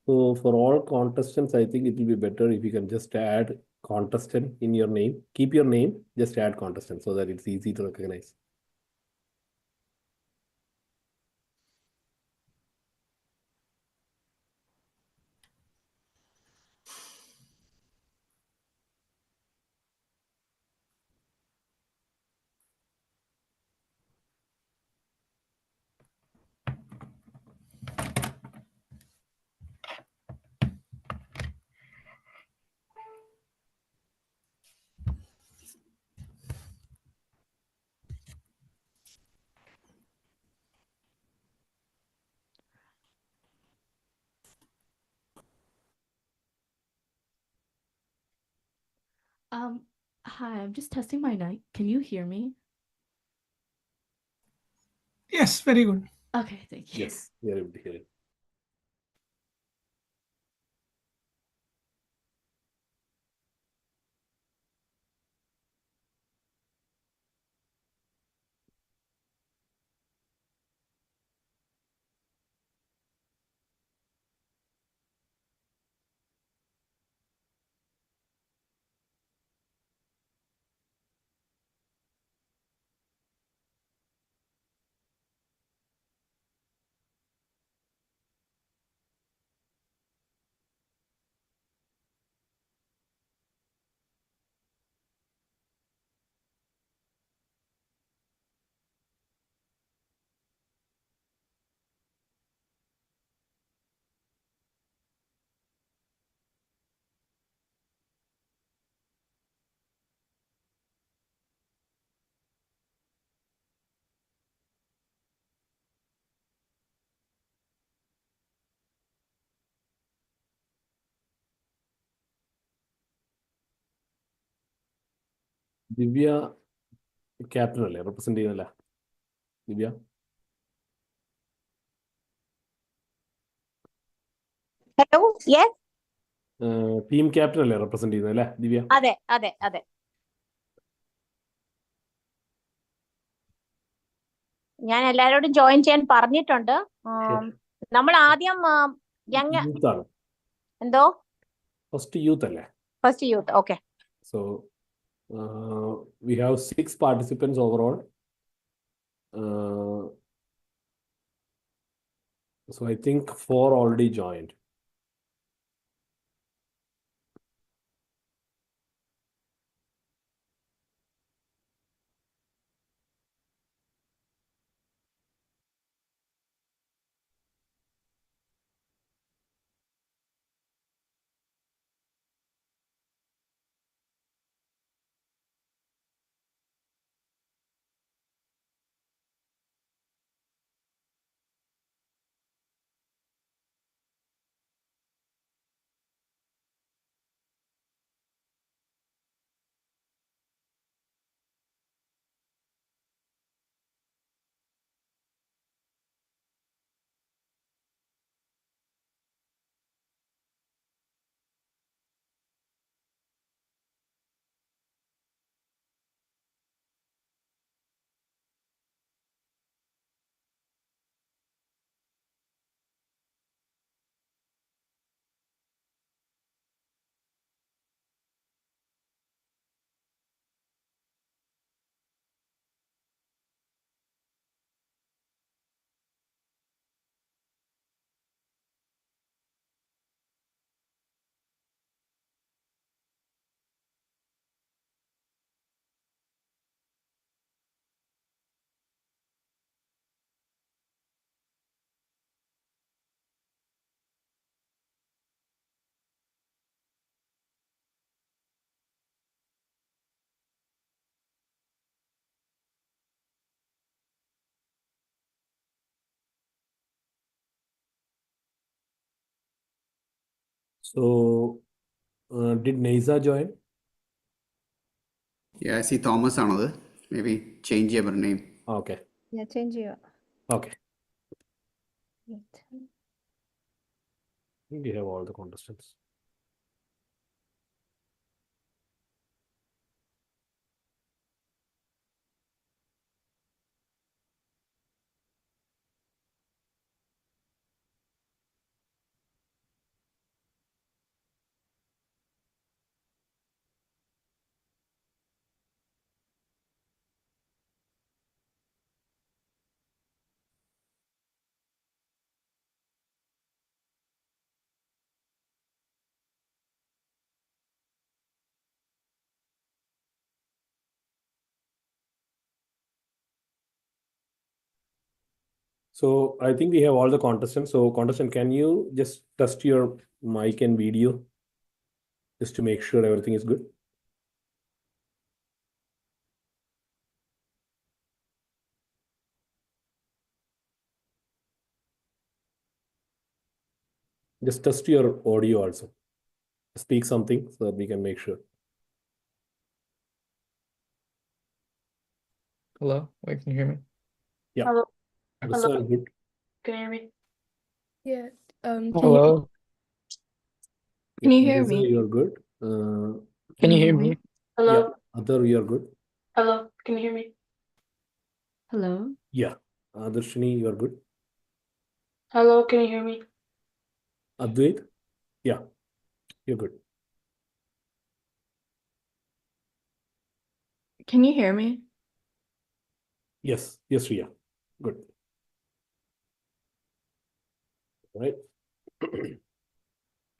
So for all contestants, I think it will be better if you can just add contestant in your name. Keep your name, just add contestant so that it's easy to recognize. Um, Hi, I'm just testing my mic. Can you hear me? Yes, very good. Okay, thank you. Yes, we are able to hear it. Divya captain അല്ലേ represent ചെയ്യുന്നല്ല ദിവ്യ? Hello yes team captain അല്ലേ represent ചെയ്യുന്നത് അല്ലേ ദിവ്യ? അതെ അതെ അതെ ഞാൻ എല്ലാരോടും join ചെയ്യാൻ പറഞ്ഞിട്ടുണ്ട്. നമ്മൾ ആദ്യം യങ് യൂത്ത് ആണ്. എന്തോ ഫസ്റ്റ് യൂത്ത് അല്ലേ? First youth. Okay. So we have 6 participants overall. So I think 4 already joined. So did Neiza join? Yeah, I see Thomas ആണത്. Maybe change your name. Okay. ഞാൻ change ചെയ്യാം. Okay. We have all the contestants. So I think we have all the contestants. So contestant, can you just test your mic and video just to make sure everything is good? Just test your audio also. Speak something so that we can make sure. Hello, wait, can you hear me? Yeah. Hello. This Hello. is good. Can you hear me? Yeah. Can Hello, Can you Yeah, hear Lisa, me? you're good. can you hear me? Hello. Yeah, Adar, you're good. Hello. Can you hear me? Hello. Yeah, Adarshini, you're good. Hello. Can you hear me? Advait, yeah, you're good. Can you hear me? Yes, yes, Riya, good. Right.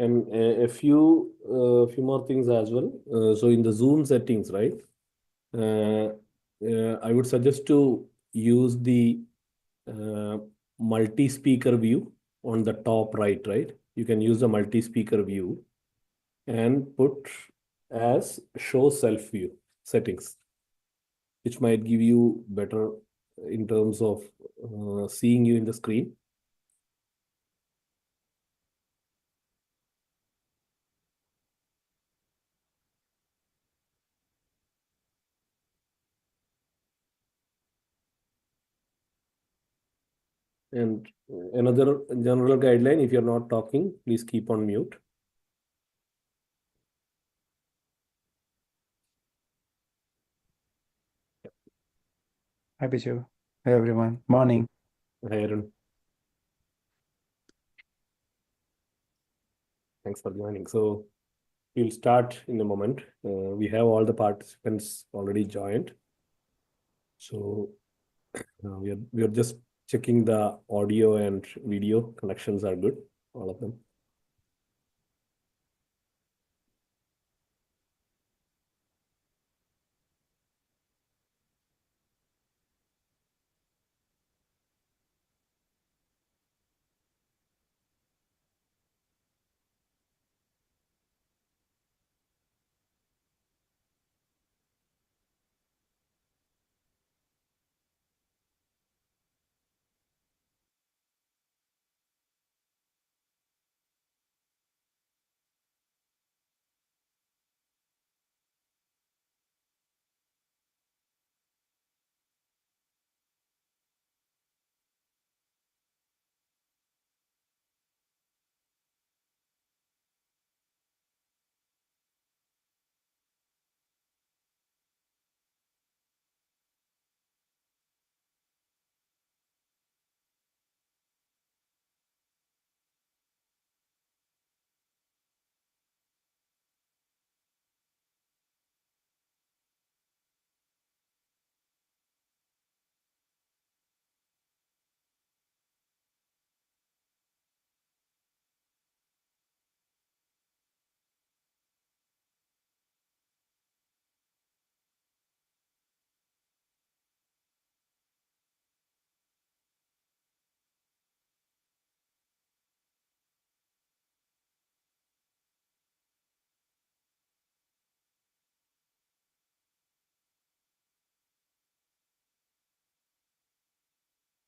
And a few more things as well. So in the Zoom settings, right? I would suggest to use the multi-speaker view on the top right, right? You can use the multi-speaker view and put as show self view settings, which might give you better in terms of seeing you in the screen. And another general guideline, if you're not talking, please keep on mute. Hi, Biju. Hey, everyone. Morning. Hi, Aaron. Thanks for joining. So we'll start in a moment. We have all the participants already joined. So we are just checking the audio and video connections are good, all of them.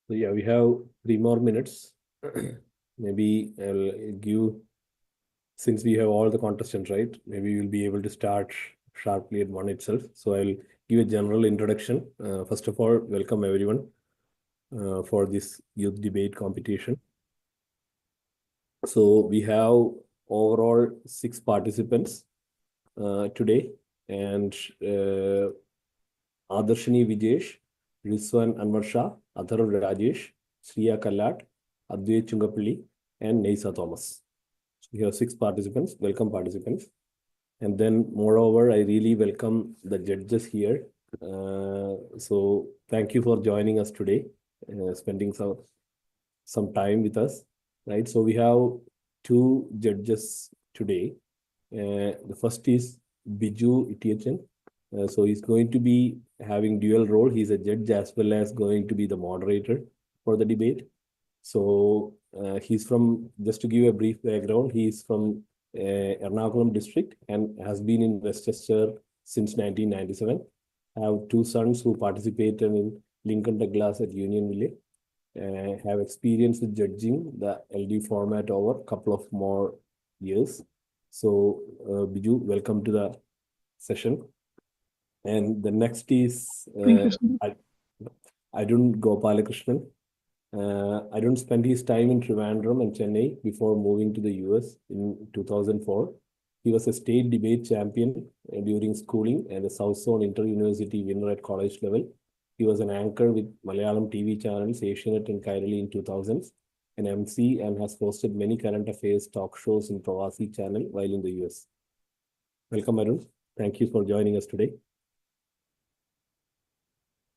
So yeah, we have 3 more minutes. Maybe I'll give, since we have all the contestants, right? Maybe we'll be able to start sharply at one itself. So I'll give a general introduction. First of all, welcome everyone for this youth debate competition. So we have overall 6 participants today, and Adarshini Vijesh, Rizwan Anwar Shah, Atharv Rajesh, Sriya Kallat, Advait Chungapalli, and Neisa Thomas. So we have 6 participants. Welcome, participants. And then, moreover, I really welcome the judges here. So thank you for joining us today, spending some time with us, right? So we have 2 judges today. The first is Biju Itiachan. So he's going to be having dual role. He's a judge as well as going to be the moderator for the debate. So he's from, just to give a brief background, he's from Ernakulam district and has been in Westchester since 1997. I have two sons who participated in Lincoln Douglas at Unionville. Have experience with judging the LD format over a couple of more years. So Biju, welcome to the session. And the next is Thank you, Sandeep. Arun Gopalakrishnan. Arun spent his time in Trivandrum and Chennai before moving to the US in 2004. He was a state debate champion during schooling and a South Zone Inter-University winner at college level. He was an anchor with Malayalam TV channels, Asianet and Kairali in 2000s, an MC, and has hosted many current affairs talk shows in Pravasi channel while in the US. Welcome, Arun. Thank you for joining us today.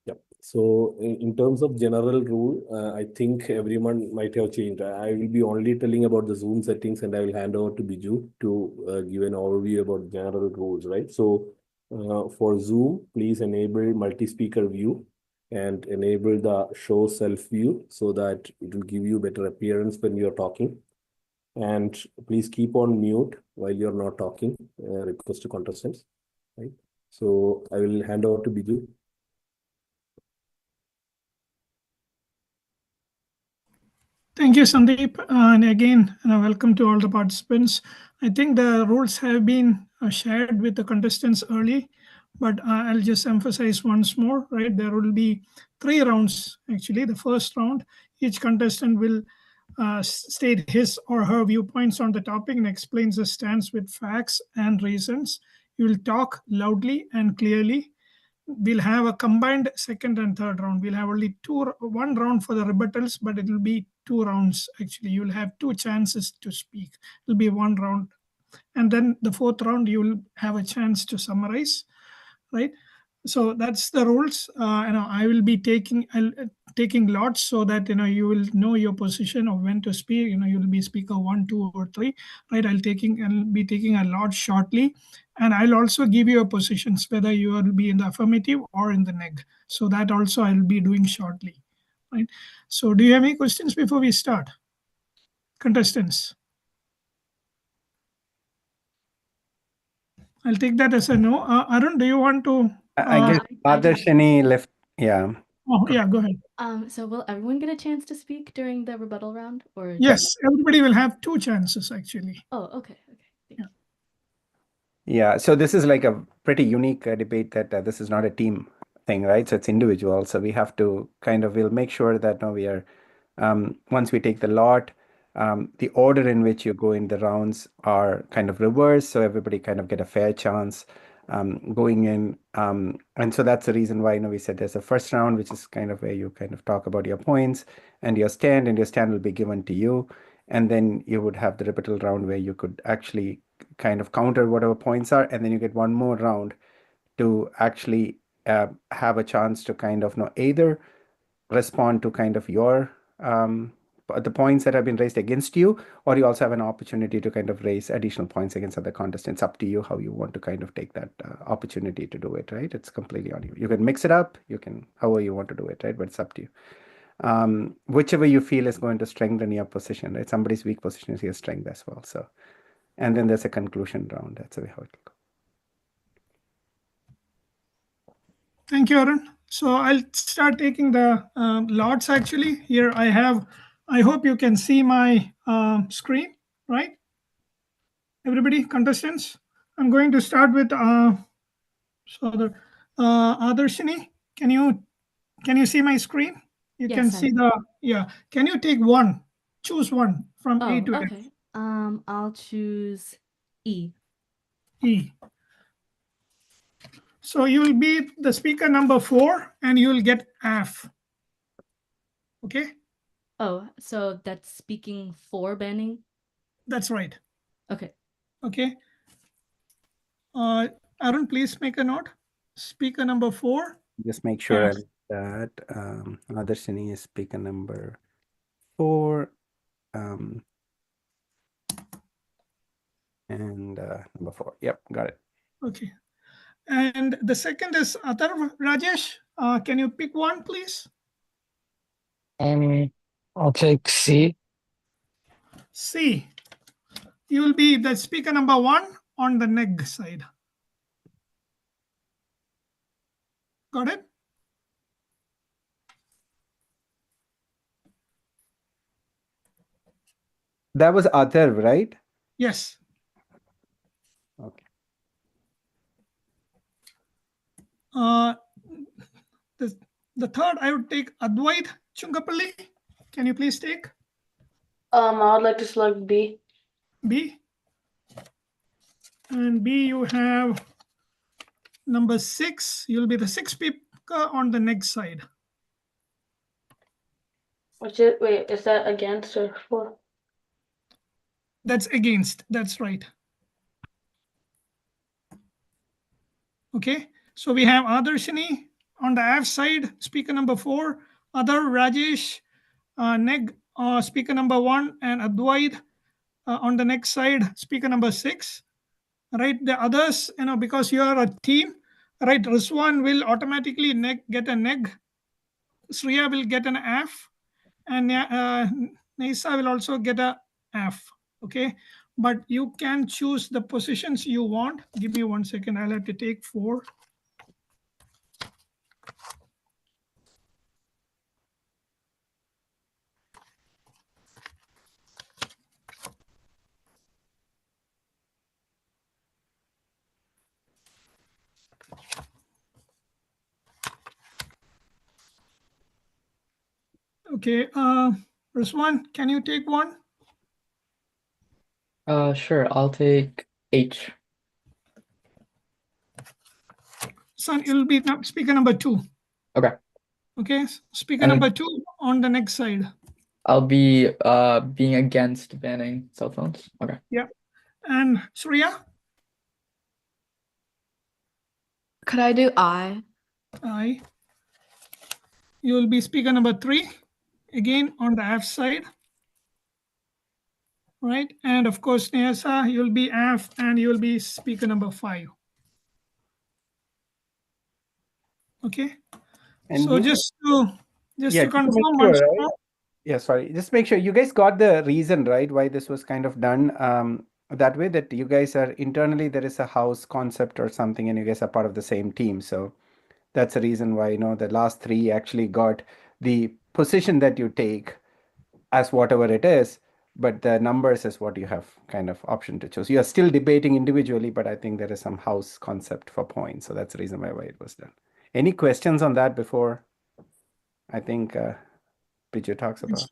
Yep. So in terms of general rule, I think everyone might have changed. I will be only telling about the Zoom settings and I will hand over to Biju to give an overview about general rules, right? So for Zoom, please enable multi-speaker view and enable the show self view so that it will give you better appearance when you're talking. And please keep on mute while you're not talking, request to contestants, right? So I will hand over to Biju. Thank you, Sandeep. And again, welcome to all the participants. I think the rules have been shared with the contestants early, but I'll just emphasize once more, right? There will be 3 rounds, actually. The first round, each contestant will state his or her viewpoints on the topic and explains the stance with facts and reasons. You will talk loudly and clearly. We'll have a combined second and third round. We'll have only one round for the rebuttals, but it will be 2 rounds. Actually, you'll have 2 chances to speak. It'll be 1 round. And then the 4th round, you'll have a chance to summarize, right? So that's the rules. I will be taking lots so that you will know your position of when to speak. You will be speaker 1, 2, or 3, right? I'll be taking a lot shortly, and I'll also give you a positions whether you will be in the affirmative or in the neg. So that also I'll be doing shortly, right? So do you have any questions before we start, contestants? I'll take that as a no. Arun, do you want to? I guess I do. Adarshani left. Yeah. Oh, yeah, go ahead. So will everyone get a chance to speak during the rebuttal round, or Yes, everybody will have 2 chances actually. Oh, okay. Thank you. Yeah. So this is like a pretty unique debate that this is not a team thing, right? So it's individual. So we have to we'll make sure that we are, once we take the lot, the order in which you go in the rounds are kind of reversed. So everybody kind of get a fair chance going in. And so that's the reason why, we said there's a first round, which is kind of where you kind of talk about your points and your stand will be given to you. And then you would have the rebuttal round where you could actually kind of counter whatever points are. And then you get one more round to actually have a chance to kind of either respond to kind of your the points that have been raised against you, or you also have an opportunity to kind of raise additional points against other contestants. Up to you how you want to kind of take that opportunity to do it, right? It's completely on you. You can mix it up, you can however you want to do it, right? But it's up to you. Whichever you feel is going to strengthen your position, right? Somebody's weak position is your strength as well. So, and then there's a conclusion round. That's the way how it will go. Thank you, Arun. So I'll start taking the lots actually. Here I hope you can see my screen, right? Everybody, contestants? I'm going to start with Adarshini. Can you see my screen? You Yes, can see can you take one? Choose one from A to F. Okay. I'll choose E. E. So you will be the speaker number 4 and you will get F. Okay? Oh, so that's speaking for banning? That's right. Okay. Okay. Arun, please make a note. Speaker number 4. Just make sure F. that Adarshani is speaker number 4. And number 4. Yep, got it. Okay. And the second is Atharv. Rajesh, can you pick one, please? I'll take C. C. You will be the speaker number 1 on the neg side. Got it? That was other, right? Yes. Okay. The third, I would take Advait Chungapalli. Can you please take I would like to select B. B? And B, you have number 6. You'll be the 6th speaker on the next side. Wait, is that against or for? That's against. That's right. Okay. So we have Adarshini on the F side, speaker number 4. Other Rajesh, neg, speaker number 1, and Advait on the next side, speaker number 6. Right. The others, because you are a team, right? Rizwan will automatically get a neg. Sriya will get an F, and Nisa will also get a F. Okay, but you can choose the positions you want. Give me 1 second. I'll have to take 4. Okay, Rizwan, can you take 1? Sure, I'll take H. Son, it'll be speaker number 2. Okay. Okay, speaker And number 2 on the next side. I'll be being against banning cell phones. Okay. Yeah, and Sriya, Could I do I? I. You will be speaker number 3, again on the F side. Right, and of course, Neyasa, you'll be F, and you'll be speaker number 5. Okay, And so you, just to yeah, just to make confirm sure, once right? more, Yeah, sorry. Just make sure you guys got the reason, right? Why this was kind of done that way, that you guys are internally, there is a house concept or something, and you guys are part of the same team. So that's the reason why, the last 3 actually got the position that you take as whatever it is, but the numbers is what you have kind of option to choose. You are still debating individually, but I think there is some house concept for points. So that's the reason why it was done. Any questions on that before I think Biju talks about?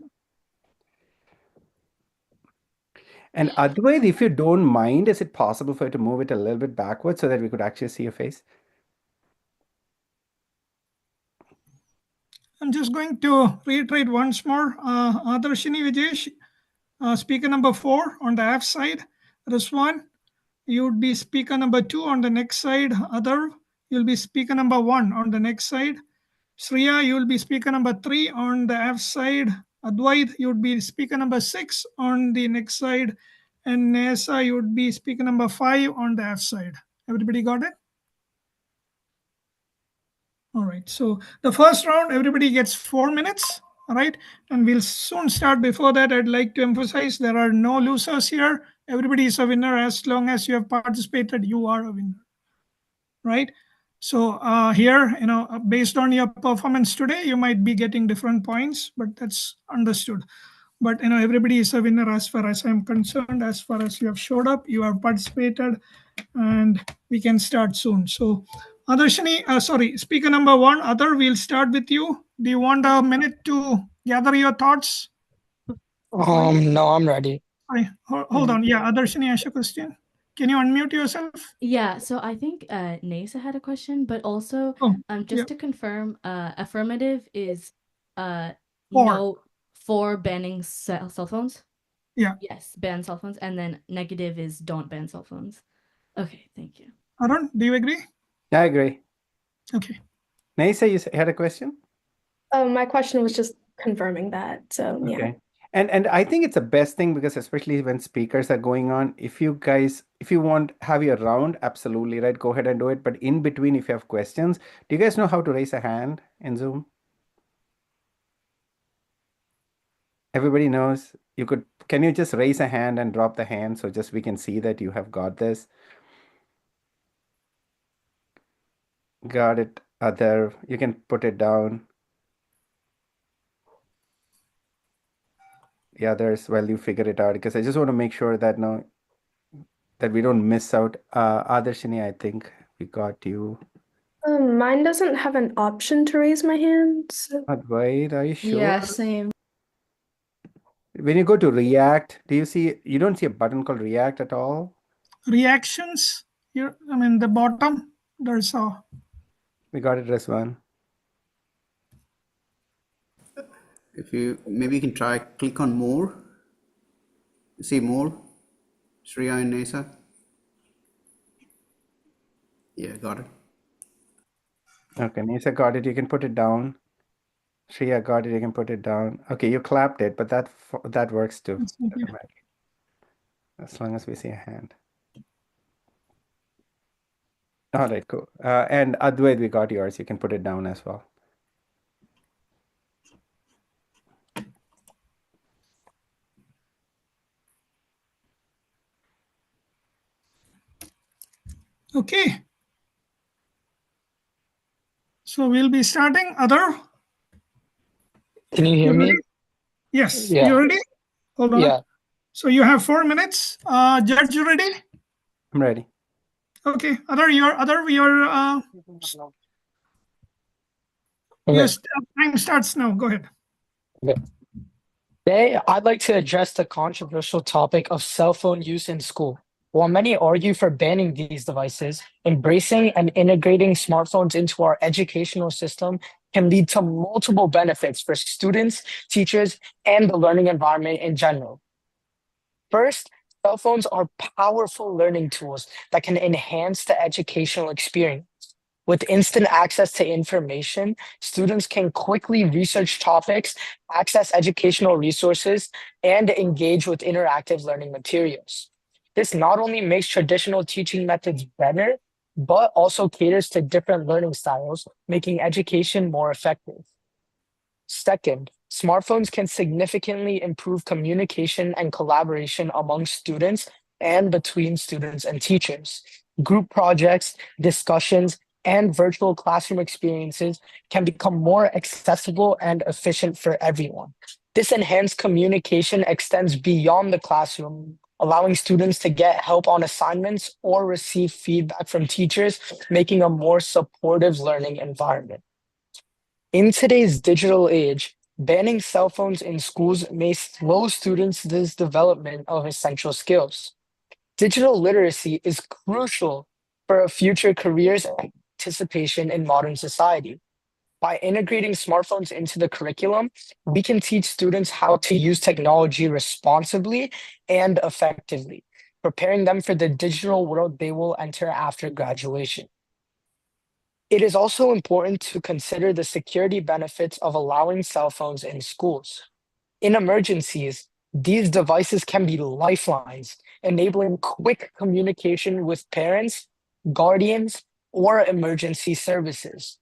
And Advait, if you don't mind, is it possible for you to move it a little bit backwards so that we could actually see your face? I'm just going to reiterate once more. Adarshini Vijesh, speaker number 4 on the F side. Rizwan, you would be speaker number 2 on the next side. Other, you'll be speaker number 1 on the next side. Sriya, you will be speaker number 3 on the F side. Advait, you would be speaker number 6 on the next side. And Nesa, you would be speaker number 5 on the F side. Everybody got it? All right. So the first round, everybody gets 4 minutes. All right. And we'll soon start. Before that, I'd like to emphasize there are no losers here. Everybody is a winner. As long as you have participated, you are a winner. Right. So here, based on your performance today, you might be getting different points, but that's understood. But everybody is a winner as far as I'm concerned. As far as you have showed up, you have participated, and we can start soon. So Adarshini, speaker number 1, Adar, we'll start with you. Do you want a minute to gather your thoughts? No, I'm ready. Sorry, hold on. Yeah, Adarshini asked a question. Can you unmute yourself? Yeah, so I think Nasa had a question, but also Oh, just yeah. to confirm, affirmative is For. no for banning cell phones. Yeah. Yes, ban cell phones, and then negative is don't ban cell phones. Okay, thank you. Arun, do you agree? I agree. Okay. Naisa, you had a question? My question was just confirming that. So yeah. Okay. And I think it's the best thing, because especially when speakers are going on, if you want have your round, absolutely, right, go ahead and do it. But in between, if you have questions, do you guys know how to raise a hand in Zoom? Everybody knows. Can you just raise a hand and drop the hand so just we can see that you have got this? Got it. Other, you can put it down. The others, well, you figure it out, because I just want to make sure that that we don't miss out. Adarshini, I think we got you. Mine doesn't have an option to raise my hand. So Wait, are you sure? Yeah, same. When you go to React, you don't see a button called React at all? Reactions here, I mean, the bottom, there's a, We got it, Rizwan. If you maybe you can try click on more. See more, Shreya and Nesa. Yeah, got it. Okay, Nisa got it. You can put it down. Shreya got it. You can put it down. Okay, you clapped it, but that works too. it's okay. Doesn't matter. As long as we see a hand. All right, cool. And Advait, we got yours. You can put it down as well. Okay. So we'll be starting. Other? Can you hear You me? ready? Yes. Yeah. You ready? Hold on. Yeah. So you have 4 minutes. Judge, you ready? I'm ready. Okay. Other, your Okay. time starts now. Go ahead. Okay. Today, I'd like to address the controversial topic of cell phone use in school. While many argue for banning these devices, embracing and integrating smartphones into our educational system can lead to multiple benefits for students, teachers, and the learning environment in general. First, cell phones are powerful learning tools that can enhance the educational experience. With instant access to information, students can quickly research topics, access educational resources, and engage with interactive learning materials. This not only makes traditional teaching methods better, but also caters to different learning styles, making education more effective. Second, smartphones can significantly improve communication and collaboration among students and between students and teachers. Group projects, discussions, and virtual classroom experiences can become more accessible and efficient for everyone. This enhanced communication extends beyond the classroom, allowing students to get help on assignments or receive feedback from teachers, making a more supportive learning environment. In today's digital age, banning cell phones in schools may slow students' development of essential skills. Digital literacy is crucial for future careers and participation in modern society. By integrating smartphones into the curriculum, we can teach students how to use technology responsibly and effectively, preparing them for the digital world they will enter after graduation. It is also important to consider the security benefits of allowing cell phones in schools. In emergencies, these devices can be lifelines, enabling quick communication with parents, guardians, or emergency services.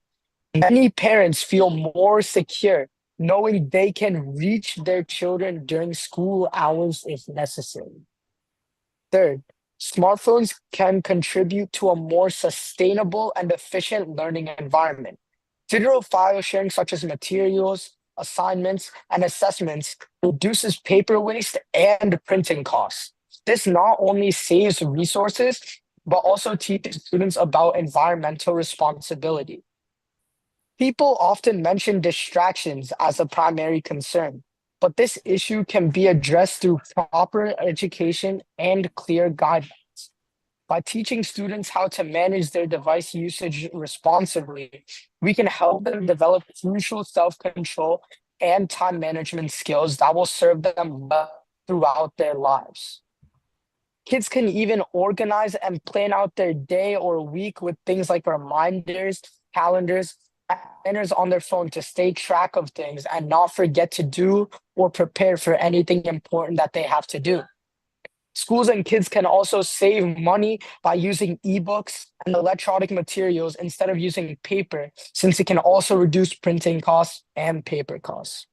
Many parents feel more secure knowing they can reach their children during school hours if necessary. Third, smartphones can contribute to a more sustainable and efficient learning environment. Digital file sharing, such as materials, assignments, and assessments, reduces paper waste and printing costs. This not only saves resources, but also teaches students about environmental responsibility. People often mention distractions as a primary concern, but this issue can be addressed through proper education and clear guidelines. By teaching students how to manage their device usage responsibly, we can help them develop crucial self-control and time management skills that will serve them well throughout their lives. Kids can even organize and plan out their day or week with things like reminders, calendars, and planners on their phone to stay track of things and not forget to do or prepare for anything important that they have to do. Schools and kids can also save money by using ebooks and electronic materials instead of using paper, since it can also reduce printing costs and paper costs.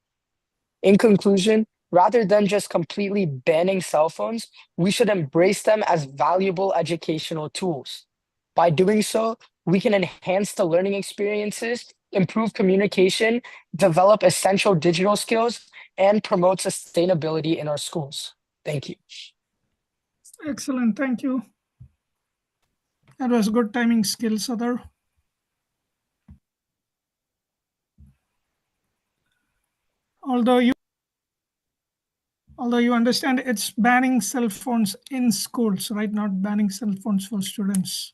In conclusion, Rather than just completely banning cell phones, we should embrace them as valuable educational tools. By doing so, we can enhance the learning experiences, improve communication, develop essential digital skills, and promote sustainability in our schools. Thank you. Excellent. Thank you. That was good timing skills, Adar. Although you understand it's banning cell phones in schools, right? Not banning cell phones for students.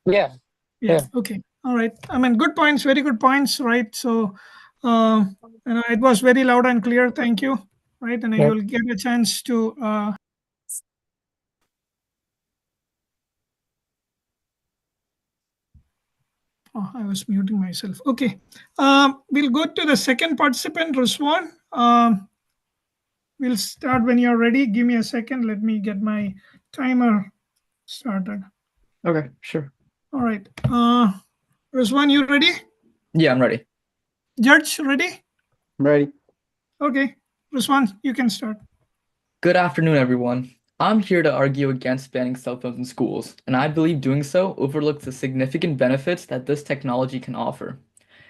Yeah. Yeah. Okay. All right. I mean, good points. Very good points. Right. So, it was very loud and clear. Thank you. Right. And you'll get a chance to. Oh, I was muting myself. Okay. We'll go to the second participant, Ruswan. We'll start when you're ready. Give me a second. Let me get my timer started. Okay, sure. All right. Ruswan, you ready? Yeah, I'm ready. Judge, ready? I'm ready. Okay. Ruswan, you can start. Good afternoon, everyone. I'm here to argue against banning cell phones in schools, and I believe doing so overlooks the significant benefits that this technology can offer.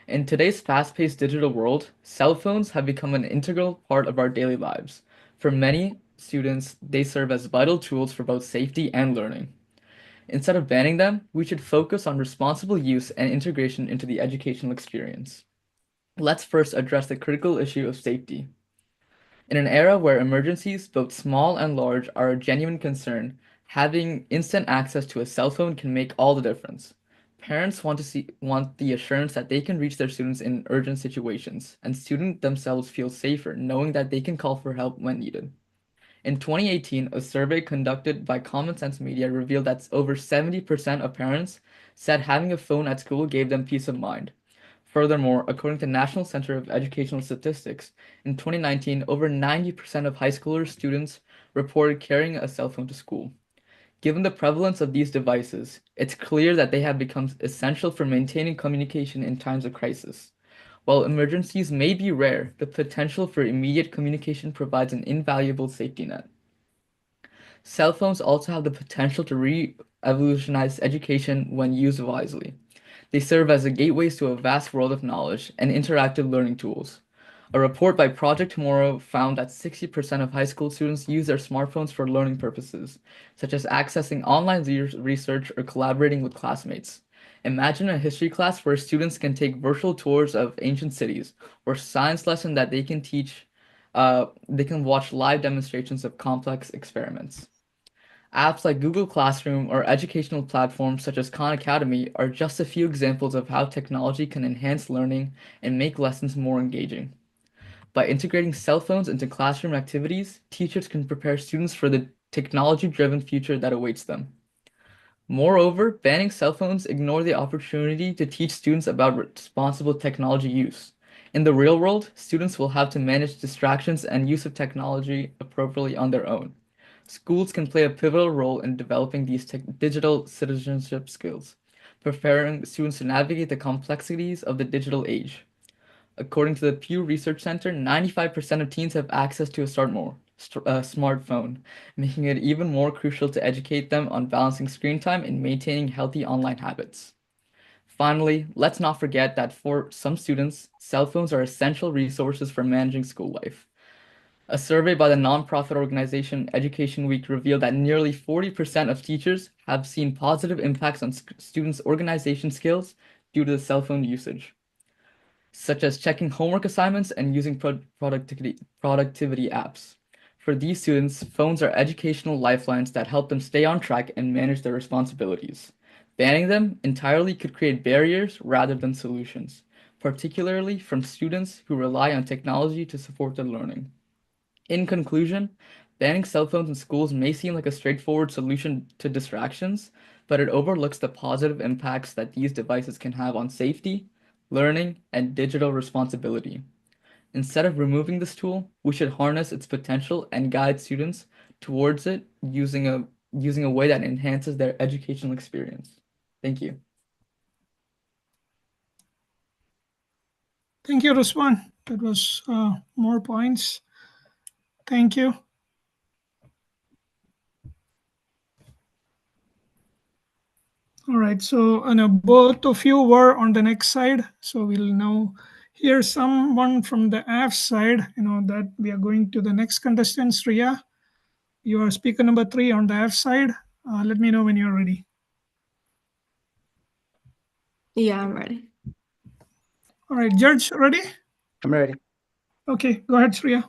In today's fast-paced digital world, cell phones have become an integral part of our daily lives. For many students, they serve as vital tools for both safety and learning. Instead of banning them, we should focus on responsible use and integration into the educational experience. Let's first address the critical issue of safety. In an era where emergencies, both small and large, are a genuine concern, having instant access to a cell phone can make all the difference. Parents want the assurance that they can reach their students in urgent situations, and students themselves feel safer knowing that they can call for help when needed. In 2018, a survey conducted by Common Sense Media revealed that over 70% of parents said having a phone at school gave them peace of mind. Furthermore, according to National Center of Educational Statistics, in 2019, over 90% of high schoolers students reported carrying a cell phone to school. Given the prevalence of these devices, it's clear that they have become essential for maintaining communication in times of crisis. While emergencies may be rare, the potential for immediate communication provides an invaluable safety net. Cell phones also have the potential to revolutionize education when used wisely. They serve as gateways to a vast world of knowledge and interactive learning tools. A report by Project Tomorrow found that 60% of high school students use their smartphones for learning purposes, such as accessing online research or collaborating with classmates. Imagine a history class where students can take virtual tours of ancient cities, or science lesson that they can watch live demonstrations of complex experiments. Apps like Google Classroom or educational platforms such as Khan Academy are just a few examples of how technology can enhance learning and make lessons more engaging. By integrating cell phones into classroom activities, teachers can prepare students for the technology-driven future that awaits them. Moreover, banning cell phones ignore the opportunity to teach students about responsible technology use. In the real world, students will have to manage distractions and use of technology appropriately on their own. Schools can play a pivotal role in developing these digital citizenship skills, preparing students to navigate the complexities of the digital age. According to the Pew Research Center, 95% of teens have access to a smartphone, making it even more crucial to educate them on balancing screen time and maintaining healthy online habits. Finally, let's not forget that for some students, cell phones are essential resources for managing school life. A survey by the nonprofit organization Education Week revealed that nearly 40% of teachers have seen positive impacts on students' organization skills due to the cell phone usage, such as checking homework assignments and using productivity apps. For these students, phones are educational lifelines that help them stay on track and manage their responsibilities. Banning them entirely could create barriers rather than solutions, particularly from students who rely on technology to support their learning. In conclusion, banning cell phones in schools may seem like a straightforward solution to distractions, but it overlooks the positive impacts that these devices can have on safety, learning, and digital responsibility. Instead of removing this tool, we should harness its potential and guide students towards it using a way that enhances their educational experience. Thank you. Thank you, Ruswan. That was more points. Thank you. All right, so both of you were on the next side. So we'll now hear someone from the AF side, that we are going to the next contestant, Sriya. You are speaker number 3 on the AF side. Let me know when you're ready. Yeah, I'm ready. All right, Judge, ready? I'm ready. Okay, go ahead, Sriya.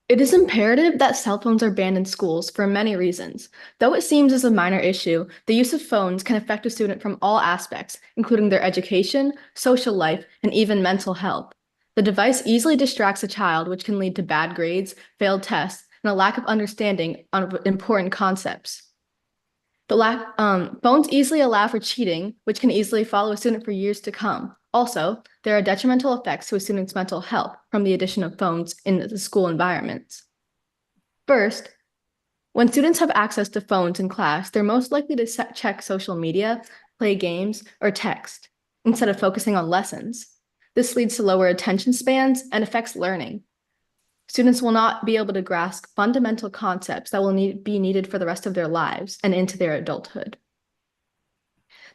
It is imperative that cell phones are banned in schools for many reasons. Though it seems as a minor issue, the use of phones can affect a student from all aspects, including their education, social life, and even mental health. The device easily distracts a child, which can lead to bad grades, failed tests, and a lack of understanding on important concepts. Phones easily allow for cheating, which can easily follow a student for years to come. Also, there are detrimental effects to a student's mental health from the addition of phones in the school environments. First, when students have access to phones in class, they're most likely to check social media, play games, or text, instead of focusing on lessons. This leads to lower attention spans and affects learning. Students will not be able to grasp fundamental concepts that will be needed for the rest of their lives and into their adulthood.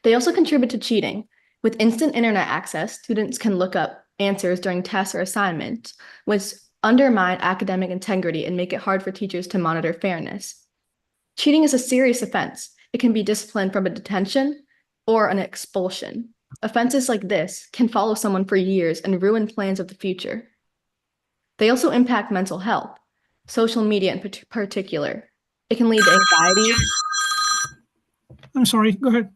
They also contribute to cheating. With instant internet access, students can look up answers during tests or assignments, which undermine academic integrity and make it hard for teachers to monitor fairness. Cheating is a serious offense. It can be disciplined from a detention or an expulsion. Offenses like this can follow someone for years and ruin plans of the future. They also impact mental health, social media in particular. It can lead to anxiety. I'm sorry, go ahead.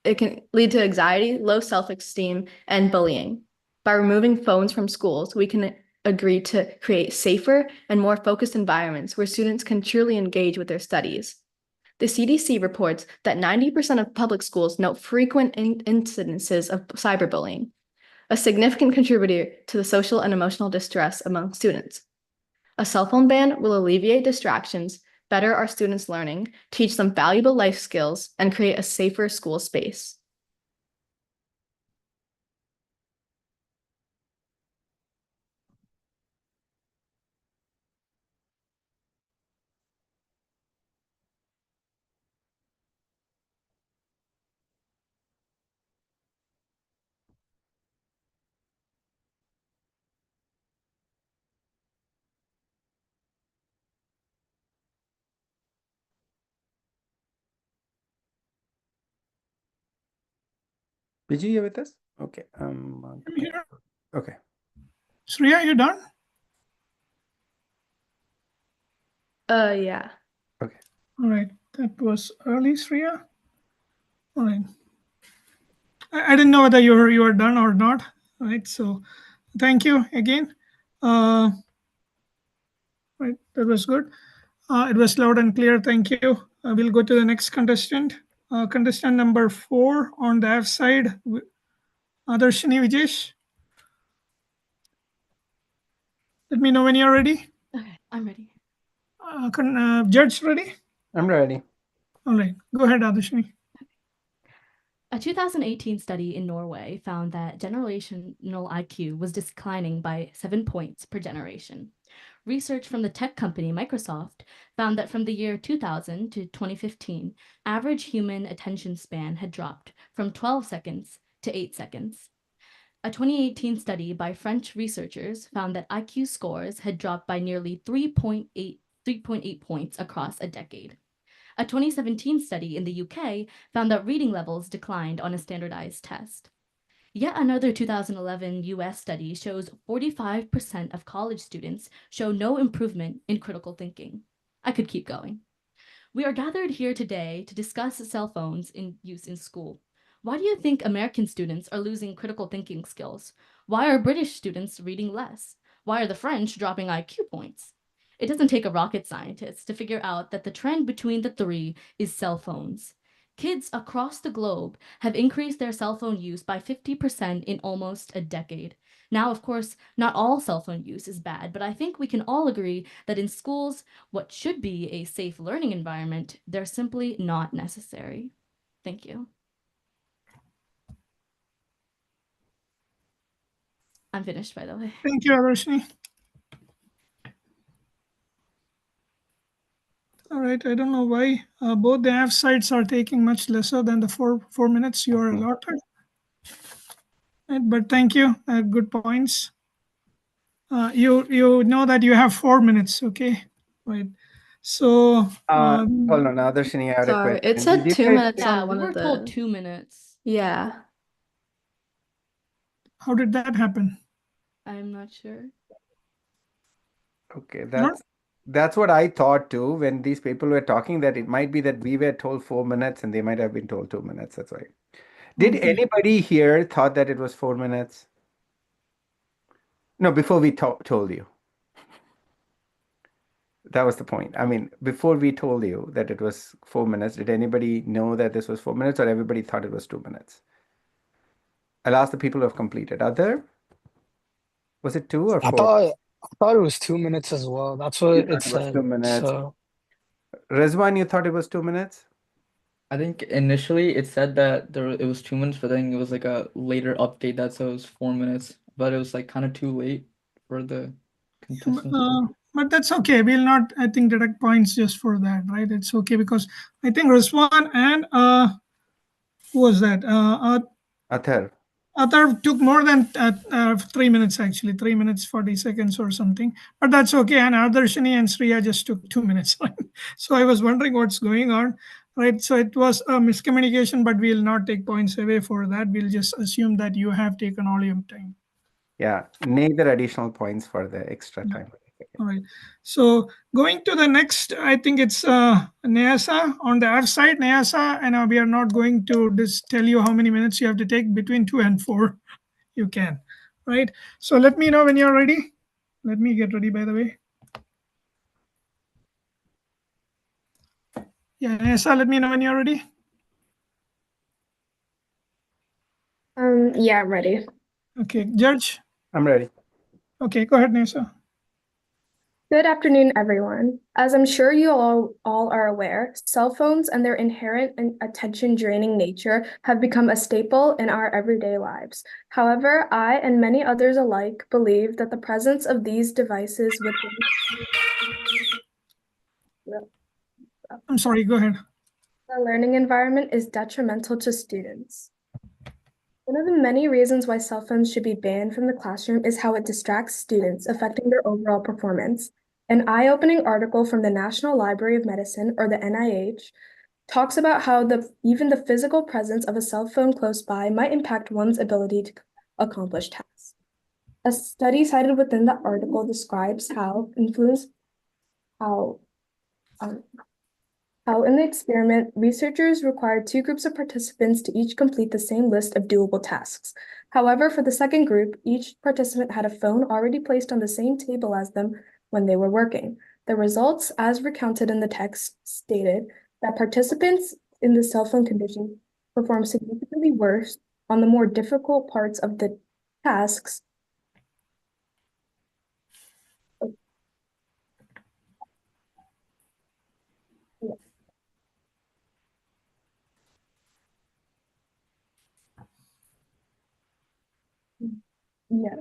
It can lead to anxiety, low self-esteem, and bullying. By removing phones from schools, we can agree to create safer and more focused environments where students can truly engage with their studies. The CDC reports that 90% of public schools note frequent incidences of cyberbullying, a significant contributor to the social and emotional distress among students. A cell phone ban will alleviate distractions, better our students' learning, teach them valuable life skills, and create a safer school space. Vijay, you with us? Okay. I'm here. Okay. Sriya, you done? Yeah. Okay. All right, that was early, Sriya. All right. I didn't know whether you were done or not. All right, so thank you again. Right, that was good. It was loud and clear. Thank you. We'll go to the next contestant. Contestant number 4 on the F side, Adarshini Vijesh. Let me know when you're ready. Okay, I'm ready. Judge, ready? I'm ready. All right, go ahead, Adarshini. A 2018 study in Norway found that generational IQ was declining by 7 points per generation. Research from the tech company Microsoft found that from the year 2000 to 2015, average human attention span had dropped from 12 seconds to 8 seconds. A 2018 study by French researchers found that IQ scores had dropped by nearly 3.8 points across a decade. A 2017 study in the UK found that reading levels declined on a standardized test. Yet another 2011 US study shows 45% of college students show no improvement in critical thinking. I could keep going. We are gathered here today to discuss cell phones in use in school. Why do you think American students are losing critical thinking skills? Why are British students reading less? Why are the French dropping IQ points? It doesn't take a rocket scientist to figure out that the trend between the three is cell phones. Kids across the globe have increased their cell phone use by 50% in almost a decade. Now, of course, not all cell phone use is bad, but I think we can all agree that in schools, what should be a safe learning environment, they're simply not necessary. Thank you. I'm finished, by the way. Thank you, Adarshini. All right, I don't know why both the F sites are taking much lesser than the four minutes you are allotted. Right, but thank you, good points. You know that you have 4 minutes, okay? Right. So Hold on, Adarshini, I had a Sorry, question. it said Did you 2 guys- minutes Yeah, on we one were of told the. 2 minutes. Yeah. how did that happen? I'm not sure. Okay, Not- that's what I thought too when these people were talking, that it might be that we were told 4 minutes and they might have been told 2 minutes. That's why. Did Okay. anybody here thought that it was 4 minutes? No, before we told you. That was the point. I mean, before we told you that it was 4 minutes, did anybody know that this was 4 minutes, or everybody thought it was 2 minutes? I'll ask the people who have completed. Other? Was it 2 or 4? I thought it was 2 minutes as well. That's what You it thought it was said. 2 minutes. So Rizwan, you thought it was 2 minutes? I think initially it said that it was 2 minutes, but then it was like a later update that said it was 4 minutes. But it was like kind of too late for the contestants. But that's okay. We'll not, I think, deduct points just for that, right? It's okay because I think Rizwan and who was that? Athar. Athar took more than 3 minutes, actually, 3 minutes, 40 seconds or something. But that's okay. And Adarshini and Sriya just took 2 minutes. So I was wondering what's going on, right? So it was a miscommunication, but we'll not take points away for that. We'll just assume that you have taken all your time. Yeah, neither additional points for the extra time. All right. So going to the next, I think it's Neasa on the F side, Neasa, and we are not going to just tell you how many minutes you have to take. Between 2 and 4, you can, right? So let me know when you're ready. Let me get ready, by the way. Yeah, Neasa, let me know when you're ready. Yeah, I'm ready. Okay, Judge. I'm ready. Okay, go ahead, Neasa. Good afternoon, everyone. As I'm sure you all are aware, cell phones and their inherent and attention-draining nature have become a staple in our everyday lives. However, I and many others alike believe that the presence of these devices within I'm sorry, go ahead. the learning environment is detrimental to students. One of the many reasons why cell phones should be banned from the classroom is how it distracts students, affecting their overall performance. An eye-opening article from the National Library of Medicine, or the NIH, talks about how even the physical presence of a cell phone close by might impact one's ability to accomplish tasks. A study cited within the article describes how in the experiment, researchers required 2 groups of participants to each complete the same list of doable tasks. However, for the second group, each participant had a phone already placed on the same table as them when they were working. The results, as recounted in the text, stated that participants in the cell phone condition performed significantly worse on the more difficult parts of the tasks. Yeah.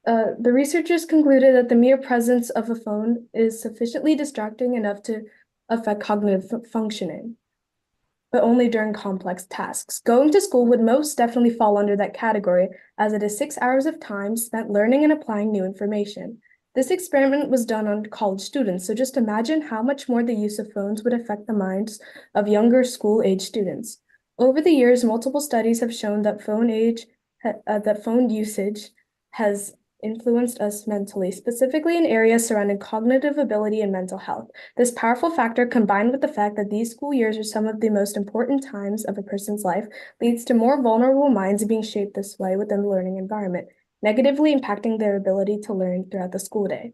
The researchers concluded that the mere presence of a phone is sufficiently distracting enough to affect cognitive functioning, but only during complex tasks. Going to school would most definitely fall under that category, as it is 6 hours of time spent learning and applying new information. This experiment was done on college students, so just imagine how much more the use of phones would affect the minds of younger school-age students. Over the years, multiple studies have shown that phone usage has influenced us mentally, specifically in areas surrounding cognitive ability and mental health. This powerful factor, combined with the fact that these school years are some of the most important times of a person's life, leads to more vulnerable minds being shaped this way within the learning environment, negatively impacting their ability to learn throughout the school day.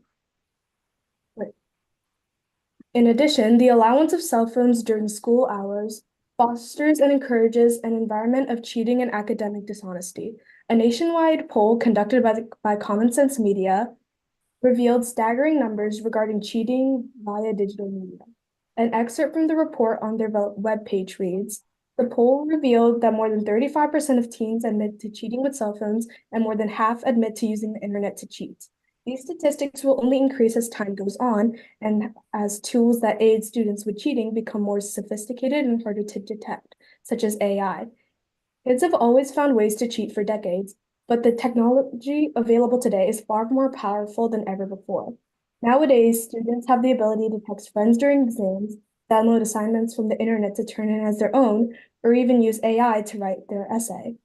In addition, the allowance of cell phones during school hours fosters and encourages an environment of cheating and academic dishonesty. A nationwide poll conducted by Common Sense Media revealed staggering numbers regarding cheating via digital media. An excerpt from the report on their webpage reads, "The poll revealed that more than 35% of teens admit to cheating with cell phones, and more than half admit to using the internet to cheat. These statistics will only increase as time goes on and as tools that aid students with cheating become more sophisticated and harder to detect, such as AI. Kids have always found ways to cheat for decades, but the technology available today is far more powerful than ever before. Nowadays, students have the ability to text friends during exams, download assignments from the internet to turn in as their own, or even use AI to write their essay.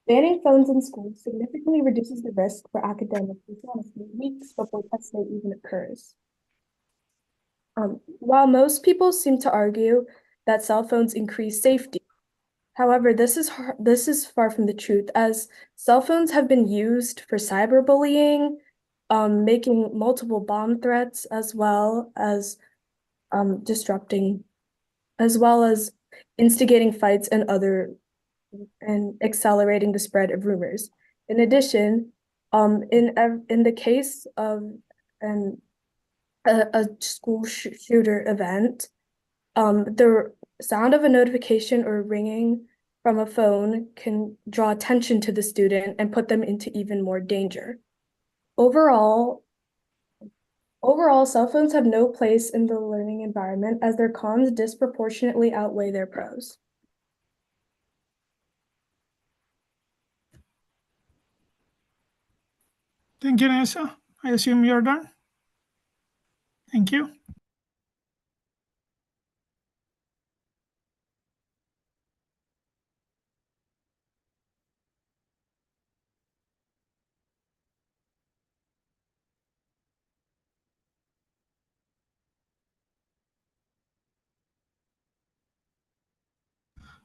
Banning phones in schools significantly reduces the risk for academic dishonesty weeks before test day even occurs. While most people seem to argue that cell phones increase safety, however, this is far from the truth, as cell phones have been used for cyberbullying, making multiple bomb threats, as well as disrupting, as well as instigating fights and accelerating the spread of rumors. In addition, in the case of a school shooter event, the sound of a notification or ringing from a phone can draw attention to the student and put them into even more danger. Overall, cell phones have no place in the learning environment as their cons disproportionately outweigh their pros. Thank you, Nessa. I assume you're done. Thank you.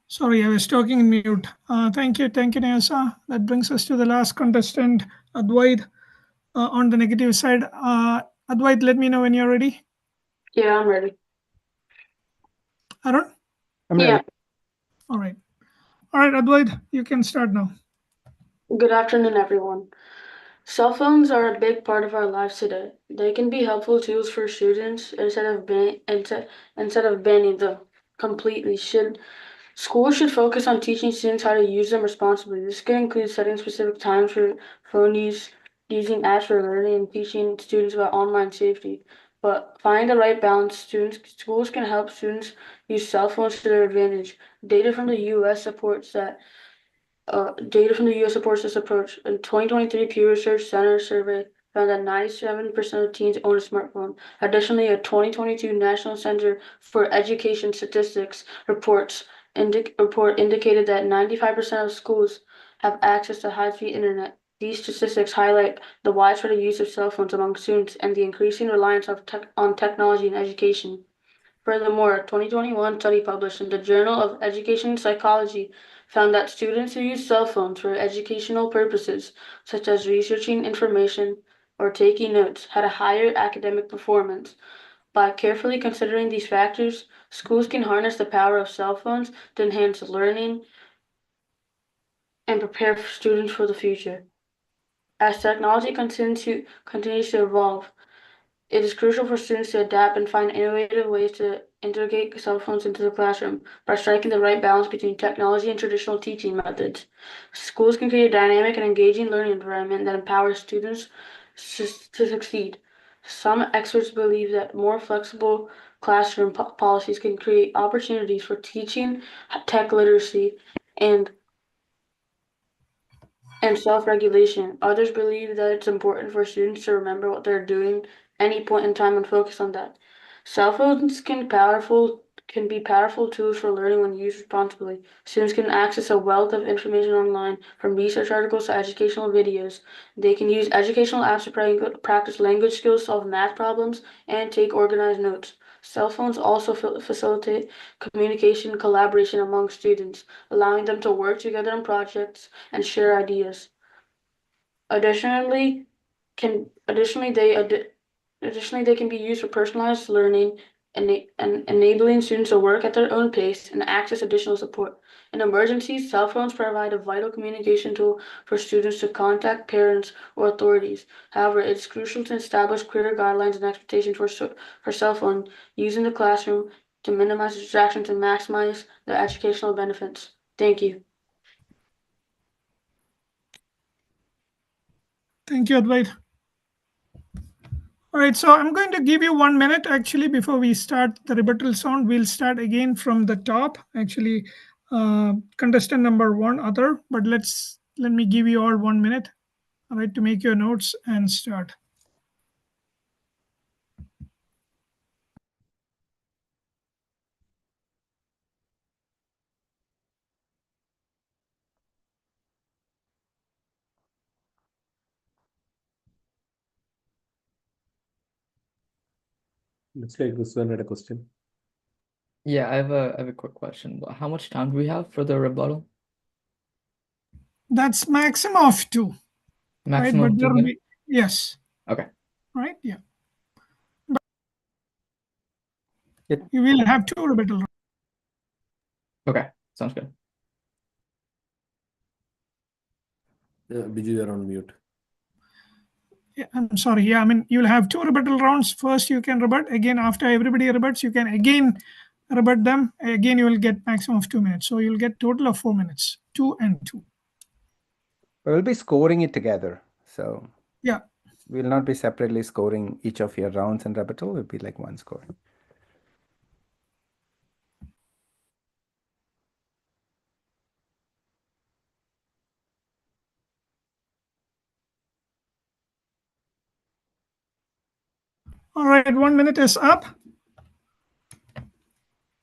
Sorry, I was talking in mute. Thank you, Nessa. That brings us to the last contestant, Advait, on the negative side. Advait, let me know when you're ready. Yeah, I'm ready. Arun? I'm Yeah. ready. All right, Advait, you can start now. Good afternoon, everyone. Cell phones are a big part of our lives today. They can be helpful tools for students instead of banning them completely. Schools should focus on teaching students how to use them responsibly. This can include setting specific times for phone use, using apps for learning, and teaching students about online safety. But finding the right balance, schools can help students use cell phones to their advantage. Data from the U.S. supports this approach. A 2023 Pew Research Center survey found that 97% of teens own a smartphone. Additionally, a 2022 National Center for Education Statistics report indicated that 95% of schools have access to high-speed internet. These statistics highlight the widespread use of cell phones among students and the increasing reliance on technology in education. Furthermore, a 2021 study published in the Journal of Education and Psychology found that students who use cell phones for educational purposes, such as researching information or taking notes, had a higher academic performance. By carefully considering these factors, schools can harness the power of cell phones to enhance learning and prepare students for the future. As technology continues to evolve, it is crucial for students to adapt and find innovative ways to integrate cell phones into the classroom by striking the right balance between technology and traditional teaching methods. Schools can create a dynamic and engaging learning environment that empowers students to succeed. Some experts believe that more flexible classroom policies can create opportunities for teaching tech literacy and self-regulation. Others believe that it's important for students to remember what they're doing any point in time and focus on that. Cell phones can be powerful tools for learning when used responsibly. Students can access a wealth of information online, from research articles to educational videos. They can use educational apps to practice language skills, solve math problems, and take organized notes. Cell phones also facilitate communication and collaboration among students, allowing them to work together on projects and share ideas. Additionally, they can be used for personalized learning and enabling students to work at their own pace and access additional support. In emergencies, cell phones provide a vital communication tool for students to contact parents or authorities. However, it's crucial to establish clear guidelines and expectations for cell phone use in the classroom to minimize distractions and maximize their educational benefits. Thank you. Thank you, Advait. All right, so I'm going to give you 1 minute actually before we start the rebuttal sound. We'll start again from the top. Actually, contestant number 1, other, but let me give you all 1 minute, all right, to make your notes and start. Looks like Ruswan had a question. Yeah, I have a quick question. How much time do we have for the rebuttal? That's maximum of 2, right? Maximum But of 2 there will minutes? be, yes, Okay. right, yeah. It, You will have 2 rebuttal rounds. Okay, sounds good. Biju, you're on mute. Yeah, I'm sorry. Yeah, I mean, you'll have 2 rebuttal rounds. First, you can rebut. Again, after everybody rebuts, you can again rebut them. Again, you will get maximum of 2 minutes. So you'll get total of 4 minutes, 2 and 2. we'll be scoring it together. So Yeah. we'll not be separately scoring each of your rounds and rebuttal. It'll be like one score. All right, 1 minute is up.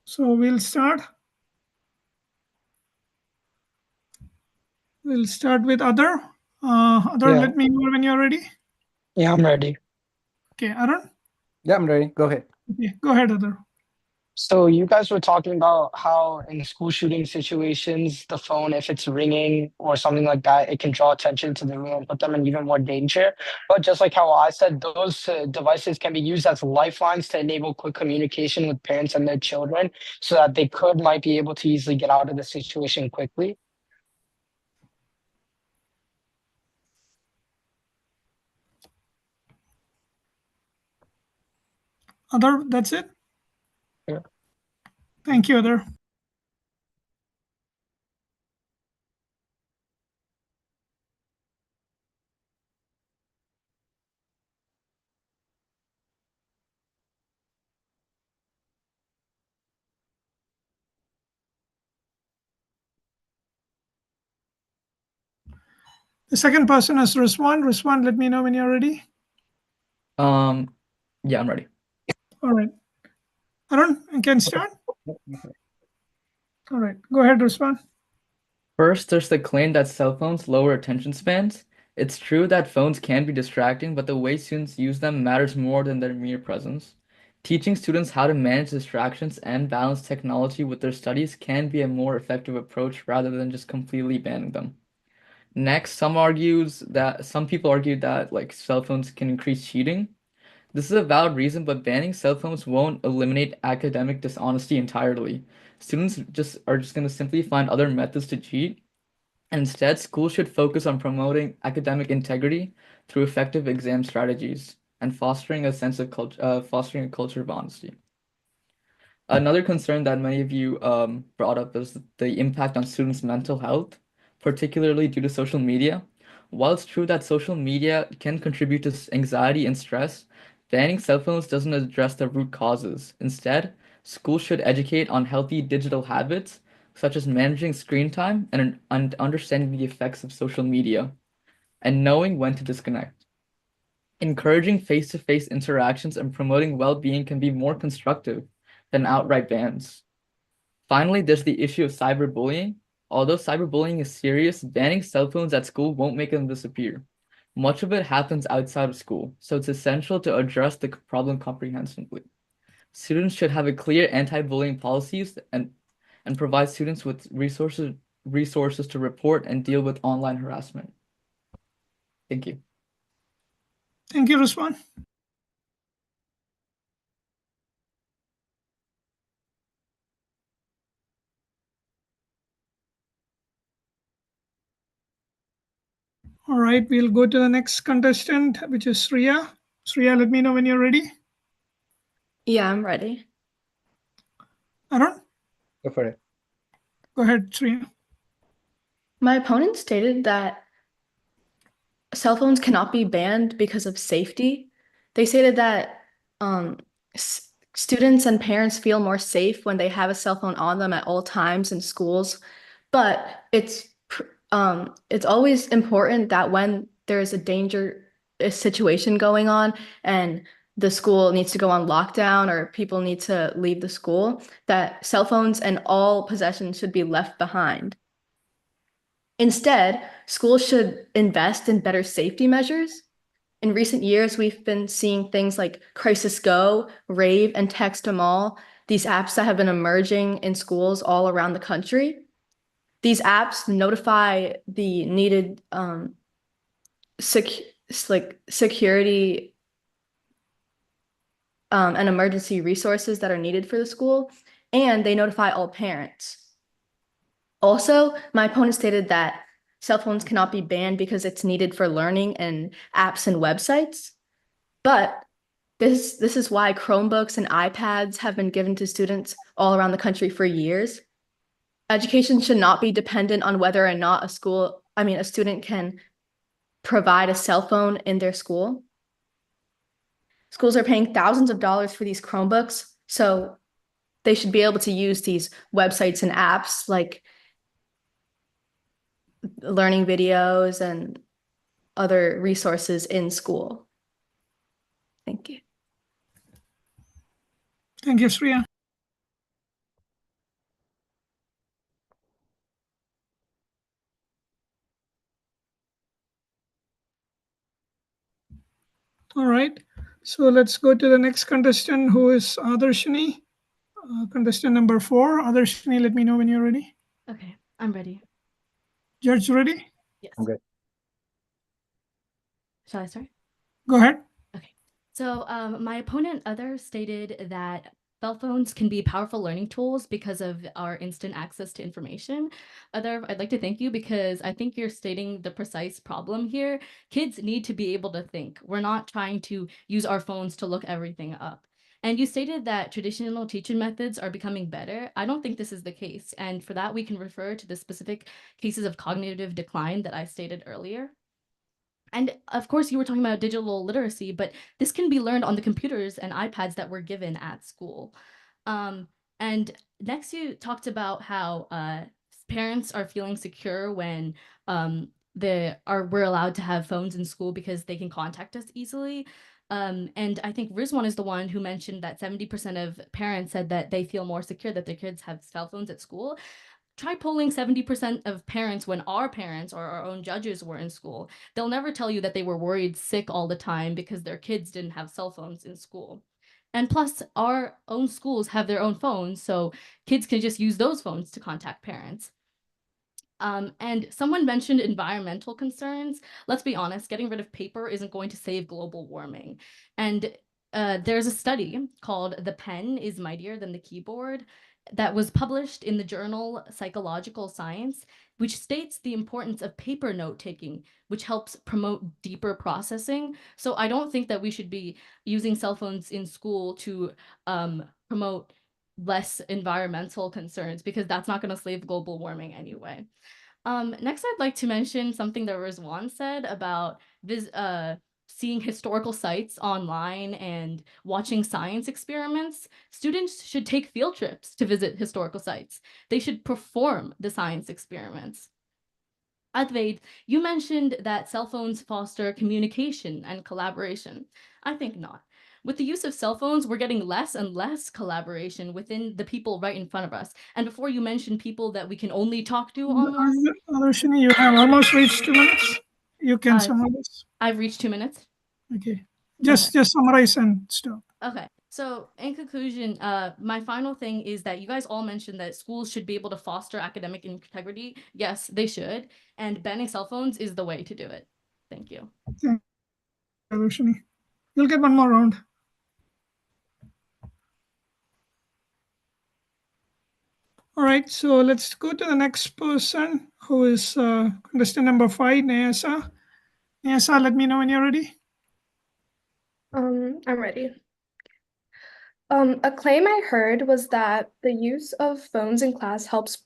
So we'll start. We'll start with other. Other, Yeah. let me know when you're ready. Yeah, I'm ready. Okay, Arun. Yeah, I'm ready. Go ahead. Okay, go ahead, other. So you guys were talking about how in school shooting situations, the phone, if it's ringing or something like that, it can draw attention to the room and put them in even more danger. But just like how I said, those devices can be used as lifelines to enable quick communication with parents and their children so that they might be able to easily get out of the situation quickly. Other, that's it? Yeah. Thank you, other. The second person has respond. Respond, let me know when you're ready. Yeah, I'm ready. All right. Arun, you can start. All right, go ahead, respond. First, there's the claim that cell phones lower attention spans. It's true that phones can be distracting, but the way students use them matters more than their mere presence. Teaching students how to manage distractions and balance technology with their studies can be a more effective approach rather than just completely banning them. Next, some people argue that like cell phones can increase cheating. This is a valid reason, but banning cell phones won't eliminate academic dishonesty entirely. Students are just going to simply find other methods to cheat. Instead, schools should focus on promoting academic integrity through effective exam strategies and fostering a culture of honesty. Another concern that many of you brought up is the impact on students' mental health, particularly due to social media. While it's true that social media can contribute to anxiety and stress, banning cell phones doesn't address the root causes. Instead, schools should educate on healthy digital habits, such as managing screen time and understanding the effects of social media, and knowing when to disconnect. Encouraging face-to-face interactions and promoting well-being can be more constructive than outright bans. Finally, there's the issue of cyberbullying. Although cyberbullying is serious, banning cell phones at school won't make them disappear. Much of it happens outside of school, so it's essential to address the problem comprehensively. Students should have a clear anti-bullying policies and provide students with resources to report and deal with online harassment. Thank you. Thank you, Ruswan. All right, we'll go to the next contestant, which is Sriya. Sriya, let me know when you're ready. Yeah, I'm ready. Arun, Go for it. go ahead, Sriya. My opponent stated that cell phones cannot be banned because of safety. They stated that students and parents feel more safe when they have a cell phone on them at all times in schools, but it's always important that when there's a situation going on and the school needs to go on lockdown or people need to leave the school, that cell phones and all possessions should be left behind. Instead, schools should invest in better safety measures. In recent years, we've been seeing things like Crisis Go, Rave, and Text 'em All, these apps that have been emerging in schools all around the country. These apps notify the needed security and emergency resources that are needed for the school, and they notify all parents. Also, my opponent stated that cell phones cannot be banned because it's needed for learning and apps and websites. But this is why Chromebooks and iPads have been given to students all around the country for years. Education should not be dependent on whether or not a student can provide a cell phone in their school. Schools are paying thousands of dollars for these Chromebooks, so they should be able to use these websites and apps like learning videos and other resources in school. Thank you. Thank you, Shreya. All right, so let's go to the next contestant, who is Adarshini. Contestant number 4. Adarshini, let me know when you're ready. Okay, I'm ready. Judge, ready? Yes. I'm good. Shall I start? Go ahead. Okay. So my opponent, Other, stated that cell phones can be powerful learning tools because of our instant access to information. Other, I'd like to thank you because I think you're stating the precise problem here. Kids need to be able to think. We're not trying to use our phones to look everything up. And you stated that traditional teaching methods are becoming better. I don't think this is the case. And for that, we can refer to the specific cases of cognitive decline that I stated earlier. And of course, you were talking about digital literacy, but this can be learned on the computers and iPads that were given at school. And next, you talked about how parents are feeling secure when we're allowed to have phones in school because they can contact us easily. And I think Rizwan is the one who mentioned that 70% of parents said that they feel more secure that their kids have cell phones at school. Try polling 70% of parents when our parents or our own judges were in school. They'll never tell you that they were worried sick all the time because their kids didn't have cell phones in school. And plus, our own schools have their own phones, so kids can just use those phones to contact parents. And someone mentioned environmental concerns. Let's be honest, getting rid of paper isn't going to save global warming. And there's a study called The Pen is Mightier Than the Keyboard that was published in the journal Psychological Science, which states the importance of paper note-taking, which helps promote deeper processing. So I don't think that we should be using cell phones in school to promote less environmental concerns because that's not going to save global warming anyway. Next, I'd like to mention something that Rizwan said about seeing historical sites online and watching science experiments. Students should take field trips to visit historical sites. They should perform the science experiments. Advaid, you mentioned that cell phones foster communication and collaboration. I think not. With the use of cell phones, we're getting less and less collaboration within the people right in front of us. And before you mention people that we can only talk to online. Adarshini, you have almost reached 2 minutes. You can summarize. I've reached 2 minutes. Okay. Just summarize and stop. Okay. So in conclusion, my final thing is that you guys all mentioned that schools should be able to foster academic integrity. Yes, they should. And banning cell phones is the way to do it. Thank you. Thank you, Adarshini. You'll get one more round. All right, so let's go to the next person, who is contestant number 5, Nyasa. Nyasa, let me know when you're ready. I'm ready. A claim I heard was that the use of phones in class helps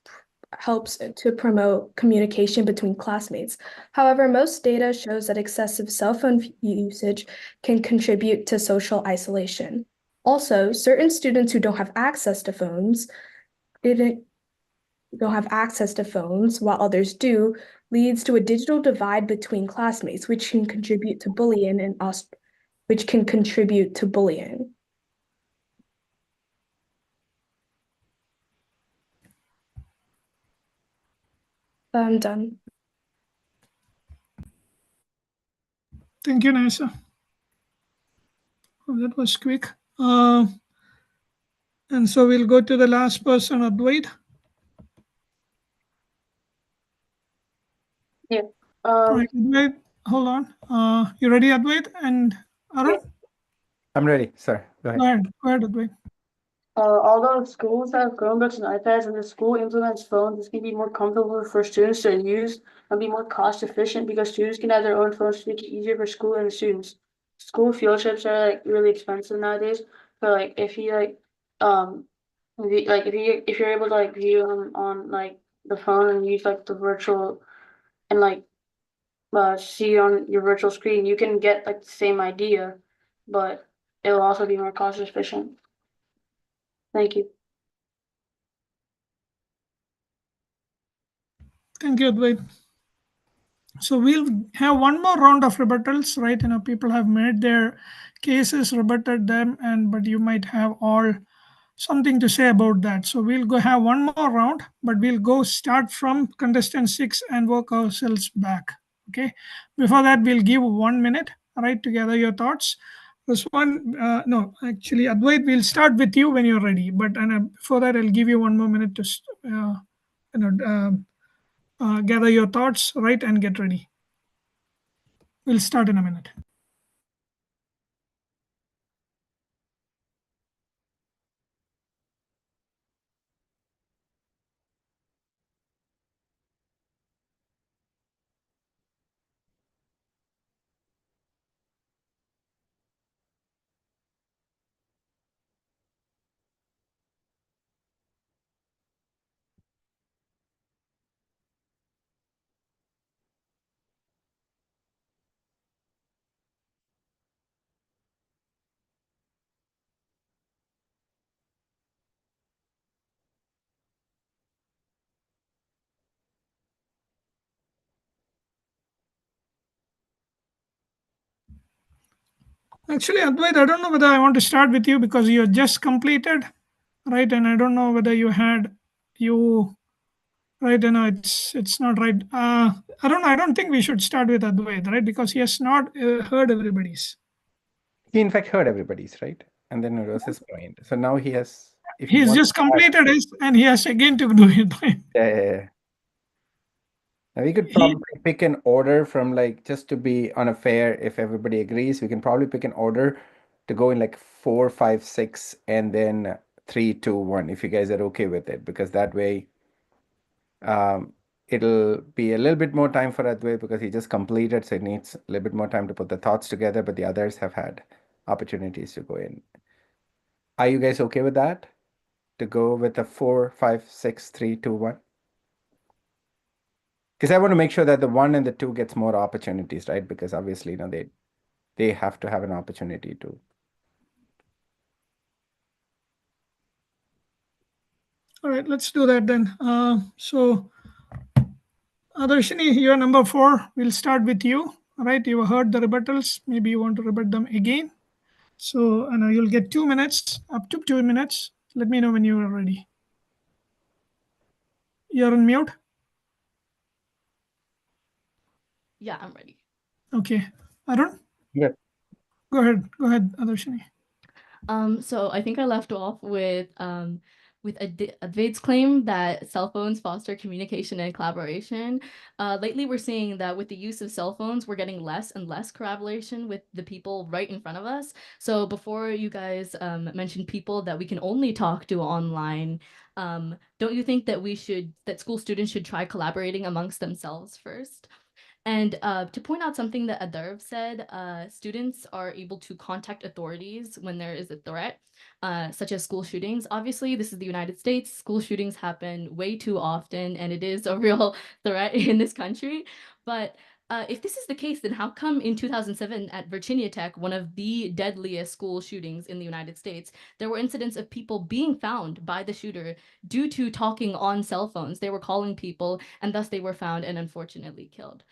helps to promote communication between classmates. However, most data shows that excessive cell phone usage can contribute to social isolation. Also, certain students who don't have access to phones while others do, leads to a digital divide between classmates, which can contribute to bullying. I'm done. Thank you, Nisa. Oh, that was quick. And so we'll go to the last person, Advait. Yeah. Right, Advait, hold on. You ready, Advait? And Arun? I'm ready, sir. Go ahead. Go ahead, Advait. Although schools have Chromebooks and iPads and the school implements phones, this can be more comfortable for students to use and be more cost efficient because students can have their own phones to make it easier for school and the students. School field trips are like really expensive nowadays. But like if you if you're able to like view them on like the phone and use like the virtual and like see on your virtual screen, you can get like the same idea, but it'll also be more cost efficient. Thank you. Thank you, Advait. So we'll have one more round of rebuttals, right? People have made their cases, rebutted them, but you might have all something to say about that. So we'll go have one more round, but we'll go start from contestant 6 and work ourselves back. Okay. Before that, we'll give 1 minute, right, to gather your thoughts. This one, no, actually, Advait, we'll start with you when you're ready. But before that, I'll give you 1 more minute to gather your thoughts, right, and get ready. We'll start in a minute. Actually, Advait, I don't know whether I want to start with you because you just completed, right? And I don't know whether you had right. It's not right. I don't think we should start with Advait, right? Because he has not heard everybody's. He in fact heard everybody's, right? And then it was his point. So now he has. If he He's wants just to add- completed his, and he has again to do it. Yeah. Now we could probably pick an order from like just to be on a fair. If everybody agrees, we can probably pick an order to go in like 4, 5, 6, and then 3, 2, 1. If you guys are okay with it, because that way, it'll be a little bit more time for Advait because he just completed, so it needs a little bit more time to put the thoughts together. But the others have had opportunities to go in. Are you guys okay with that? To go with a 4, 5, 6, 3, 2, 1? Because I want to make sure that the 1 and the 2 gets more opportunities, right? Because obviously, they have to have an opportunity to. All right, let's do that then. So, Adarshini, you're number 4. We'll start with you. All right, you heard the rebuttals. Maybe you want to rebut them again. So, you'll get 2 minutes, up to 2 minutes. Let me know when you are ready. You're on mute. Yeah, I'm ready. Okay. Arun? Yeah. Go ahead, Adarshini. So I think I left off with Advait's claim that cell phones foster communication and collaboration. Lately, we're seeing that with the use of cell phones, we're getting less and less collaboration with the people right in front of us. So before you guys mentioned people that we can only talk to online, don't you think that school students should try collaborating amongst themselves first? And to point out something that Adarv said, students are able to contact authorities when there is a threat, such as school shootings. Obviously, this is the United States. School shootings happen way too often, and it is a real threat in this country. But if this is the case, then how come in 2007 at Virginia Tech, one of the deadliest school shootings in the United States, there were incidents of people being found by the shooter due to talking on cell phones? They were calling people, and thus they were found and unfortunately killed.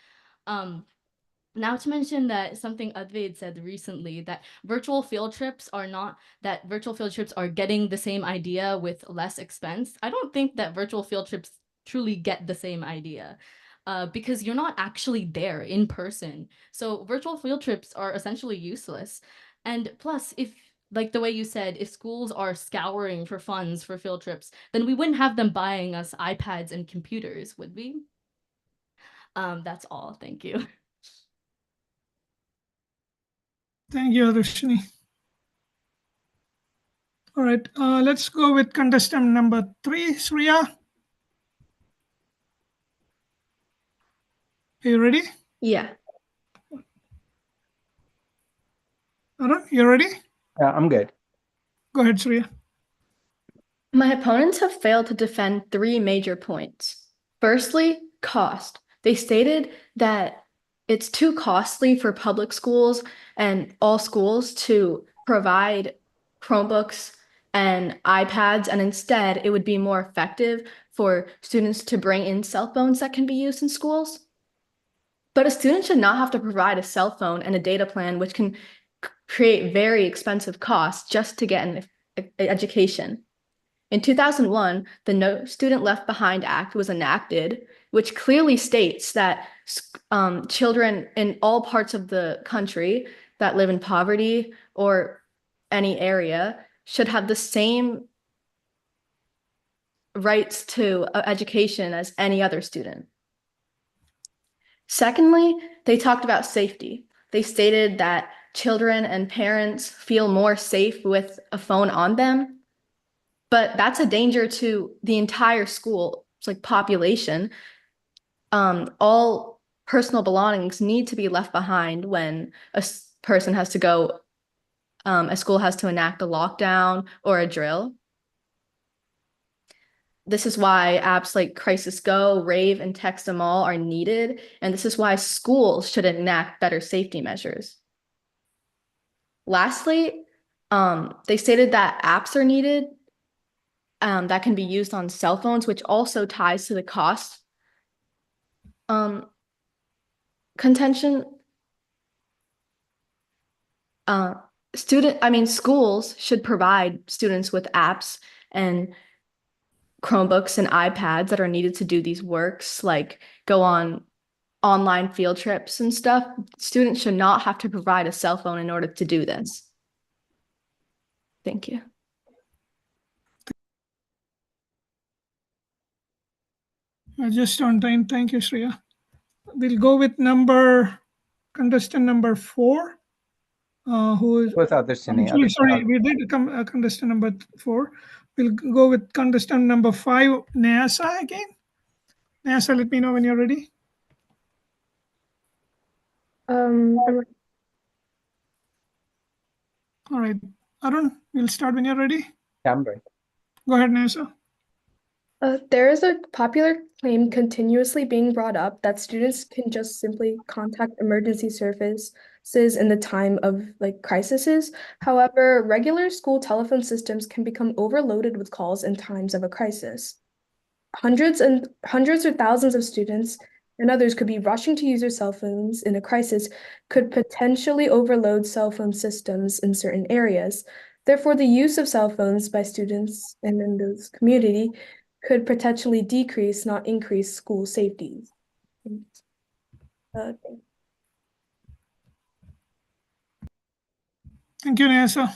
Now to mention that something Advaid said recently, that virtual field trips are getting the same idea with less expense. I don't think that virtual field trips truly get the same idea. Because you're not actually there in person. So virtual field trips are essentially useless. And plus, if, like the way you said, if schools are scouring for funds for field trips, then we wouldn't have them buying us iPads and computers, would we? That's all. Thank you. Thank you, Roshni. All right, let's go with contestant number 3, Shreya. Are you ready? Yeah. Arun, you ready? Yeah, I'm good. Go ahead, Shreya. My opponents have failed to defend 3 major points. Firstly, cost. They stated that it's too costly for public schools and all schools to provide Chromebooks and iPads, and instead it would be more effective for students to bring in cell phones that can be used in schools. But a student should not have to provide a cell phone and a data plan, which can create very expensive costs just to get an education. In 2001, the No Student Left Behind Act was enacted, which clearly states that children in all parts of the country that live in poverty or any area should have the same rights to education as any other student. Secondly, they talked about safety. They stated that children and parents feel more safe with a phone on them, but that's a danger to the entire school, like population. All personal belongings need to be left behind when a person has to go, a school has to enact a lockdown or a drill. This is why apps like Crisis Go, Rave, and Text Them All are needed, and this is why schools should enact better safety measures. Lastly, they stated that apps are needed that can be used on cell phones, which also ties to the cost contention. Schools should provide students with apps and Chromebooks and iPads that are needed to do these works, like go on online field trips and stuff. Students should not have to provide a cell phone in order to do this. Thank you. Just on time. Thank you, Shreya. We'll go with contestant number 4. Who is? Who's Adarshini? Actually, sorry, we did come contestant number 4. We'll go with contestant number 5, Nyasa again. Nyasa, let me know when you're ready. I'm- All right, Arun, we'll start when you're ready. Yeah, I'm ready. Go ahead, Nyasa. There is a popular claim continuously being brought up that students can just simply contact emergency services in the time of crises. However, regular school telephone systems can become overloaded with calls in times of a crisis. Hundreds or thousands of students and others could be rushing to use their cell phones in a crisis, could potentially overload cell phone systems in certain areas. Therefore, the use of cell phones by students and in this community could potentially decrease, not increase, school safety. Thank you, Nyasa.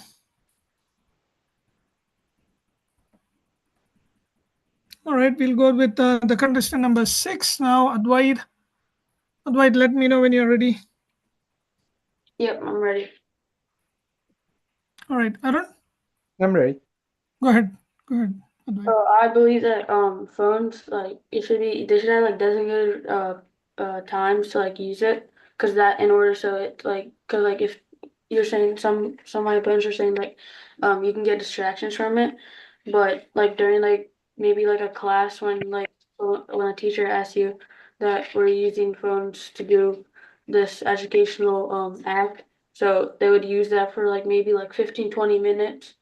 All right, we'll go with the contestant number 6 now, Advaid. Advaid, let me know when you're ready. Yep, I'm ready. All right, Arun, I'm ready. go ahead. Go ahead, Advaid. So I believe that phones, they should have designated times to like use it, because that in order so it like because like if you're saying some of my opponents are saying like you can get distractions from it, but like during like maybe like a class when a teacher asks you that we're using phones to do this educational act, so they would use that for like maybe like 15-20 minutes,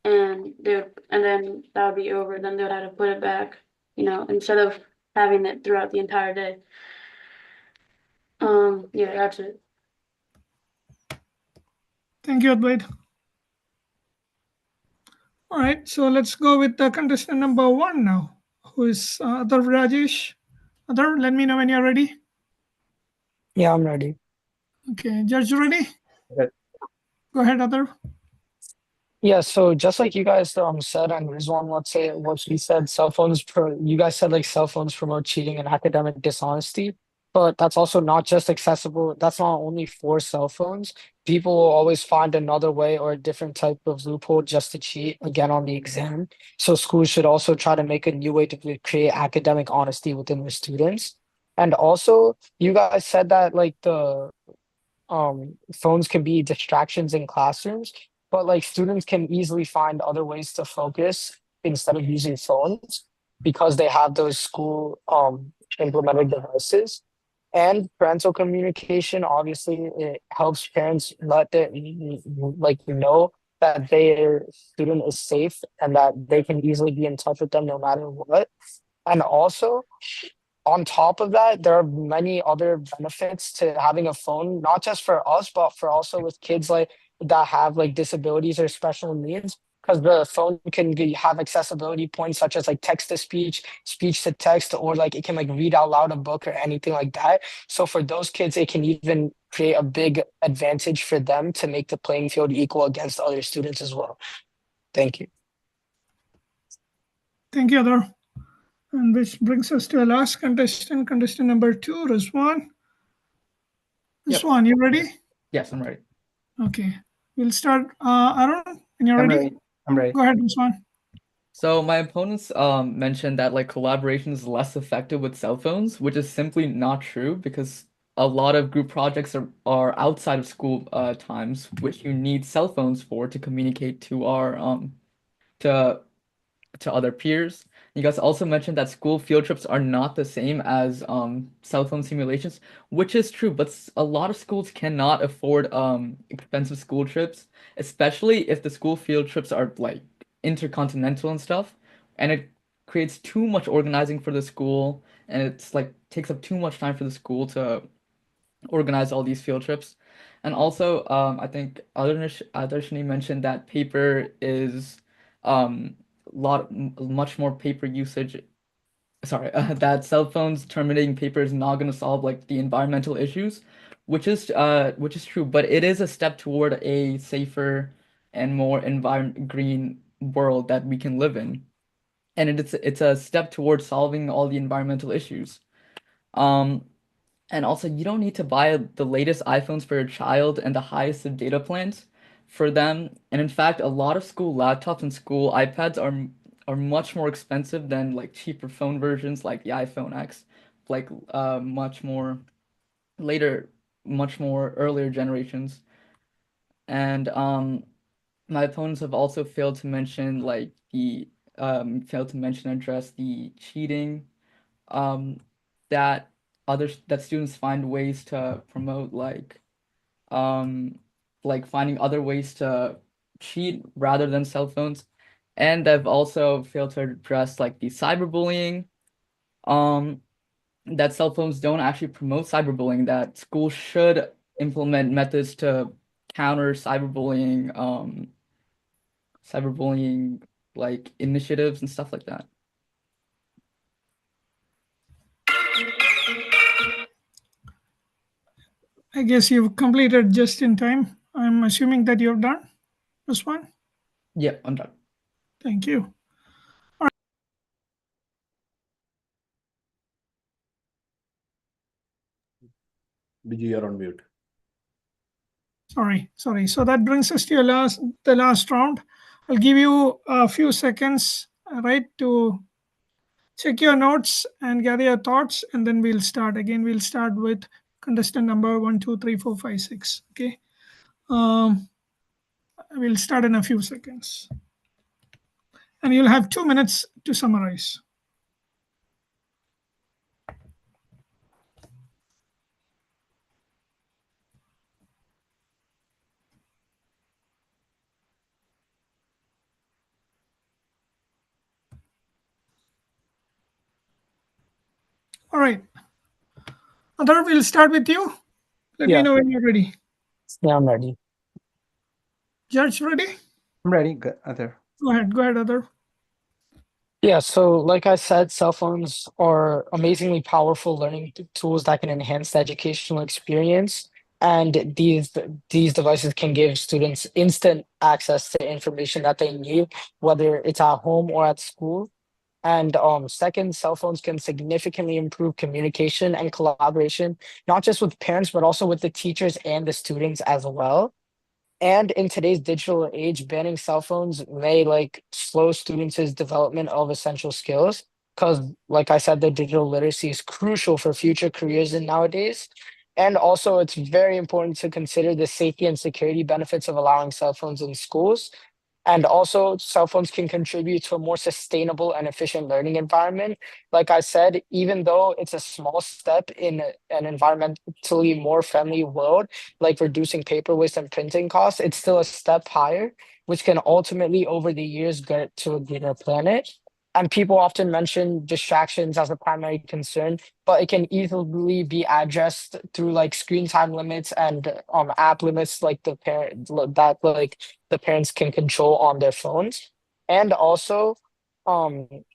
and then that would be over. Then they would have to put it back, instead of having it throughout the entire day. Yeah, that's it. Thank you, Advait. All right, so let's go with the contestant number 1 now, who is Adar Rajesh. Adar, let me know when you're ready. Yeah, I'm ready. Okay, Judge, you ready? Good. Go ahead, Adar. Yeah, so just like you guys said, and Rizwan, let's say what she said, you guys said like cell phones promote cheating and academic dishonesty, but that's also not just accessible. That's not only for cell phones. People will always find another way or a different type of loophole just to cheat again on the exam. So schools should also try to make a new way to create academic honesty within their students. And also, you guys said that like the phones can be distractions in classrooms, but like students can easily find other ways to focus instead of using phones because they have those school implemented devices. And parental communication, obviously, it helps parents let their like know that their student is safe and that they can easily be in touch with them no matter what. And also, on top of that, there are many other benefits to having a phone, not just for us, but for also with kids like that have like disabilities or special needs. Because the phone can have accessibility points such as like text to speech, speech to text, or like it can like read out loud a book or anything like that. So for those kids, it can even create a big advantage for them to make the playing field equal against other students as well. Thank you. Thank you, Adar. And which brings us to our last contestant, contestant number 2, Rizwan. Yep. Rizwan, you ready? Yes, I'm ready. Okay, we'll start. Aaron, when you're I'm ready. ready. I'm ready. Go ahead, Rizwan. So my opponents mentioned that like collaboration is less effective with cell phones, which is simply not true because a lot of group projects are outside of school times, which you need cell phones for to communicate to our to other peers. You guys also mentioned that school field trips are not the same as cell phone simulations, which is true, but a lot of schools cannot afford expensive school trips, especially if the school field trips are like intercontinental and stuff, and it creates too much organizing for the school, and it's like takes up too much time for the school to organize all these field trips. And also, I think Adarshini mentioned that paper is much more paper usage. Sorry, that cell phones terminating paper is not going to solve like the environmental issues, which is true, but it is a step toward a safer and more green world that we can live in, and it's a step towards solving all the environmental issues. Um, and also, you don't need to buy the latest iPhones for your child and the highest of data plans for them. And in fact, a lot of school laptops and school iPads are much more expensive than like cheaper phone versions like the iPhone X, like much more later, much more earlier generations. And my opponents have also failed to mention failed to mention and address the cheating um, that that students find ways to promote like finding other ways to cheat rather than cell phones, and they've also failed to address like the cyberbullying um that cell phones don't actually promote cyberbullying, that schools should implement methods to counter cyberbullying like initiatives and stuff like that. I guess you've completed just in time. I'm assuming that you're done, Rizwan. Yeah, I'm done. Thank you. Did you hear on mute? Sorry. So that brings us to the last round. I'll give you a few seconds, right, to check your notes and gather your thoughts, and then we'll start. Again, we'll start with contestant number 1, 2, 3, 4, 5, 6. Okay. We'll start in a few seconds. And you'll have 2 minutes to summarize. All right. Adar, we'll start with you. Let me Yeah. know when you're ready. Yeah, I'm ready. Judge, ready? I'm ready. Good. Other. Go ahead, Adar. Yeah, so like I said, cell phones are amazingly powerful learning tools that can enhance the educational experience. And these devices can give students instant access to information that they need, whether it's at home or at school. And second, cell phones can significantly improve communication and collaboration, not just with parents, but also with the teachers and the students as well. And in today's digital age, banning cell phones may like slow students' development of essential skills. Because, like I said, the digital literacy is crucial for future careers in nowadays. And also, it's very important to consider the safety and security benefits of allowing cell phones in schools. And also, cell phones can contribute to a more sustainable and efficient learning environment. Like I said, even though it's a small step in an environmentally more friendly world, like reducing paper waste and printing costs, it's still a step higher, which can ultimately, over the years, get to a greener planet. And people often mention distractions as a primary concern, but it can easily be addressed through like screen time limits and app limits, like the parents can control on their phones. And also,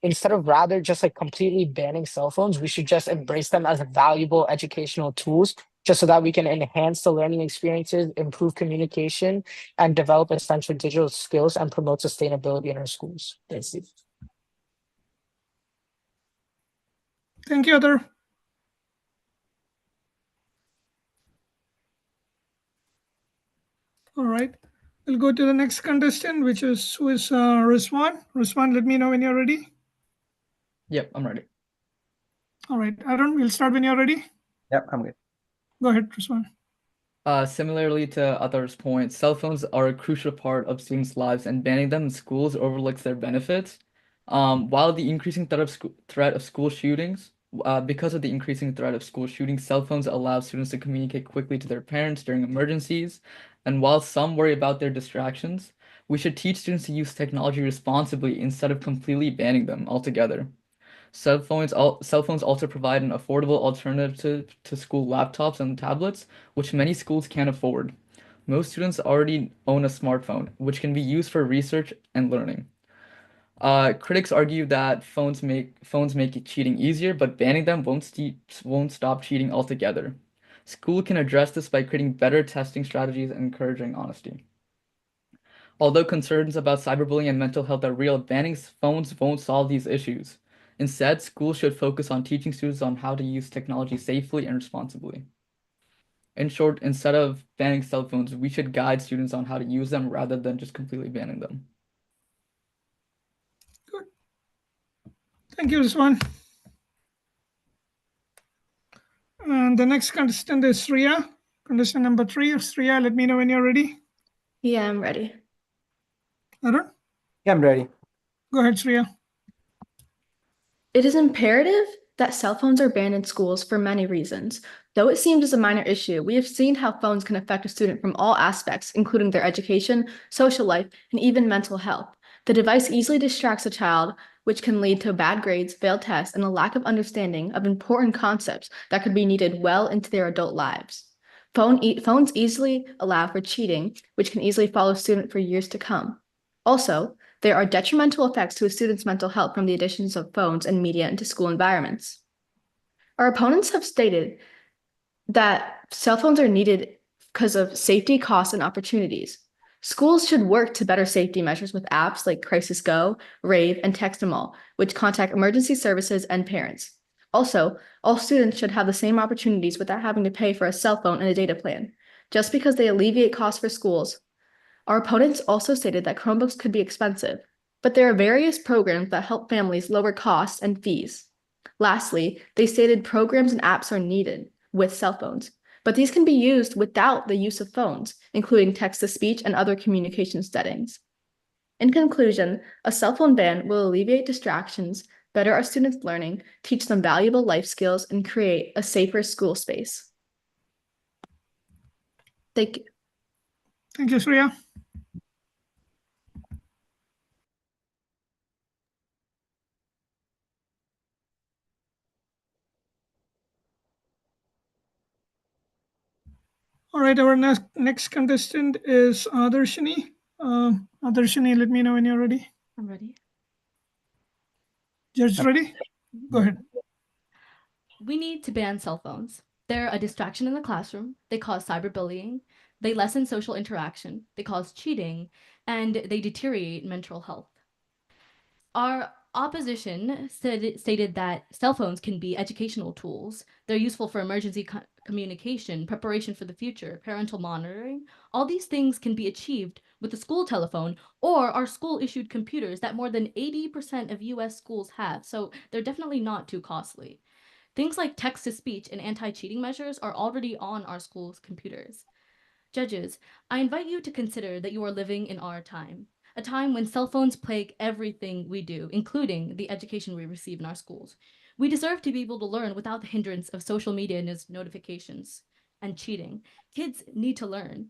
instead of rather just like completely banning cell phones, we should just embrace them as valuable educational tools, just so that we can enhance the learning experiences, improve communication, and develop essential digital skills and promote sustainability in our schools. Thank you. Thank you, Adar. All right. We'll go to the next contestant, which is Rizwan. Rizwan, let me know when you're ready. Yep, I'm ready. All right. Aaron, we'll start when you're ready. Yep, I'm good. Go ahead, Rizwan. Similarly to others' points, cell phones are a crucial part of students' lives, and banning them in schools overlooks their benefits. While the increasing threat of school shootings, because of the increasing threat of school shootings, cell phones allow students to communicate quickly to their parents during emergencies. And while some worry about their distractions, we should teach students to use technology responsibly instead of completely banning them altogether. Cell phones also provide an affordable alternative to school laptops and tablets, which many schools can't afford. Most students already own a smartphone, which can be used for research and learning. Critics argue that phones make cheating easier, but banning them won't stop cheating altogether. School can address this by creating better testing strategies and encouraging honesty. Although concerns about cyberbullying and mental health are real, banning phones won't solve these issues. Instead, schools should focus on teaching students on how to use technology safely and responsibly. In short, instead of banning cell phones, we should guide students on how to use them rather than just completely banning them. Good. Thank you, Rizwan. And the next contestant is Sriya. Contestant number 3. Sriya, let me know when you're ready. Yeah, I'm ready. Aaron? Yeah, I'm ready. Go ahead, Sriya. It is imperative that cell phones are banned in schools for many reasons. Though it seems as a minor issue, we have seen how phones can affect a student from all aspects, including their education, social life, and even mental health. The device easily distracts a child, which can lead to bad grades, failed tests, and a lack of understanding of important concepts that could be needed well into their adult lives. Phones easily allow for cheating, which can easily follow a student for years to come. Also, there are detrimental effects to a student's mental health from the additions of phones and media into school environments. Our opponents have stated that cell phones are needed because of safety, costs, and opportunities. Schools should work to better safety measures with apps like Crisis Go, Rave, and Textamall, which contact emergency services and parents. Also, all students should have the same opportunities without having to pay for a cell phone and a data plan. Just because they alleviate costs for schools, our opponents also stated that Chromebooks could be expensive. But there are various programs that help families lower costs and fees. Lastly, they stated programs and apps are needed with cell phones, but these can be used without the use of phones, including text-to-speech and other communication settings. In conclusion, a cell phone ban will alleviate distractions, better our students' learning, teach them valuable life skills, and create a safer school space. Thank you. Thank you, Shreya. All right, our next contestant is Adarshini. Adarshini, let me know when you're ready. I'm ready. Judge, ready? Go ahead. We need to ban cell phones. They're a distraction in the classroom. They cause cyberbullying. They lessen social interaction. They cause cheating, and they deteriorate mental health. Our opposition stated that cell phones can be educational tools. They're useful for emergency communication, preparation for the future, parental monitoring. All these things can be achieved with a school telephone or our school-issued computers that more than 80% of US schools have, so they're definitely not too costly. Things like text-to-speech and anti-cheating measures are already on our school's computers. Judges, I invite you to consider that you are living in our time, a time when cell phones plague everything we do, including the education we receive in our schools. We deserve to be able to learn without the hindrance of social media and its notifications and cheating. Kids need to learn.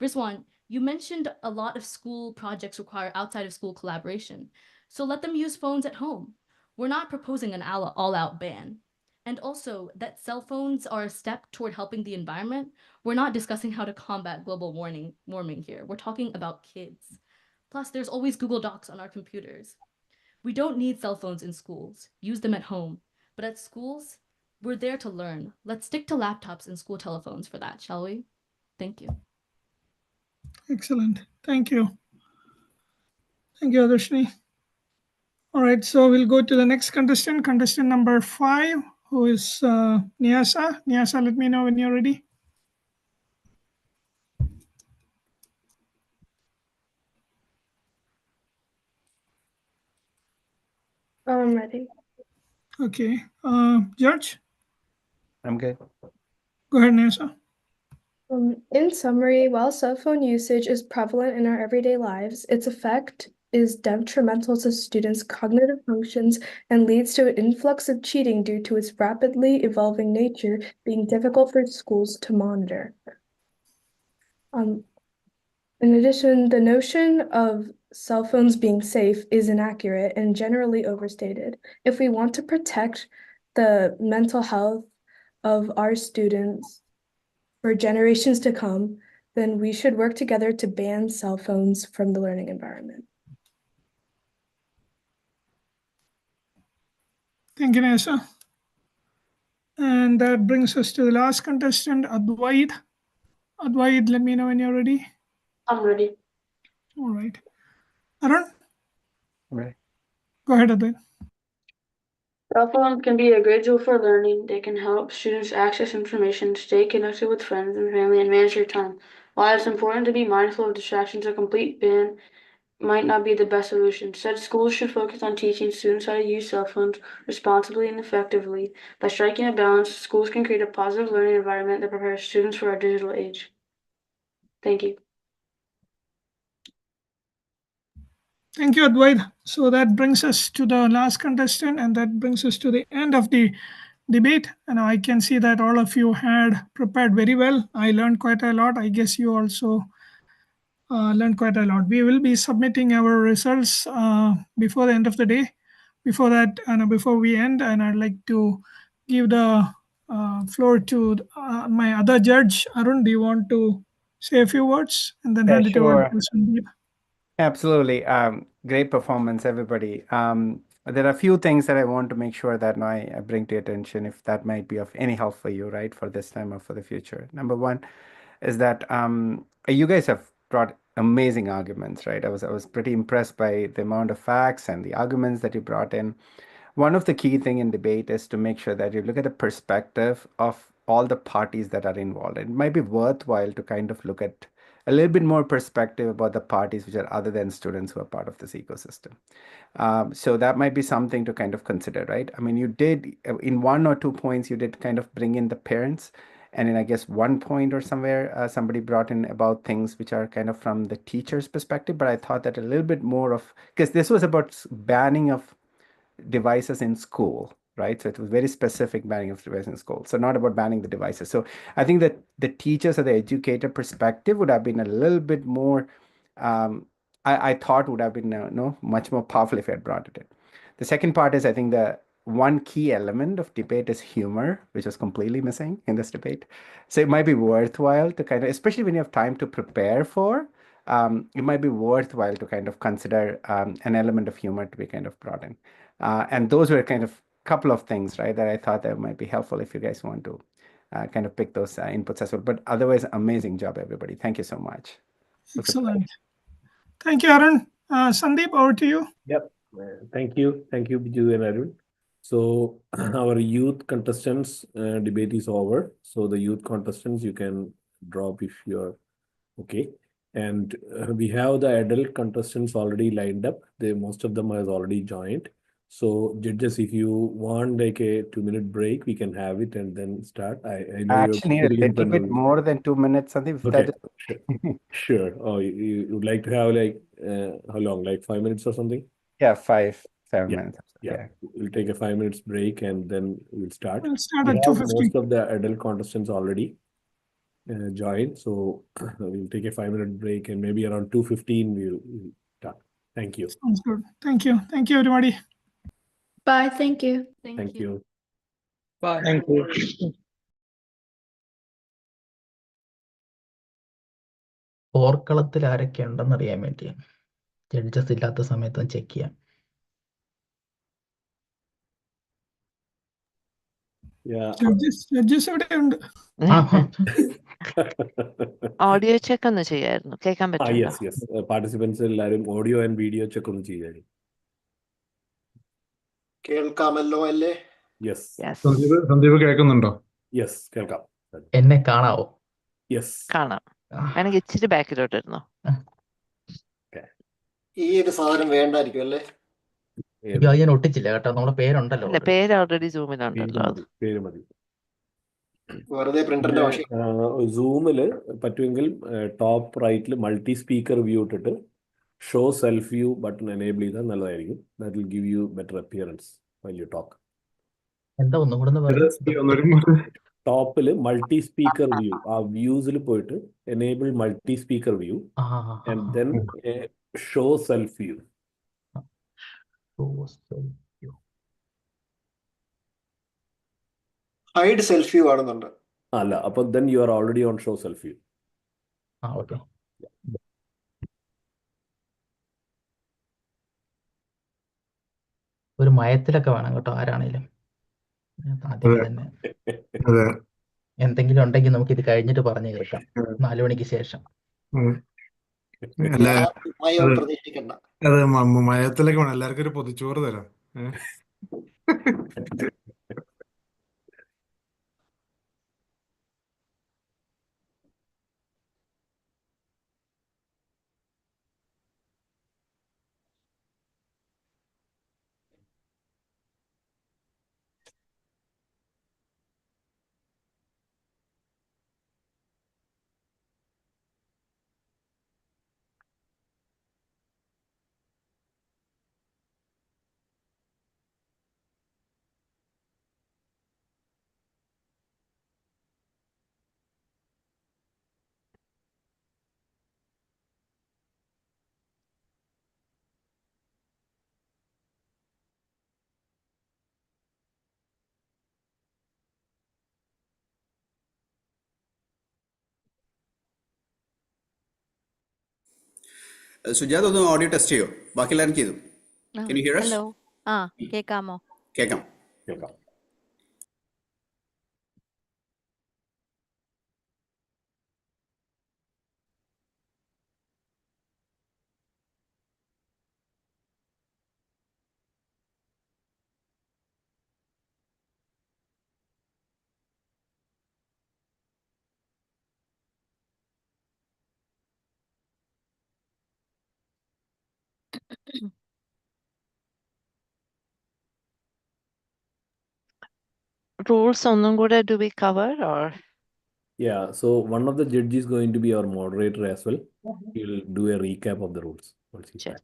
Rizwan, you mentioned a lot of school projects require outside of school collaboration, so let them use phones at home. We're not proposing an all-out ban. And also that cell phones are a step toward helping the environment. We're not discussing how to combat global warming here. We're talking about kids. Plus, there's always Google Docs on our computers. We don't need cell phones in schools. Use them at home. But at schools, we're there to learn. Let's stick to laptops and school telephones for that, shall we? Thank you. Excellent. Thank you. Thank you, Adarshini. All right, so we'll go to the next contestant, contestant number 5, who is Nyasa. Nyasa, let me know when you're ready. I'm ready. Okay. George, I'm good. go ahead, Nyasa. In summary, while cell phone usage is prevalent in our everyday lives, its effect is detrimental to students' cognitive functions and leads to an influx of cheating due to its rapidly evolving nature being difficult for schools to monitor. In addition, the notion of cell phones being safe is inaccurate and generally overstated. If we want to protect the mental health of our students for generations to come, then we should work together to ban cell phones from the learning environment. Thank you, Nyasa. And that brings us to the last contestant, Advaid. Advaid, let me know when you're ready. I'm ready. All right. Arun, Right. go ahead, Advaid. Cell phones can be a great tool for learning. They can help students access information, stay connected with friends and family, and manage their time. While it's important to be mindful of distractions, a complete ban might not be the best solution. Instead, schools should focus on teaching students how to use cell phones responsibly and effectively. By striking a balance, schools can create a positive learning environment that prepares students for our digital age. Thank you. Thank you, Advaid. So that brings us to the last contestant, and that brings us to the end of the debate. And I can see that all of you had prepared very well. I learned quite a lot. I guess you also learned quite a lot. We will be submitting our results before the end of the day. Before that, and before we end, and I'd like to give the floor to my other judge, Arun. Do you want to say a few words and then Yeah, hand it over sure. to Sandeep? Absolutely. Great performance, everybody. There are a few things that I want to make sure that I bring to your attention, if that might be of any help for you, right, for this time or for the future. Number one is that you guys have brought amazing arguments, right? I was pretty impressed by the amount of facts and the arguments that you brought in. One of the key thing in debate is to make sure that you look at the perspective of all the parties that are involved. It might be worthwhile to kind of look at a little bit more perspective about the parties which are other than students who are part of this ecosystem. So that might be something to kind of consider, right? I mean, you did in 1 or 2 points, you did kind of bring in the parents. And in, I guess, 1 point or somewhere, somebody brought in about things which are kind of from the teacher's perspective. But I thought that a little bit more of, because this was about banning of devices in school, right? So it was very specific banning of devices in school. So not about banning the devices. So I think that the teachers or the educator perspective would have been a little bit more, I thought would have been much more powerful if I had brought it in. The second part is, I think the one key element of debate is humor, which is completely missing in this debate. So it might be worthwhile to kind of, especially when you have time to prepare for, it might be worthwhile to kind of consider an element of humor to be kind of brought in. And those were kind of couple of things, right, that I thought that might be helpful if you guys want to kind of pick those inputs as well. But otherwise, amazing job, everybody. Thank you so much. Excellent. Thank you, Arun. Sandeep, over to you. Yep. Thank you, Biju and Arun. So our youth contestants debate is over. So the youth contestants, you can drop if you're okay. And we have the adult contestants already lined up. Most of them has already joined. So judges, if you want like a 2-minute break, we can have it and then start. I know I you're actually need a little bit more than 2 minutes, Sandeep. If okay. that is... Sure. Oh, you would like to have like how long? Like 5 minutes or something? Yeah, 7 Yeah. minutes. Yeah. We'll take a 5 minutes break and then we'll start. We'll start We at have 2:50. most of the adult contestants already joined. So we'll take a 5-minute break and maybe around 2:15 we'll start. Thank you. Sounds good. Thank you. Thank you, everybody. Bye. Thank you. Thank you. Bye. Thank you. പോർക്കളത്തിൽ ആരൊക്കെ ഉണ്ടെന്ന് അറിയാൻ വേണ്ടിയാണ് judges ഇല്ലാത്ത സമയത്ത് check ചെയ്യാം. Yeah. Judges എവിടെയുണ്ട്? Audio check ഒന്ന് ചെയ്യായിരുന്നു, കേൾക്കാൻ പറ്റുമോ? Yes. Participants എല്ലാവരും ഓഡിയോ ആൻഡ് വീഡിയോ ചെക്ക് ഒന്ന് ചെയ്യാൻ. കേൾക്കാമല്ലോ അല്ലേ? Yes. സന്ദീപ് കേൾക്കുന്നുണ്ടോ? Yes, കേൾക്കാം. എന്നെ കാണാവോ? Yes. കാണാം. വേണമെങ്കിൽ ഇച്ചിരി ബാക്കിലോട്ട് ഇരുന്നോ? ഈ ഒരു സാധനം വേണ്ടായിരിക്കും അല്ലേ? ഞാൻ ഒട്ടിച്ചില്ല കേട്ടോ, നമ്മുടെ പേരുണ്ടല്ലോ. അല്ല, പേര് ഓൾറെഡി സൂമിലുണ്ടല്ലോ. പേര് മതി. വെറുതെ പ്രിന്ററിന്റെ ആവശ്യം. സൂമില് പറ്റുമെങ്കിൽ ടോപ്പ് റൈറ്റിൽ മൾട്ടി സ്പീക്കർ വ്യൂ ഇട്ടിട്ട് show self view button enable ചെയ്താൽ നല്ലതായിരിക്കും. That will give you better appearance while you talk. എന്താ ഒന്നും കൂടെ ടോപ്പില് മൾട്ടി സ്പീക്കർ വ്യൂ, ആ വ്യൂസിൽ പോയിട്ട് enable multi speaker view and then show self view. Hide self view ആണെന്നുണ്ട്. അല്ല, അപ്പൊ then you are already on show self view. Okay. ഒരു മയത്തിലൊക്കെ വേണം കേട്ടോ, ആരാണേലും. തന്നെ എന്തെങ്കിലും ഉണ്ടെങ്കിൽ നമുക്ക് ഇത് കഴിഞ്ഞിട്ട് പറഞ്ഞു കേൾക്കാം, 4 മണിക്ക് ശേഷം. പ്രതീക്ഷിക്കണ്ട. അതെ, മയത്തിലൊക്കെ വേണം. എല്ലാവർക്കും ഒരു പൊതിച്ചോറ് തരാം. സുജാത ഒന്ന് ഓഡിയോ ടെസ്റ്റ് ചെയ്യോ? ബാക്കി എല്ലാവരും ചെയ്തു. Can you hear us? Hello, കേൾക്കാമോ? കേൾക്കാം. rules ഒന്നും കൂടെ do we cover or? Yeah, so one of the judges is going to be our moderator as well. He'll do a recap of the rules once he's back.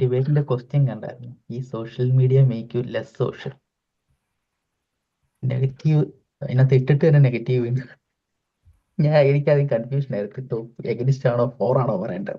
ഡിബേറ്റിന്റെ question കണ്ടായിരുന്നു, ഈ social media make you less social. Negative അതിനകത്ത് ഇട്ടിട്ട് തന്നെ negative. എനിക്കത് confusion ആയിരുന്നു, against ആണോ four ആണോ പറയേണ്ടത്.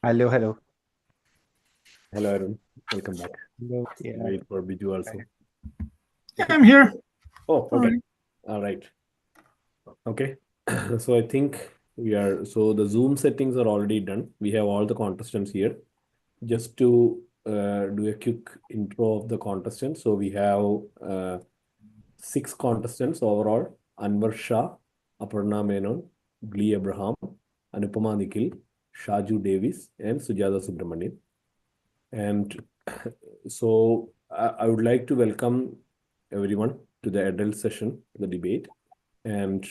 Hello. Hello, Arun. Welcome back. Yeah. Wait for Biju also. Yeah, I'm here. Oh, okay. Alright. All right. Okay. So I think so the Zoom settings are already done. We have all the contestants here. Just to do a quick intro of the contestants. So we have 6 contestants overall: Anwar Shah, Aparna Menon, Glee Abraham, Anupama Nikhil, Shaju Davis, and Sujata Subramanian. And so I would like to welcome everyone to the adult session, the debate. And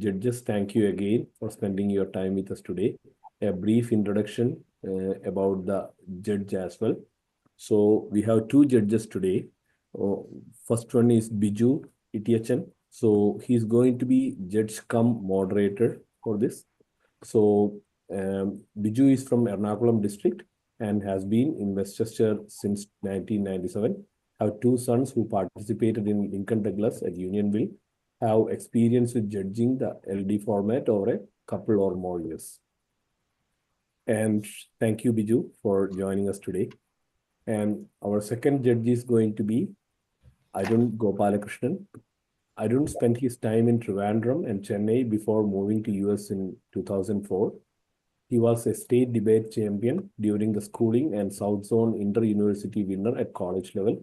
judges, thank you again for spending your time with us today. A brief introduction about the judge as well. So we have 2 judges today. First one is Biju Itiachan. So he's going to be judge cum moderator for this. So Biju is from Ernakulam district and has been in Westchester since 1997. Have 2 sons who participated in Lincoln Douglas at Unionville. Have experience with judging the LD format over a couple or more years. And thank you, Biju, for joining us today. And our second judge is going to be Arun Gopalakrishnan. Arun spent his time in Trivandrum and Chennai before moving to US in 2004. He was a state debate champion during the schooling and South Zone inter-university winner at college level.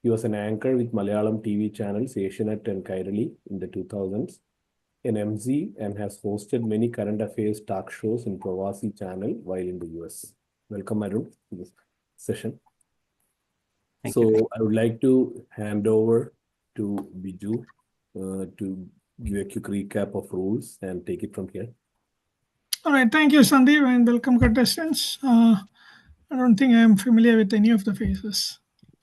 He was an anchor with Malayalam TV channels Asianet and Kairali in the 2000s, an MC, and has hosted many current affairs talk shows in Pravasi channel while in the US. Welcome, Arun, to this session. Thank So you. I would like to hand over to Biju to give a quick recap of rules and take it from here. All right, thank you, Sandeep, and welcome, contestants. I don't think I am familiar with any of the faces,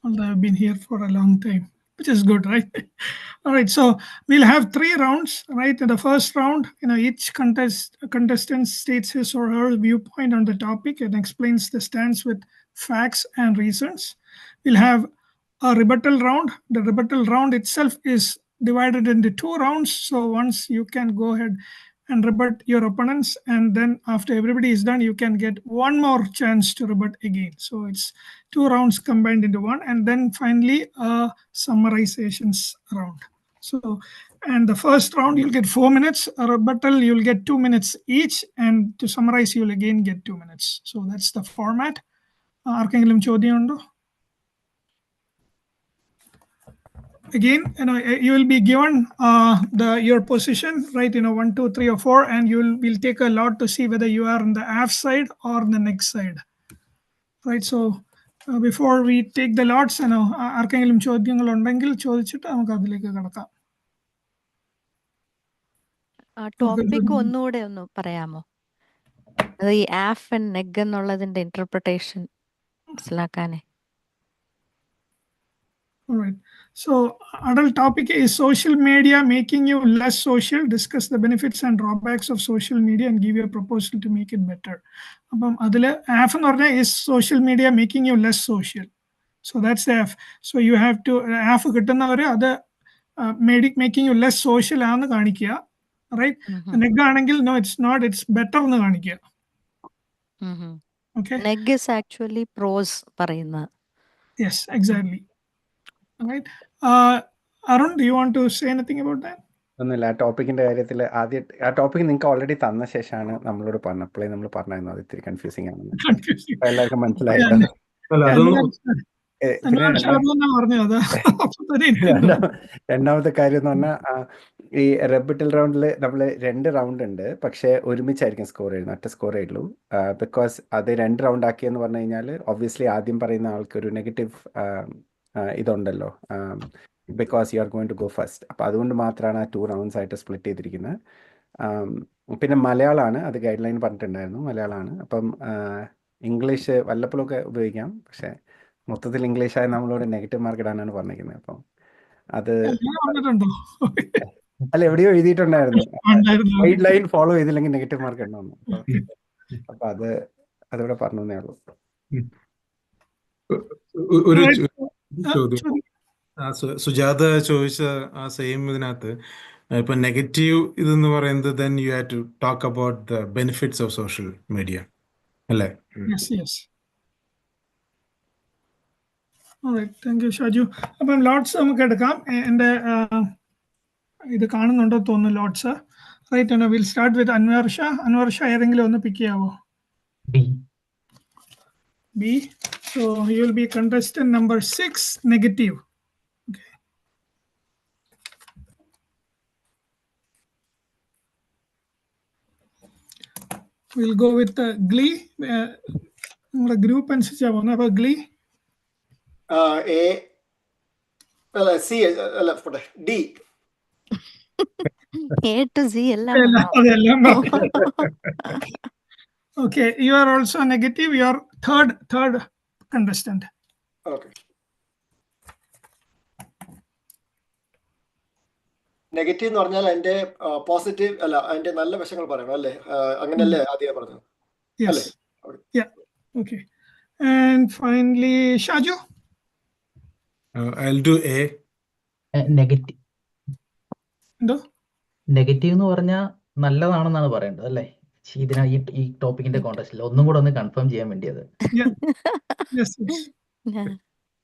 although I've been here for a long time, which is good, right? All right, so we'll have 3 rounds, right? In the first round, each contestant states his or her viewpoint on the topic and explains the stance with facts and reasons. We'll have a rebuttal round. The rebuttal round itself is divided into 2 rounds. So once you can go ahead and rebut your opponents, and then after everybody is done, you can get 1 more chance to rebut again. So it's 2 rounds combined into 1, and then finally a summarizations round. So, and the first round you'll get 4 minutes, a rebuttal you'll get 2 minutes each, and to summarize you'll again get 2 minutes. So that's the format. ആർക്കെങ്കിലും ചോദ്യമുണ്ടോ? Again, you will be given your position, right? 1, 2, 3, or 4, and will take a lot to see whether you are on the aft side or the next side, right? So before we take the lots, ആർക്കെങ്കിലും ചോദ്യങ്ങൾ ഉണ്ടെങ്കിൽ ചോദിച്ചിട്ട് നമുക്ക് അതിലേക്ക് കടക്കാം. Topic ഒന്നുകൂടെ ഒന്ന് പറയാമോ? അത് ഈ ആഫ് ആൻഡ് നെഗ് എന്നുള്ളതിന്റെ interpretation മനസ്സിലാക്കാനേ. All right. So, adult topic is social media making you less social. Discuss the benefits and drawbacks of social media and give you a proposal to make it better. Half an hour is social media making you less social. So that's the F. So you have to half other making you less social right? And no, it's not. It's better. Okay. Neg is actually pros പറയുന്ന. Yes, exactly. All right. Arun, do you want to say anything about that? ഒന്നുമില്ല, ആ ടോപ്പിക്കിന്റെ കാര്യത്തിൽ ആദ്യം ആ topic നിങ്ങൾക്ക് already തന്ന ശേഷമാണ് നമ്മളോട് പറഞ്ഞപ്പോഴേ നമ്മൾ പറഞ്ഞായിരുന്നു അത് ഇത്തിരി കൺഫ്യൂസിംഗ് ആണെന്ന്. അപ്പൊ എല്ലാവർക്കും മനസ്സിലായല്ലോ. പിന്നെ രണ്ടാമത്തെ കാര്യം എന്ന് പറഞ്ഞാൽ ഈ റെബിറ്റൽ റൗണ്ടിൽ നമ്മൾ 2 റൗണ്ട് ഉണ്ട്, പക്ഷെ ഒരുമിച്ചായിരിക്കും സ്കോർ ചെയ്യുന്നത്, ഒറ്റ സ്കോറേ ഉള്ളൂ. ബിക്കോസ് അത് 2 റൗണ്ട് ആക്കിയെന്ന് പറഞ്ഞു കഴിഞ്ഞാൽ ഒബ്വിയസ്ലി ആദ്യം പറയുന്ന ആൾക്ക് ഒരു നെഗറ്റീവ് ഇതുണ്ടല്ലോ, because you are going to go first. അപ്പം അതുകൊണ്ട് മാത്രമാണ് ആ 2 റൗണ്ട്സ് ആയിട്ട് സ്പ്ലിറ്റ് ചെയ്തിരിക്കുന്നത്. പിന്നെ മലയാളമാണ്, അത് ഗൈഡ് ലൈൻ പറഞ്ഞിട്ടുണ്ടായിരുന്നു, മലയാളമാണ്. അപ്പം ഇംഗ്ലീഷ് വല്ലപ്പോഴൊക്കെ ഉപയോഗിക്കാം, പക്ഷേ മൊത്തത്തിൽ ഇംഗ്ലീഷായ നമ്മളോട് നെഗറ്റീവ് മാർക്ക് ഇടാനാണ് പറഞ്ഞിരിക്കുന്നത്. അപ്പം അത് അല്ല എവിടെയോ എഴുതിയിട്ടുണ്ടായിരുന്നു, ഗൈഡ് ലൈൻ ഫോളോ ചെയ്തില്ലെങ്കിൽ നെഗറ്റീവ് മാർക്ക് ഉണ്ടോന്ന്. അപ്പൊ അതിവിടെ പറഞ്ഞേ ഉള്ളൂ. ഒരു ചോദ്യം സുജാത ചോദിച്ച ആ സെയിം ഇതിനകത്ത് ഇപ്പൊ നെഗറ്റീവ് ഇതെന്ന് പറയുന്നത് then you have to talk about the benefits of social media അല്ലേ? Yes. All right, thank you, Shaju. അപ്പം ലോട്ട്സ് നമുക്ക് എടുക്കാം. എൻ്റെ ഇത് കാണുന്നുണ്ടോ തോന്നുന്നു ലോട്ട്സ്. റൈറ്റ് ആണ്. Will start with Anwar Shah ഏതെങ്കിലും ഒന്ന് പിക്ക് ചെയ്യാവോ? B. So you will be contestant number 6, negative. Okay. We'll go with Glee. നമ്മുടെ ഗ്രൂപ്പ് അനുസരിച്ചാ പോകുന്നത്. അപ്പൊ Glee C അല്ല D. A to Z എല്ലാം. Okay, you are also negative. You are third contestant. Okay. Negative എന്ന് പറഞ്ഞാൽ അതിന്റെ positive അല്ല, അതിന്റെ നല്ല വശങ്ങൾ പറയണം അല്ലേ? അങ്ങനെയല്ലേ ആദ്യം പറഞ്ഞത്? Yes. Yeah. Okay. And finally, Shaju. I'll do A. Negative. എന്തോ നെഗറ്റീവ് എന്ന് പറഞ്ഞാൽ നല്ലതാണെന്നാണ് പറയേണ്ടത് അല്ലേ? ഈ ടോപ്പിക്കിന്റെ കോൺടെക്സ്റ്റിൽ ഒന്നും കൂടെ ഒന്ന് കൺഫേം ചെയ്യാൻ വേണ്ടിയത്. Yes.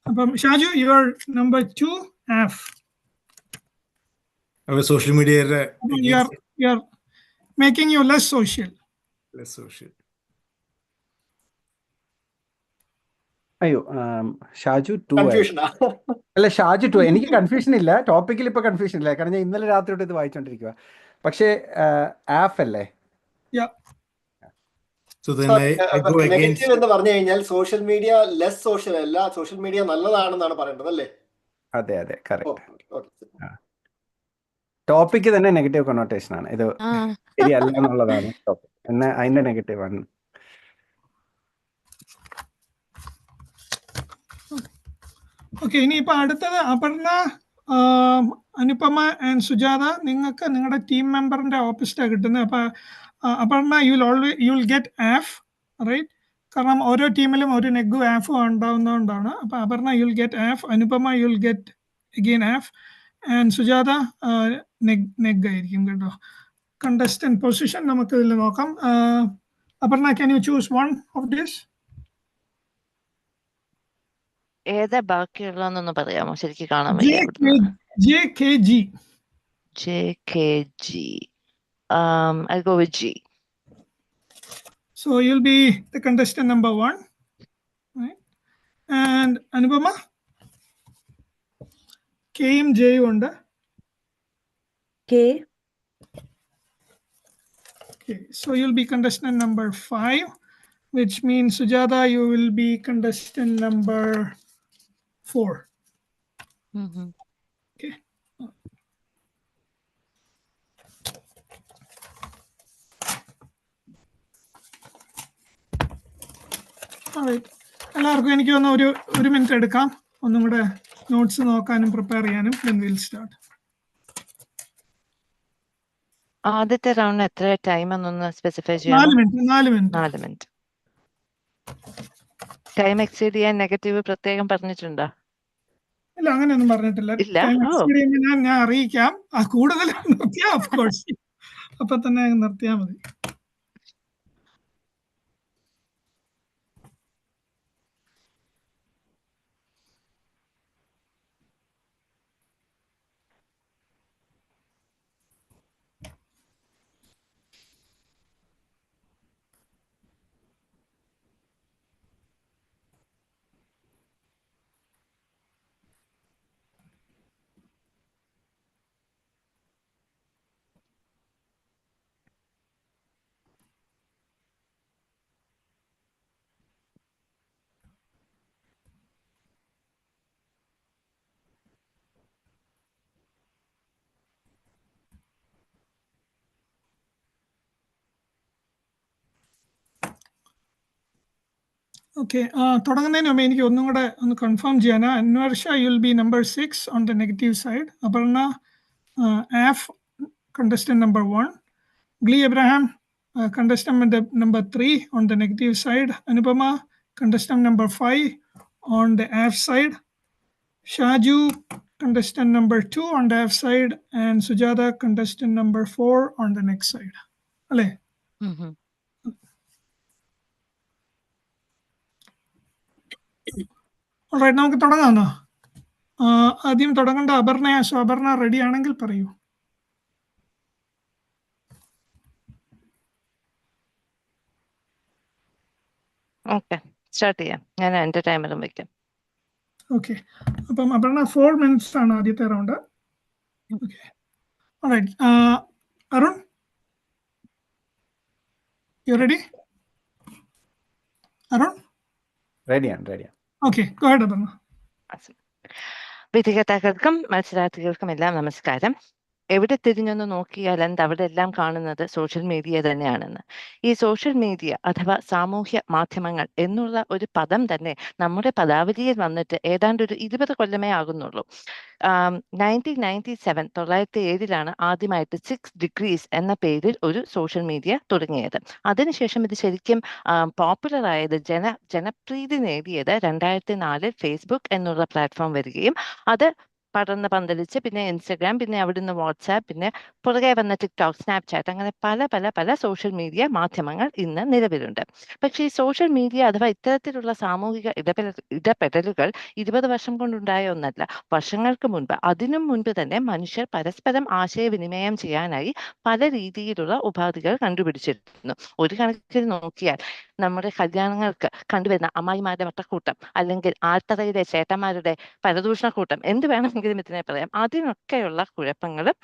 അപ്പം Shaju, you are number 2, F. Social media you are making you less social. അയ്യോ, ഷാജു 2. കൺഫ്യൂഷൻ അല്ല, ഷാജു 2. എനിക്ക് കൺഫ്യൂഷൻ ഇല്ല, ടോപ്പിക്കിൽ ഇപ്പൊ കൺഫ്യൂഷൻ ഇല്ല, കാരണം ഞാൻ ഇന്നലെ രാത്രി തൊട്ട് ഇത് വായിച്ചോണ്ടിരിക്കുക. പക്ഷേ ആഫ് അല്ലേ? നെഗറ്റീവ് എന്ന് പറഞ്ഞു കഴിഞ്ഞാൽ സോഷ്യൽ മീഡിയ ലെസ് സോഷ്യൽ അല്ല, സോഷ്യൽ മീഡിയ നല്ലതാണെന്നാണ് പറയേണ്ടത് അല്ലേ? അതെ, കറക്റ്റ്. ടോപ്പിക്ക് തന്നെ നെഗറ്റീവ് കൊണോട്ടേഷൻ ആണ്, ഇത് ശരിയല്ല എന്നുള്ളതാണ് ടോപ്പിക്, എന്നാൽ അതിന്റെ നെഗറ്റീവ് ആണ്. ഓക്കെ, ഇനിയിപ്പോൾ അടുത്തത് അപർണ, അനുപമ ആൻഡ് സുജാത. നിങ്ങൾക്ക് നിങ്ങളുടെ ടീം മെമ്പറിന്റെ ഓപ്പോസിറ്റാണ് കിട്ടുന്നത്. അപ്പോൾ Aparna you will get F, right? കാരണം ഓരോ ടീമിലും ഒരു നെഗും ആഫും ഉണ്ടാവുന്നതുകൊണ്ടാണ്. അപ്പോൾ Aparna you will get F, Anupama you will get again F, and Sujatha neg ആയിരിക്കും കേട്ടോ. കണ്ടസ്റ്റന്റ് പൊസിഷൻ നമുക്ക് ഇതിൽ നോക്കാം. Aparna, can you choose one of this? ഏതാ ബാക്കിയുള്ളതെന്നൊന്ന് പറയാമോ? ശരിക്കും കാണാൻ വയ്യ. JKG. I'll go with G. So you'll be the contestant number 1, right? And Anupama, KMJ ഉണ്ട്. K. Okay, so you'll be contestant number 5, which means Sujata, you will be contestant number 4. Okay. All right. എല്ലാവർക്കും എനിക്ക് ഒന്ന് ഒരു minute എടുക്കാം, ഒന്നും കൂടെ notes നോക്കാനും prepare ചെയ്യാനും then we'll start. ആദ്യത്തെ റൗണ്ടിന് എത്ര ടൈം എന്നൊന്ന് സ്പെസിഫൈ 4 ചെയ്യാമോ? Minute 4 minute 4 minute. Time exceed ചെയ്യാൻ നെഗറ്റീവ് പ്രത്യേകം പറഞ്ഞിട്ടുണ്ടോ? ഇല്ല, അങ്ങനെയൊന്നും പറഞ്ഞിട്ടില്ല. ഇല്ല. ടൈം ഓ എക്സീഡ് ചെയ്യുമ്പോൾ ഞാൻ അറിയിക്കാം. കൂടുതൽ നിർത്തിയാൽ ഓഫ് കോഴ്സ് അപ്പൊ തന്നെ നിർത്തിയാൽ മതി. ഓക്കെ, തുടങ്ങുന്നതിന് മുമ്പ് എനിക്ക് ഒന്നും കൂടെ ഒന്ന് കൺഫേം ചെയ്യാനാ. Anwarsha you will be number 6 on the negative side. Aparna aff contestant number 1. Glee Abraham contestant number 3 on the negative side. Anupama contestant number 5 on the F side. Shaju contestant number 2 on the F side, and Sujata contestant number 4 on the next side. Ale. Alright, നമുക്ക് തുടങ്ങാം. ആദ്യം തുടങ്ങേണ്ട അപർണയാ. So Aparna ready ആണെങ്കിൽ പറയൂ. Okay, start ചെയ്യാം. ഞാൻ എൻ്റെ ടൈമിലും വെക്കാം. ഓക്കെ, അപ്പം അപർണ 4 minutes ആണ് ആദ്യത്തെ round. Okay, alright. Arun, you ready? Arun? Ready. Okay, go ahead, Aparna. വിധികർത്താക്കൾക്കും മത്സരാർത്ഥികൾക്കും എല്ലാം നമസ്കാരം. എവിടെ തിരിഞ്ഞൊന്ന് നോക്കിയാൽ അവിടെ എല്ലാം കാണുന്നത് സോഷ്യൽ മീഡിയ തന്നെയാണെന്ന്. ഈ സോഷ്യൽ മീഡിയ അഥവാ സാമൂഹ്യ മാധ്യമങ്ങൾ എന്നുള്ള ഒരു പദം തന്നെ നമ്മുടെ പദാവലിയിൽ വന്നിട്ട് ഏതാണ്ട് ഒരു 20 കൊല്ലമേ ആകുന്നുള്ളൂ. 1997 ആദ്യമായിട്ട് 6 degrees എന്ന പേരിൽ ഒരു സോഷ്യൽ മീഡിയ തുടങ്ങിയത്. അതിനുശേഷം ഇത് ശരിക്കും പോപ്പുലർ ആയത് ജനപ്രീതി നേടിയത് 2004 ഫേസ്ബുക്ക് എന്നുള്ള പ്ലാറ്റ്ഫോം വരികയും അത് പടർന്ന് പന്തലിച്ച് പിന്നെ ഇൻസ്റ്റഗ്രാം, പിന്നെ അവിടുന്ന് വാട്സാപ്പ്, പിന്നെ പുറകെ വന്ന ടിക്ടോക്ക്, സ്നാപ്ചാറ്റ്, അങ്ങനെ പല സോഷ്യൽ മീഡിയ മാധ്യമങ്ങൾ ഇന്ന് നിലവിലുണ്ട്. പക്ഷേ ഈ സോഷ്യൽ മീഡിയ അഥവാ ഇത്തരത്തിലുള്ള സാമൂഹിക ഇടപെടലുകൾ 20 വർഷം കൊണ്ടുണ്ടായ ഒന്നല്ല. വർഷങ്ങൾക്ക് മുൻപ്, അതിനും മുൻപ് തന്നെ മനുഷ്യർ പരസ്പരം ആശയവിനിമയം ചെയ്യാനായി പല രീതിയിലുള്ള ഉപാധികൾ കണ്ടുപിടിച്ചിരുന്നു. ഒരു കണക്കിൽ നോക്കിയാൽ നമ്മുടെ കല്യാണങ്ങൾക്ക് കണ്ടുവരുന്ന അമ്മായിമാരുടെ വട്ടക്കൂട്ടം, അല്ലെങ്കിൽ ആൾത്തറയിലെ ചേട്ടന്മാരുടെ പരദൂഷണക്കൂട്ടം, എന്ത് വേണമെങ്കിലും ഇതിനെ പറയാം. അതിനൊക്കെയുള്ള കുഴപ്പങ്ങളും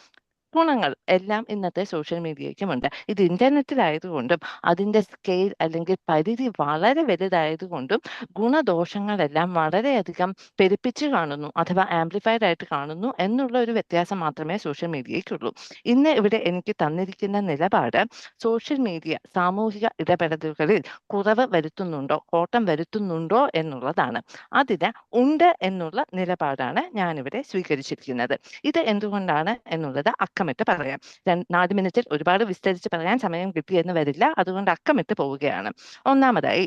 ഗുണങ്ങൾ എല്ലാം ഇന്നത്തെ സോഷ്യൽ മീഡിയയ്ക്കുമുണ്ട്. ഇത് ഇന്റർനെറ്റിലായതുകൊണ്ടും അതിൻ്റെ സ്കെയിൽ അല്ലെങ്കിൽ പരിധി വളരെ വലുതായതുകൊണ്ടും ഗുണദോഷങ്ങളെല്ലാം വളരെയധികം പെരുപ്പിച്ച് കാണുന്നു അഥവാ ആംപ്ലിഫൈഡ് ആയിട്ട് കാണുന്നു എന്നുള്ള ഒരു വ്യത്യാസം മാത്രമേ സോഷ്യൽ മീഡിയയ്ക്കുള്ളൂ. ഇന്ന് ഇവിടെ എനിക്ക് തന്നിരിക്കുന്ന നിലപാട് സോഷ്യൽ മീഡിയ സാമൂഹിക ഇടപെടലുകളിൽ കുറവ് വരുത്തുന്നുണ്ടോ, കോട്ടം വരുത്തുന്നുണ്ടോ എന്നുള്ളതാണ്. അതിന് ഉണ്ട് എന്നുള്ള നിലപാടാണ് ഞാനിവിടെ സ്വീകരിച്ചിരിക്കുന്നത്. ഇത് എന്തുകൊണ്ടാണ് എന്നുള്ളത് അക്കമിട്ട് പറയാം. 4 മിനിറ്റിൽ ഒരുപാട് വിസ്തരിച്ച് പറയാൻ സമയം കിട്ടിയെന്ന് വരില്ല, അതുകൊണ്ട് അക്കമിട്ട് പോവുകയാണ്. ഒന്നാമതായി,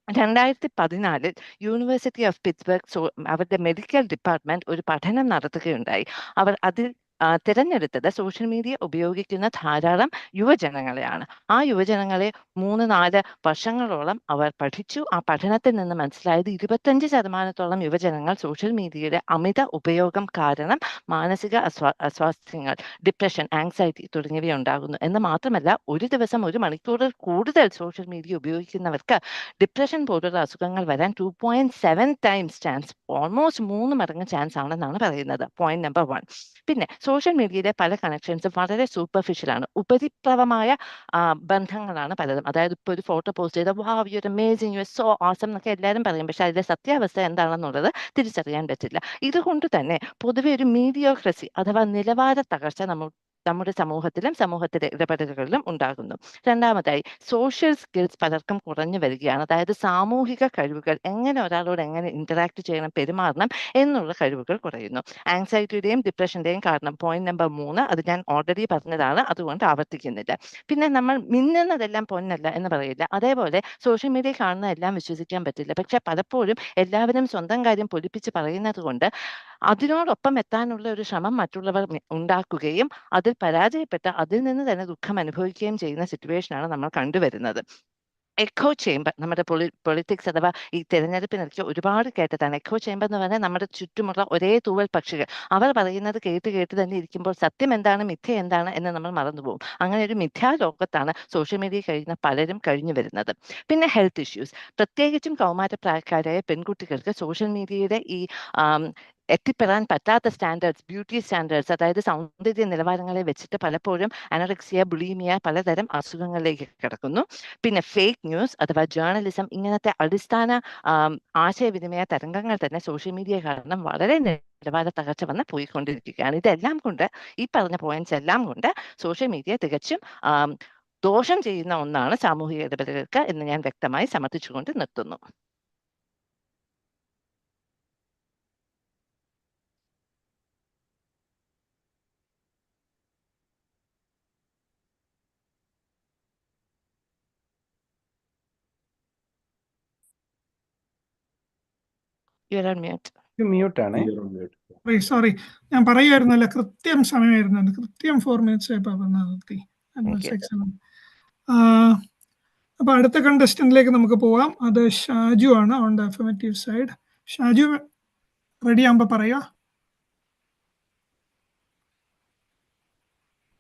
2014 യൂണിവേഴ്സിറ്റി ഓഫ് പിറ്റ്സ്ബർഗ് അവരുടെ മെഡിക്കൽ ഡിപ്പാർട്ട്മെന്റ് ഒരു പഠനം നടത്തുകയുണ്ടായി. അവർ അതിൽ തിരഞ്ഞെടുത്തത് സോഷ്യൽ മീഡിയ ഉപയോഗിക്കുന്ന ധാരാളം യുവജനങ്ങളെയാണ്. ആ യുവജനങ്ങളെ 3-4 വർഷങ്ങളോളം അവർ പഠിച്ചു. ആ പഠനത്തിൽ നിന്ന് മനസ്സിലായത് 25% യുവജനങ്ങൾ സോഷ്യൽ മീഡിയയുടെ അമിത ഉപയോഗം കാരണം മാനസിക അസ്വാസ്ഥ്യങ്ങൾ, ഡിപ്രഷൻ, ആങ്സൈറ്റി തുടങ്ങിയവ ഉണ്ടാകുന്നു എന്ന് മാത്രമല്ല, ഒരു ദിവസം 1 മണിക്കൂറിൽ കൂടുതൽ സോഷ്യൽ മീഡിയ ഉപയോഗിക്കുന്നവർക്ക് ഡിപ്രഷൻ പോലുള്ള അസുഖങ്ങൾ വരാൻ 2.7 times ചാൻസ്, ഓൾമോസ്റ്റ് 3 മടങ്ങ് ചാൻസ് ആണെന്നാണ് പറയുന്നത്. Point number 1. പിന്നെ സോഷ്യൽ മീഡിയയിലെ പല കണക്ഷൻസും വളരെ സൂപ്പർഫിഷ്യലാണ്, ഉപരിപ്ലവമായ ബന്ധങ്ങളാണ് പലതും. അതായത് ഇപ്പോൾ ഒരു ഫോട്ടോ പോസ്റ്റ് ചെയ്ത വാവ് you are amazing, you are so awesome എന്നൊക്കെ എല്ലാവരും പറയും. പക്ഷെ അതിന്റെ സത്യാവസ്ഥ എന്താണെന്നുള്ളത് തിരിച്ചറിയാൻ പറ്റില്ല. ഇതുകൊണ്ട് തന്നെ പൊതുവെ ഒരു മീഡിയോക്രസി അഥവാ നിലവാര തകർച്ച നമ്മുടെ സമൂഹത്തിലെ ഇടപെടലുകളിലും ഉണ്ടാകുന്നു. രണ്ടാമതായി സോഷ്യൽ സ്കിൽസ് പലർക്കും കുറഞ്ഞു വരികയാണ്. അതായത് സാമൂഹിക കഴിവുകൾ, എങ്ങനെ ഒരാളോട് എങ്ങനെ ഇന്ററാക്ട് ചെയ്യണം, പെരുമാറണം എന്നുള്ള കഴിവുകൾ കുറയുന്നു. ആങ്സൈറ്റിയുടെയും ഡിപ്രഷന്റെയും കാരണം പോയിന്റ് നമ്പർ 3, അത് ഞാൻ ഓൾറെഡി പറഞ്ഞതാണ്, അതുകൊണ്ട് ആവർത്തിക്കുന്നില്ല. പിന്നെ നമ്മൾ മിന്നുന്നതെല്ലാം പൊന്നല്ല എന്ന് പറയില്ല. അതേപോലെ സോഷ്യൽ മീഡിയ കാണുന്ന എല്ലാം വിശ്വസിക്കാൻ പറ്റില്ല. പക്ഷെ പലപ്പോഴും എല്ലാവരും സ്വന്തം കാര്യം പൊലിപ്പിച്ച് പറയുന്നത് കൊണ്ട് അതിനോടൊപ്പം എത്താനുള്ള ഒരു ശ്രമം മറ്റുള്ളവർ ഉണ്ടാക്കുകയും അതിൽ പരാജയപ്പെട്ട് അതിൽ നിന്ന് തന്നെ ദുഃഖം അനുഭവിക്കുകയും ചെയ്യുന്ന സിറ്റുവേഷനാണ് നമ്മൾ കണ്ടുവരുന്നത്. എക്കോ ചേംബർ, നമ്മുടെ പൊളിറ്റിക്സ് അഥവാ ഈ തെരഞ്ഞെടുപ്പിനൊക്കെ ഒരുപാട് കേട്ടതാണ്. എക്കോ ചേംബർ എന്ന് പറഞ്ഞാൽ നമ്മുടെ ചുറ്റുമുള്ള ഒരേ തൂവൽ പക്ഷികൾ, അവർ പറയുന്നത് കേട്ട് തന്നെ ഇരിക്കുമ്പോൾ സത്യം എന്താണ് മിഥ്യ എന്താണ് എന്ന് നമ്മൾ മറന്നുപോകും. അങ്ങനെ ഒരു മിഥ്യാലോകത്താണ് സോഷ്യൽ മീഡിയ കഴിയുന്ന പലരും കഴിഞ്ഞു വരുന്നത്. പിന്നെ ഹെൽത്ത് ഇഷ്യൂസ്, പ്രത്യേകിച്ചും കൗമാരപ്രായക്കാരായ പെൺകുട്ടികൾക്ക് സോഷ്യൽ മീഡിയയുടെ ഈ എത്തിപ്പെടാൻ പറ്റാത്ത സ്റ്റാൻഡേർഡ്സ്, ബ്യൂട്ടി സ്റ്റാൻഡേർഡ്സ്, അതായത് സൗന്ദര്യ നിലവാരങ്ങളെ വെച്ചിട്ട് പലപ്പോഴും അനോറെക്സിയ, ബുളീമിയ, പലതരം അസുഖങ്ങളിലേക്ക് കിടക്കുന്നു. പിന്നെ ഫേക്ക് ന്യൂസ് അഥവാ ജേർണലിസം, ഇങ്ങനത്തെ അടിസ്ഥാന ആശയവിനിമയ തരംഗങ്ങൾ തന്നെ സോഷ്യൽ മീഡിയ കാരണം വളരെ നിലവാര തകർച്ച വന്ന് പോയിക്കൊണ്ടിരിക്കുകയാണ്. ഇതെല്ലാം കൊണ്ട്, ഈ പറഞ്ഞ പോയിന്റ്സ് എല്ലാം കൊണ്ട് സോഷ്യൽ മീഡിയ തികച്ചും ദോഷം ചെയ്യുന്ന ഒന്നാണ് സാമൂഹിക ഇടപെടലുകൾക്ക് എന്ന് ഞാൻ വ്യക്തമായി സമർത്ഥിച്ചുകൊണ്ട് നിർത്തുന്നു. You're on mute. മ്യൂട്ട് ആണേ. സോറി, ഞാൻ പറയുമായിരുന്നല്ലോ, കൃത്യം സമയമായിരുന്നു. കൃത്യം 4 minutes ആയപ്പോ നിർത്തി. അപ്പൊ അടുത്ത കണ്ടസ്റ്റന്റിലേക്ക് നമുക്ക് പോവാം. അത് ഷാജു ആണ്, on the affirmative side. Shaju ready ആകുമ്പോ പറയാ.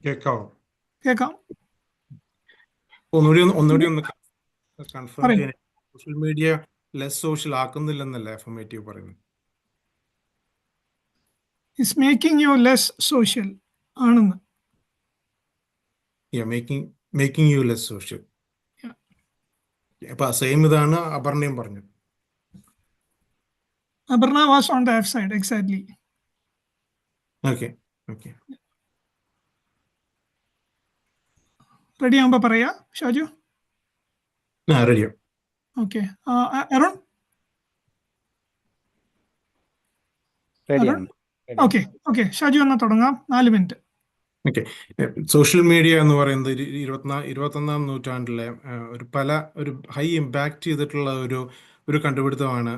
കേക്കാം. ഒന്നുകൂടി ഒന്ന് കൺഫേം ചെയ്യാൻ, സോഷ്യൽ മീഡിയ ലെസ് സോഷ്യൽ ആക്കുന്നില്ലെന്നല്ലേ അഫർമേറ്റീവ് പറയുന്നത്? It's making you less social ആണെന്ന്. Making you less social. അപ്പൊ സെയിം ഇതാണ് അപർണയും പറഞ്ഞത്. Aparna was on the F side, exactly. Okay. Ready ആകുമ്പോ പറയാ ഷാജു. റെഡിയോ. ഓക്കെ, അരുൺ. ഓക്കെ, ഷാജു എന്നാ തുടങ്ങാം. 4 minutes. ഓക്കെ, സോഷ്യൽ മീഡിയ എന്ന് പറയുന്നത് 21ാം നൂറ്റാണ്ടിലെ ഒരു ഹൈ ഇമ്പാക്റ്റ് ചെയ്തിട്ടുള്ള ഒരു കണ്ടുപിടുത്തമാണ്.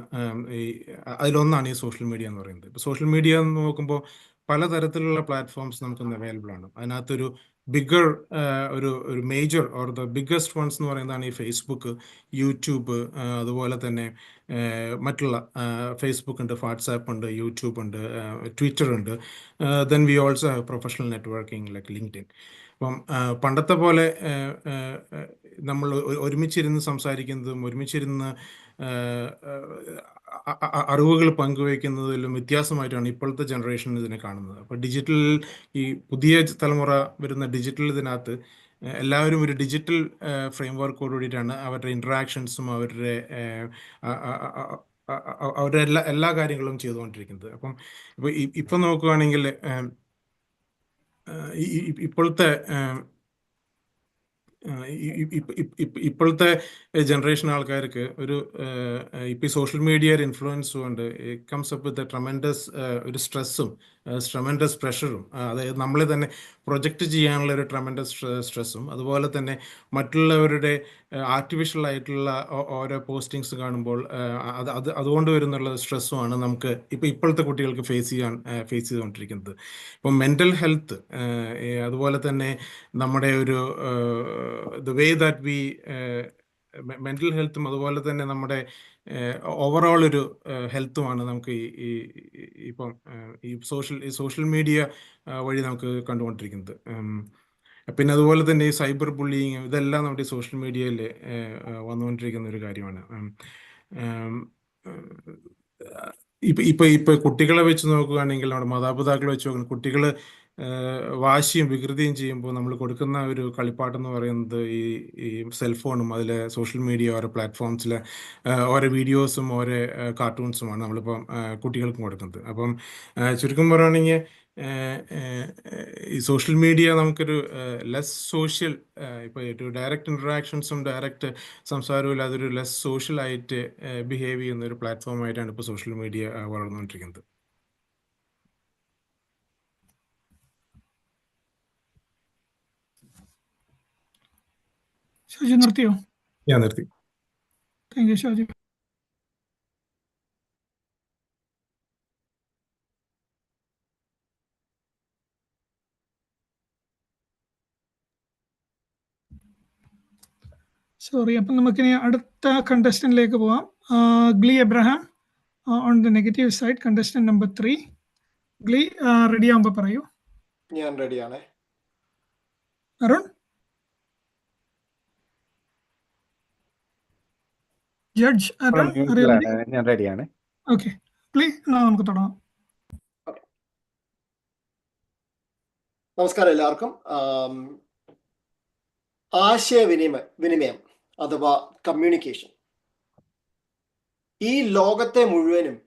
അതിലൊന്നാണ് ഈ സോഷ്യൽ മീഡിയ എന്ന് പറയുന്നത്. ഇപ്പോൾ സോഷ്യൽ മീഡിയ എന്ന് നോക്കുമ്പോൾ പലതരത്തിലുള്ള പ്ലാറ്റ്ഫോംസ് നമുക്കിന്ന് അവൈലബിൾ ആണ്. അതിനകത്തൊരു ബിഗർ ഒരു major or the biggest ones എന്ന് പറയുന്നതാണ് ഈ ഫേസ്ബുക്ക്, യൂട്യൂബ്, അതുപോലെ തന്നെ മറ്റുള്ള ഫേസ്ബുക്ക് ഉണ്ട്, വാട്സാപ്പ് ഉണ്ട്, യൂട്യൂബ് ഉണ്ട്, ട്വിറ്റർ ഉണ്ട്. Then we also have professional networking like LinkedIn. അപ്പം പണ്ടത്തെ പോലെ നമ്മൾ ഒരുമിച്ചിരുന്ന് സംസാരിക്കുന്നതും ഒരുമിച്ചിരുന്ന് അറിവുകൾ പങ്കുവയ്ക്കുന്നതിലും വ്യത്യാസമായിട്ടാണ് ഇപ്പോഴത്തെ ജനറേഷൻ ഇതിനെ കാണുന്നത്. അപ്പോൾ ഈ പുതിയ തലമുറ വരുന്ന ഡിജിറ്റൽ ഇതിനകത്ത് എല്ലാവരും ഒരു ഡിജിറ്റൽ ഫ്രെയിംവർക്കോട് കൂടിയിട്ടാണ് അവരുടെ ഇൻട്രാക്ഷൻസും അവരുടെ എല്ലാ കാര്യങ്ങളും ചെയ്തുകൊണ്ടിരിക്കുന്നത്. അപ്പം ഇപ്പം നോക്കുകയാണെങ്കിൽ ഇപ്പോഴത്തെ ജനറേഷൻ ആൾക്കാർക്ക് ഇപ്പോൾ സോഷ്യൽ മീഡിയയുടെ ഇൻഫ്ലുവൻസ് കൊണ്ട് കംസ് അപ്പ് വിത്ത് ട്രമെൻഡസ് ഒരു സ്ട്രെസ്സും ട്രമെൻഡസ് പ്രഷറും, അതായത് നമ്മളെ തന്നെ പ്രൊജക്റ്റ് ചെയ്യാനുള്ള ഒരു ട്രമെൻഡസ് സ്ട്രെസ്സും, അതുപോലെ തന്നെ മറ്റുള്ളവരുടെ ആർട്ടിഫിഷ്യൽ ആയിട്ടുള്ള ഓരോ പോസ്റ്റിങ്സ് കാണുമ്പോൾ അതുകൊണ്ട് വരുന്നുള്ള സ്ട്രെസ്സുമാണ് നമുക്ക് ഇപ്പോഴത്തെ കുട്ടികൾക്ക് ഫേസ് ചെയ്തുകൊണ്ടിരിക്കുന്നത്. ഇപ്പം മെൻ്റൽ ഹെൽത്ത്, അതുപോലെ തന്നെ നമ്മുടെ the way that we mental ഹെൽത്തും അതുപോലെ തന്നെ നമ്മുടെ ഓവറോൾ ഒരു ഹെൽത്തുമാണ് നമുക്ക് ഇപ്പം ഈ സോഷ്യൽ മീഡിയ വഴി നമുക്ക് കണ്ടുകൊണ്ടിരിക്കുന്നത്. പിന്നെ അതുപോലെ തന്നെ ഈ സൈബർ ബുള്ളിങ്, ഇതെല്ലാം നമ്മുടെ സോഷ്യൽ മീഡിയയിൽ വന്നുകൊണ്ടിരിക്കുന്ന ഒരു കാര്യമാണ്. ഇപ്പൊ കുട്ടികളെ വെച്ച് നോക്കുകയാണെങ്കിൽ, നമ്മുടെ മാതാപിതാക്കളെ വെച്ച് നോക്കുകയാണെങ്കിൽ, കുട്ടികൾ വാശിയും വികൃതിയും ചെയ്യുമ്പോൾ നമ്മൾ കൊടുക്കുന്ന ഒരു കളിപ്പാട്ടം എന്ന് പറയുന്നത് ഈ സെൽഫോണും അതിലെ സോഷ്യൽ മീഡിയ ഓരോ പ്ലാറ്റ്ഫോംസിലെ ഓരോ വീഡിയോസും ഓരോ കാർട്ടൂൺസുമാണ് നമ്മളിപ്പം കുട്ടികൾക്കും കൊടുക്കുന്നത്. അപ്പം ചുരുക്കം പറയുകയാണെങ്കിൽ ഈ സോഷ്യൽ മീഡിയ നമുക്കൊരു ലെസ് സോഷ്യൽ, ഇപ്പോൾ ഒരു ഡയറക്റ്റ് ഇൻട്രാക്ഷൻസും ഡയറക്റ്റ് സംസാരവും ഇല്ലാതെ ഒരു ലെസ് സോഷ്യലായിട്ട് ബിഹേവ് ചെയ്യുന്ന ഒരു പ്ലാറ്റ്ഫോമായിട്ടാണ് ഇപ്പോൾ സോഷ്യൽ മീഡിയ വളർന്നുകൊണ്ടിരിക്കുന്നത്. ഷോജി നിർത്തിയോ? ഞാൻ നിർത്തി. Thank you Shoji. സോറി, അപ്പം നമുക്കിനി അടുത്ത കണ്ടസ്റ്റന്റിലേക്ക് പോവാം. Glee Abraham on the negative side, contestant number 3. Glee ready ആകുമ്പോൾ പറയൂ. ഞാൻ റെഡിയാണേ. അരുൺ? Judge Arun ready? ഞാൻ റെഡിയാണ്. ഓക്കെ ഗ്ലി, എന്നാൽ നമുക്ക് തുടങ്ങാം. നമസ്കാരം എല്ലാവർക്കും. ആശയവിനിമയം അഥവാ കമ്മ്യൂണിക്കേഷൻ ഈ ലോകത്തെ മുഴുവനും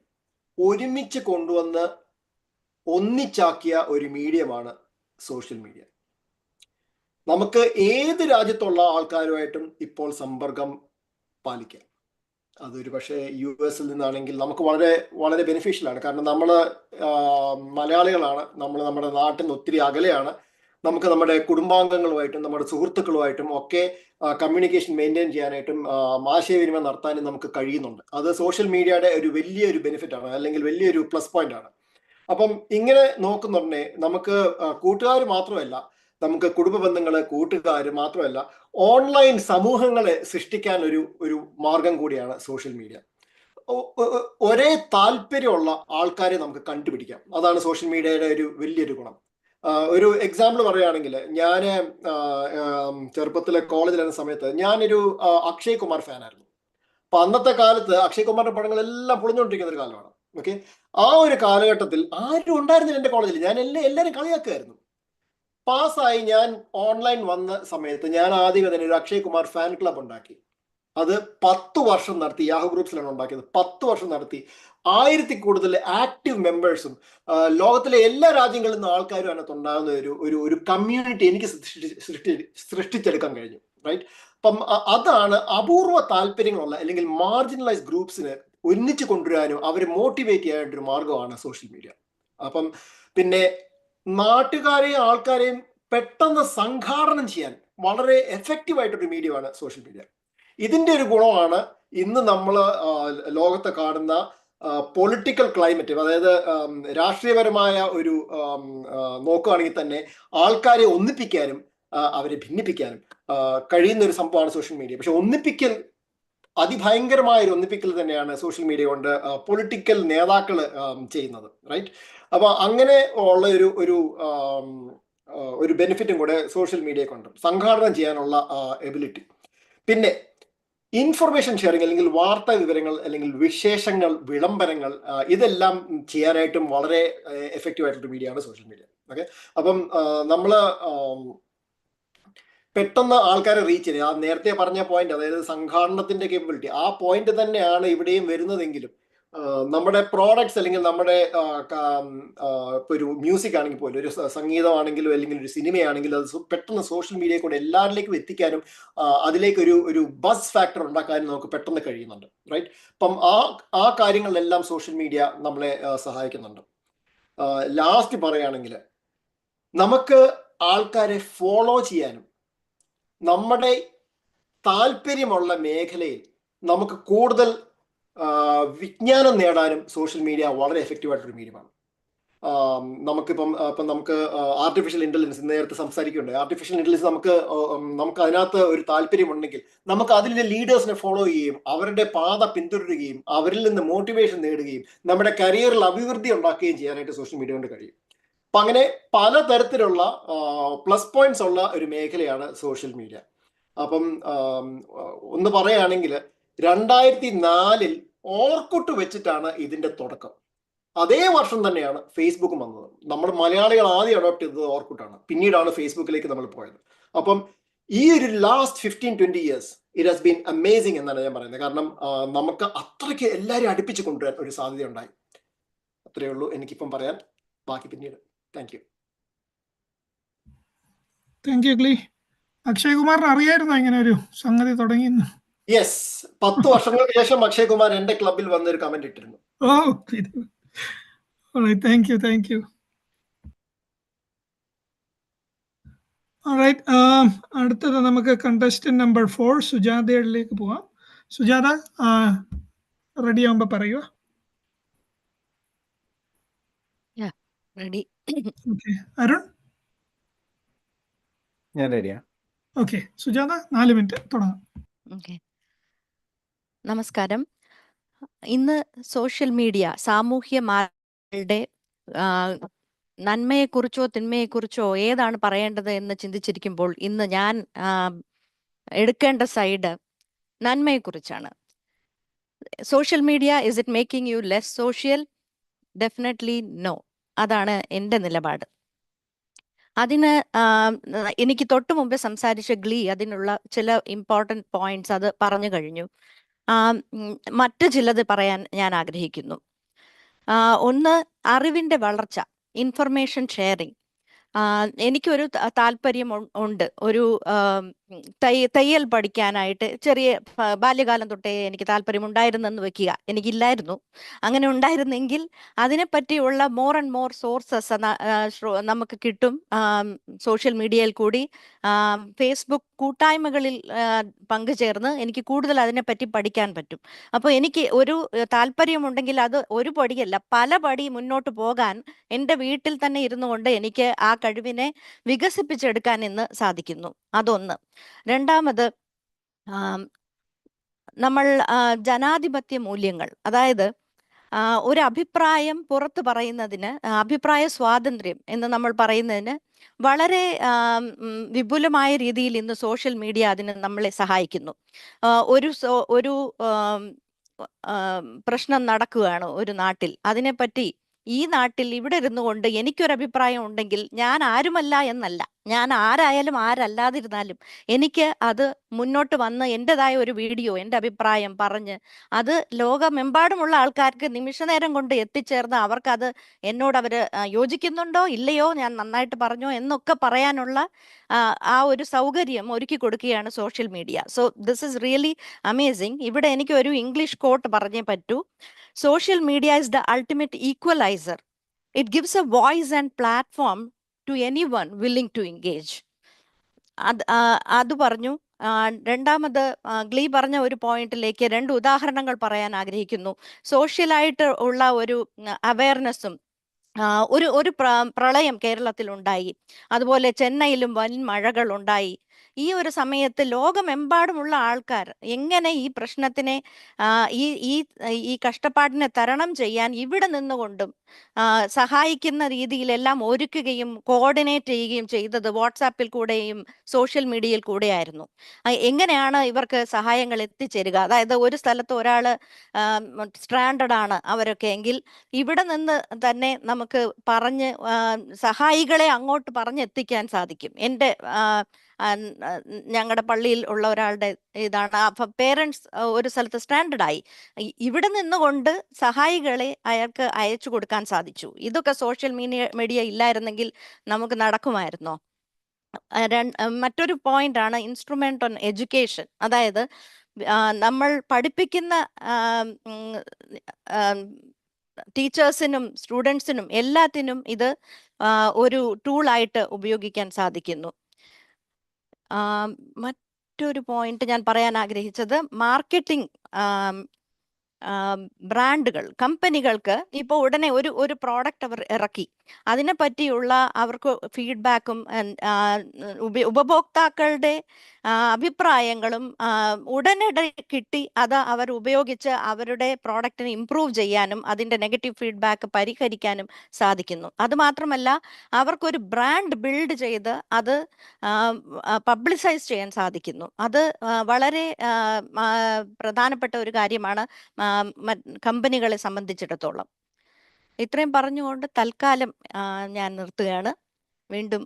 ഒരുമിച്ച് കൊണ്ടുവന്ന് ഒന്നിച്ചാക്കിയ ഒരു മീഡിയമാണ് സോഷ്യൽ മീഡിയ. നമുക്ക് ഏത് രാജ്യത്തുള്ള ആൾക്കാരുമായിട്ടും ഇപ്പോൾ സമ്പർക്കം പാലിക്കാം. അതൊരു പക്ഷേ US-ൽ നിന്നാണെങ്കിൽ നമുക്ക് വളരെ വളരെ ബെനിഫിഷ്യലാണ്. കാരണം നമ്മൾ മലയാളികളാണ്, നമ്മൾ നമ്മുടെ നാട്ടിൽ നിന്ന് ഒത്തിരി അകലെയാണ്. നമുക്ക് നമ്മുടെ കുടുംബാംഗങ്ങളുമായിട്ടും നമ്മുടെ സുഹൃത്തുക്കളുമായിട്ടും ഒക്കെ കമ്മ്യൂണിക്കേഷൻ മെയിൻറ്റെയിൻ ചെയ്യാനായിട്ടും ആശയവിനിമയം നടത്താനും നമുക്ക് കഴിയുന്നുണ്ട്. അത് സോഷ്യൽ മീഡിയയുടെ ഒരു വലിയൊരു ബെനിഫിറ്റ് ആണ്, അല്ലെങ്കിൽ വലിയൊരു പ്ലസ് പോയിന്റ് ആണ്. അപ്പം ഇങ്ങനെ നോക്കുന്നുണ്ടെ നമുക്ക് കൂട്ടുകാർ മാത്രമല്ല, നമുക്ക് കുടുംബ ബന്ധങ്ങള്, കൂട്ടുകാർ മാത്രമല്ല, ഓൺലൈൻ സമൂഹങ്ങളെ സൃഷ്ടിക്കാൻ ഒരു മാർഗം കൂടിയാണ് സോഷ്യൽ മീഡിയ. ഒരേ താല്പര്യമുള്ള ആൾക്കാരെ നമുക്ക് കണ്ടുപിടിക്കാം. അതാണ് സോഷ്യൽ മീഡിയയുടെ ഒരു വലിയൊരു ഗുണം. ഒരു എക്സാമ്പിൾ പറയുകയാണെങ്കിൽ, ഞാൻ ചെറുപ്പത്തിലെ കോളേജിലായിരുന്ന സമയത്ത് ഞാനൊരു അക്ഷയ് കുമാർ ഫാനായിരുന്നു. അപ്പൊ അന്നത്തെ കാലത്ത് അക്ഷയ് കുമാറിന്റെ പടങ്ങളെല്ലാം പൊളിഞ്ഞുകൊണ്ടിരിക്കുന്ന ഒരു കാലമാണ്. ഓക്കെ, ആ ഒരു കാലഘട്ടത്തിൽ ആരും ഉണ്ടായിരുന്നില്ല എൻ്റെ കോളേജിൽ. ഞാൻ എല്ലാവരും കളിയാക്കുമായിരുന്നു. പാസ്സായി ഞാൻ ഓൺലൈൻ വന്ന സമയത്ത് ഞാൻ ആദ്യം തന്നെ ഒരു അക്ഷയ് കുമാർ ഫാൻ ക്ലബ് ഉണ്ടാക്കി. അത് 10 വർഷം നടത്തി. യാഹു ഗ്രൂപ്പ്സിലാണ് ഉണ്ടാക്കിയത്. 10 വർഷം നടത്തി. 1000-ൽ കൂടുതൽ ആക്റ്റീവ് മെമ്പേഴ്സും ലോകത്തിലെ എല്ലാ രാജ്യങ്ങളിൽ നിന്നും ആൾക്കാരും അതിനകത്ത് ഉണ്ടാകുന്ന ഒരു കമ്മ്യൂണിറ്റി എനിക്ക് സൃഷ്ടിച്ചെടുക്കാൻ കഴിഞ്ഞു. റൈറ്റ്. അപ്പം അതാണ് അപൂർവ താല്പര്യങ്ങളുള്ള അല്ലെങ്കിൽ മാർജിനലൈസ് ഗ്രൂപ്പ്സിന് ഒന്നിച്ചു കൊണ്ടുവരാനും അവരെ മോട്ടിവേറ്റ് ചെയ്യാനായിട്ടൊരു മാർഗമാണ് സോഷ്യൽ മീഡിയ. അപ്പം പിന്നെ നാട്ടുകാരെയും ആൾക്കാരെയും പെട്ടെന്ന് സംഘാടനം ചെയ്യാൻ വളരെ എഫക്റ്റീവ് ആയിട്ടൊരു മീഡിയമാണ് സോഷ്യൽ മീഡിയ. ഇതിൻ്റെ ഒരു ഗുണമാണ് ഇന്ന് നമ്മൾ ലോകത്തെ കാണുന്ന പൊളിറ്റിക്കൽ ക്ലൈമറ്റ്, അതായത് രാഷ്ട്രീയപരമായ ഒരു നോക്കുകയാണെങ്കിൽ തന്നെ ആൾക്കാരെ ഒന്നിപ്പിക്കാനും അവരെ ഭിന്നിപ്പിക്കാനും കഴിയുന്ന ഒരു സംഭവമാണ് സോഷ്യൽ മീഡിയ. പക്ഷെ ഒന്നിപ്പിക്കൽ, അതിഭയങ്കരമായ ഒരു ഒന്നിപ്പിക്കൽ തന്നെയാണ് സോഷ്യൽ മീഡിയ കൊണ്ട് പൊളിറ്റിക്കൽ നേതാക്കൾ ചെയ്യുന്നത്. റൈറ്റ്. അപ്പൊ അങ്ങനെ ഉള്ള ഒരു ബെനിഫിറ്റും കൂടെ സോഷ്യൽ മീഡിയക്കുണ്ട്, സംഘാടനം ചെയ്യാനുള്ള എബിലിറ്റി. പിന്നെ ഇൻഫർമേഷൻ ഷെയറിങ് അല്ലെങ്കിൽ വാർത്താ വിവരങ്ങൾ അല്ലെങ്കിൽ വിശേഷങ്ങൾ, വിളംബരങ്ങൾ, ഇതെല്ലാം ചെയ്യാനായിട്ടും വളരെ എഫക്റ്റീവ് ആയിട്ടൊരു മീഡിയയാണ് സോഷ്യൽ മീഡിയ. ഓക്കെ, അപ്പം നമ്മൾ പെട്ടെന്ന് ആൾക്കാരെ റീച്ച് ചെയ്യുക, ആ നേരത്തെ പറഞ്ഞ പോയിന്റ്, അതായത് സംഘാടനത്തിന്റെ കേപ്പബിലിറ്റി, ആ പോയിന്റ് തന്നെയാണ് ഇവിടെയും വരുന്നതെങ്കിലും നമ്മുടെ പ്രോഡക്ട്സ് അല്ലെങ്കിൽ നമ്മുടെ ഇപ്പോൾ ഒരു മ്യൂസിക് ആണെങ്കിൽ പോലും, ഒരു സംഗീതമാണെങ്കിലും അല്ലെങ്കിൽ ഒരു സിനിമയാണെങ്കിലും അത് പെട്ടെന്ന് സോഷ്യൽ മീഡിയ കൂടെ എല്ലാവരിലേക്കും എത്തിക്കാനും അതിലേക്ക് ഒരു ബസ് ഫാക്ടർ ഉണ്ടാക്കാനും നമുക്ക് പെട്ടെന്ന് കഴിയുന്നുണ്ട്. റൈറ്റ്. അപ്പം ആ കാര്യങ്ങളിലെല്ലാം സോഷ്യൽ മീഡിയ നമ്മളെ സഹായിക്കുന്നുണ്ട്. ലാസ്റ്റ് പറയുകയാണെങ്കിൽ, നമുക്ക് ആൾക്കാരെ ഫോളോ ചെയ്യാനും നമ്മുടെ താല്പര്യമുള്ള മേഖലയിൽ നമുക്ക് കൂടുതൽ വിജ്ഞാനം നേടാനും സോഷ്യൽ മീഡിയ വളരെ എഫക്റ്റീവ് ആയിട്ടൊരു മീഡിയമാണ്. നമുക്കിപ്പം നമുക്ക് ആർട്ടിഫിഷ്യൽ ഇന്റലിജൻസ് നേരത്തെ സംസാരിക്കുന്നുണ്ട്. ആർട്ടിഫിഷ്യൽ ഇന്റലിജൻസ് നമുക്ക് അതിനകത്ത് ഒരു താല്പര്യമുണ്ടെങ്കിൽ നമുക്ക് അതിലെ ലീഡേഴ്സിനെ ഫോളോ ചെയ്യുകയും അവരുടെ പാത പിന്തുടരുകയും അവരിൽ നിന്ന് മോട്ടിവേഷൻ നേടുകയും നമ്മുടെ കരിയറിൽ അഭിവൃദ്ധി ഉണ്ടാക്കുകയും ചെയ്യാനായിട്ട് സോഷ്യൽ മീഡിയ കൊണ്ട് കഴിയും. അപ്പം അങ്ങനെ പലതരത്തിലുള്ള പ്ലസ് പോയിന്റ്സ് ഉള്ള ഒരു മേഖലയാണ് സോഷ്യൽ മീഡിയ. അപ്പം ഒന്ന് പറയുകയാണെങ്കിൽ 2004-ൽ ഓർക്കുട്ട് വെച്ചിട്ടാണ് ഇതിന്റെ തുടക്കം. അതേ വർഷം തന്നെയാണ് ഫേസ്ബുക്കും വന്നത്. നമ്മൾ മലയാളികൾ ആദ്യം അഡോപ്റ്റ് ചെയ്തത് ഓർക്കുട്ടാണ്, പിന്നീടാണ് ഫേസ്ബുക്കിലേക്ക് നമ്മൾ പോയത്. അപ്പം ഈ ഒരു last 15-20 years it has been amazing എന്നാണ് ഞാൻ പറയുന്നത്. കാരണം നമുക്ക് അത്രയ്ക്ക് എല്ലാവരും അടുപ്പിച്ച് കൊണ്ടുവരാൻ ഒരു സാധ്യത ഉണ്ടായി. അത്രയേ ഉള്ളൂ എനിക്കിപ്പം പറയാൻ. ബാക്കി പിന്നീട്. Thank you. Thank you Glee. Akshay കുമാറിന് അറിയായിരുന്നോ ഇങ്ങനെ ഒരു സംഗതി തുടങ്ങിയെന്ന്? യെസ്, 10 വർഷങ്ങൾക്ക് ശേഷം അക്ഷയ് കുമാർ എന്റെ ക്ലബിൽ വന്നൊരു കമന്റ് ഇട്ടിരുന്നു. Thank you, thank U. Alright, അടുത്തത് നമുക്ക് കണ്ടസ്റ്റന്റ് നമ്പർ 4 സുജാതയിലേക്ക് പോവാം. സുജാത റെഡി ആവുമ്പോ പറയുക. റെഡി. ഓക്കെ, അരുൺ? ഞാൻ റെഡിയാ. ഓക്കെ, സുജാത 4 മിനിറ്റ് തുടങ്ങാം. ഓക്കെ, നമസ്കാരം. ഇന്ന് സോഷ്യൽ മീഡിയ സാമൂഹ്യ മാധ്യമങ്ങളുടെ നന്മയെക്കുറിച്ചോ തിന്മയെക്കുറിച്ചോ ഏതാണ് പറയേണ്ടത് എന്ന് ചിന്തിച്ചിരിക്കുമ്പോൾ ഇന്ന് ഞാൻ എടുക്കേണ്ട സൈഡ് നന്മയെക്കുറിച്ചാണ്. Social media is it making you less social? Definitely no. അതാണ് എൻ്റെ നിലപാട്. അതിന് എനിക്ക് തൊട്ടു മുമ്പേ സംസാരിച്ച ഗ്ലീ അതിനുള്ള ചില ഇമ്പോർട്ടൻറ്റ് പോയിന്റ്സ് അത് പറഞ്ഞു കഴിഞ്ഞു. മറ്റു ചിലത് പറയാൻ ഞാൻ ആഗ്രഹിക്കുന്നു. ഒന്ന്, അറിവിൻ്റെ വളർച്ച, ഇൻഫർമേഷൻ ഷെയറിങ്. എനിക്കൊരു താല്പര്യം ഉണ്ട്. ഒരു തയ്യൽ പഠിക്കാനായിട്ട് ചെറിയ ബാല്യകാലം തൊട്ടേ എനിക്ക് താല്പര്യമുണ്ടായിരുന്നെന്ന് വെക്കുക. എനിക്കില്ലായിരുന്നു. അങ്ങനെ ഉണ്ടായിരുന്നെങ്കിൽ അതിനെപ്പറ്റിയുള്ള മോർ ആൻഡ് മോർ സോഴ്സസ് നമുക്ക് കിട്ടും. സോഷ്യൽ മീഡിയയിൽ കൂടി ഫേസ്ബുക്ക് കൂട്ടായ്മകളിൽ പങ്കുചേർന്ന് എനിക്ക് കൂടുതൽ അതിനെപ്പറ്റി പഠിക്കാൻ പറ്റും. അപ്പോൾ എനിക്ക് ഒരു താല്പര്യമുണ്ടെങ്കിൽ അത് ഒരു പടിയല്ല, പല പടി മുന്നോട്ട് പോകാൻ എൻ്റെ വീട്ടിൽ തന്നെ ഇരുന്നു കൊണ്ട് എനിക്ക് ആ കഴിവിനെ വികസിപ്പിച്ചെടുക്കാൻ ഇന്ന് സാധിക്കുന്നു. അതൊന്ന്. രണ്ടാമത്, നമ്മൾ ജനാധിപത്യ മൂല്യങ്ങൾ, അതായത് ഒരു അഭിപ്രായം പുറത്ത് പറയുന്നതിന്, അഭിപ്രായ സ്വാതന്ത്ര്യം എന്ന് നമ്മൾ പറയുന്നതിന് വളരെ വിപുലമായ രീതിയിൽ ഇന്ന് സോഷ്യൽ മീഡിയ അതിന് നമ്മളെ സഹായിക്കുന്നു. ഒരു പ്രശ്നം നടക്കുകയാണ് ഒരു നാട്ടിൽ, അതിനെപ്പറ്റി ഈ നാട്ടിൽ ഇവിടെ ഇരുന്നു കൊണ്ട് എനിക്കൊരു അഭിപ്രായം ഉണ്ടെങ്കിൽ ഞാൻ ആരുമല്ല എന്നല്ല, ഞാൻ ആരായാലും ആരല്ലാതിരുന്നാലും എനിക്ക് അത് മുന്നോട്ട് വന്ന് എൻ്റെതായ ഒരു വീഡിയോ, എൻ്റെ അഭിപ്രായം പറഞ്ഞ് അത് ലോകമെമ്പാടുമുള്ള ആൾക്കാർക്ക് നിമിഷനേരം കൊണ്ട് എത്തിച്ചേർന്ന് അവർക്കത് എന്നോട് അവർ യോജിക്കുന്നുണ്ടോ ഇല്ലയോ, ഞാൻ നന്നായിട്ട് പറഞ്ഞോ എന്നൊക്കെ പറയാനുള്ള ആ ഒരു സൗകര്യം ഒരുക്കി കൊടുക്കുകയാണ് social media. So this is really amazing. ഇവിടെ എനിക്ക് ഒരു ഇംഗ്ലീഷ് കോട്ട് പറഞ്ഞേ പറ്റൂ. Social media is the ultimate equalizer. It gives a voice and platform to anyone willing to engage. അത് പറഞ്ഞു. രണ്ടാമത് ഗ്ലീ പറഞ്ഞ ഒരു പോയിന്റിലേക്ക് 2 ഉദാഹരണങ്ങൾ പറയാൻ ആഗ്രഹിക്കുന്നു. സോഷ്യലായിട്ട് ഉള്ള ഒരു അവയർനെസ്സും, ഒരു പ്രളയം കേരളത്തിൽ ഉണ്ടായി, അതുപോലെ ചെന്നൈയിലും വൻ മഴകൾ ഉണ്ടായി. ഈ ഒരു സമയത്ത് ലോകമെമ്പാടുമുള്ള ആൾക്കാർ എങ്ങനെ ഈ പ്രശ്നത്തിനെ ഈ കഷ്ടപ്പാടിനെ തരണം ചെയ്യാൻ ഇവിടെ നിന്നുകൊണ്ടും സഹായിക്കുന്ന രീതിയിലെല്ലാം ഒരുക്കുകയും കോർഡിനേറ്റ് ചെയ്യുകയും ചെയ്തത് വാട്സാപ്പിൽ കൂടെയും സോഷ്യൽ മീഡിയയിൽ കൂടെയായിരുന്നു. എങ്ങനെയാണ് ഇവർക്ക് സഹായങ്ങൾ എത്തിച്ചേരുക? അതായത് ഒരു സ്ഥലത്ത് ഒരാൾ സ്ട്രാൻഡഡ് ആണ് അവരൊക്കെ എങ്കിൽ ഇവിടെ നിന്ന് തന്നെ നമുക്ക് പറഞ്ഞ് സഹായികളെ അങ്ങോട്ട് പറഞ്ഞെത്തിക്കാൻ സാധിക്കും. എൻ്റെ ഞങ്ങളുടെ പള്ളിയിൽ ഉള്ള ഒരാളുടെ ഇതാണ്. അപ്പം പേരൻസ് ഒരു സ്ഥലത്ത് സ്റ്റാൻഡേർഡ് ആയി, ഇവിടെ നിന്നുകൊണ്ട് സഹായികളെ അയാൾക്ക് അയച്ചു കൊടുക്കാൻ സാധിച്ചു. ഇതൊക്കെ സോഷ്യൽ മീഡിയ ഇല്ലായിരുന്നെങ്കിൽ നമുക്ക് നടക്കുമായിരുന്നോ? മറ്റൊരു പോയിന്റ് ആണ് ഇൻസ്ട്രുമെന്റ് ഓൺ എഡ്യൂക്കേഷൻ. അതായത് നമ്മൾ പഠിപ്പിക്കുന്ന ടീച്ചേഴ്സിനും സ്റ്റുഡൻസിനും എല്ലാത്തിനും ഇത് ഒരു ടൂളായിട്ട് ഉപയോഗിക്കാൻ സാധിക്കുന്നു. മറ്റൊരു പോയിന്റ് ഞാൻ പറയാൻ ആഗ്രഹിച്ചത് മാർക്കറ്റിംഗ്. ബ്രാൻഡുകൾ, കമ്പനികൾക്ക് ഇപ്പോൾ ഉടനെ ഒരു പ്രോഡക്റ്റ് അവർ ഇറക്കി, അതിനെ പറ്റിയുള്ള അവർക്ക് ഫീഡ്ബാക്കും ഉപഭോക്താക്കളുടെ അഭിപ്രായങ്ങളും ഉടനടി കിട്ടി അത് അവർ ഉപയോഗിച്ച് അവരുടെ പ്രോഡക്റ്റിനെ ഇംപ്രൂവ് ചെയ്യാനും അതിൻ്റെ നെഗറ്റീവ് ഫീഡ്ബാക്ക് പരിഹരിക്കാനും സാധിക്കുന്നു. അതുമാത്രമല്ല അവർക്കൊരു ബ്രാൻഡ് ബിൽഡ് ചെയ്ത് അത് പബ്ലിസൈസ് ചെയ്യാൻ സാധിക്കുന്നു. അത് വളരെ പ്രധാനപ്പെട്ട ഒരു കാര്യമാണ് കമ്പനികളെ സംബന്ധിച്ചിടത്തോളം. ഇത്രയും പറഞ്ഞുകൊണ്ട് തൽക്കാലം ഞാൻ നിർത്തുകയാണ്. വീണ്ടും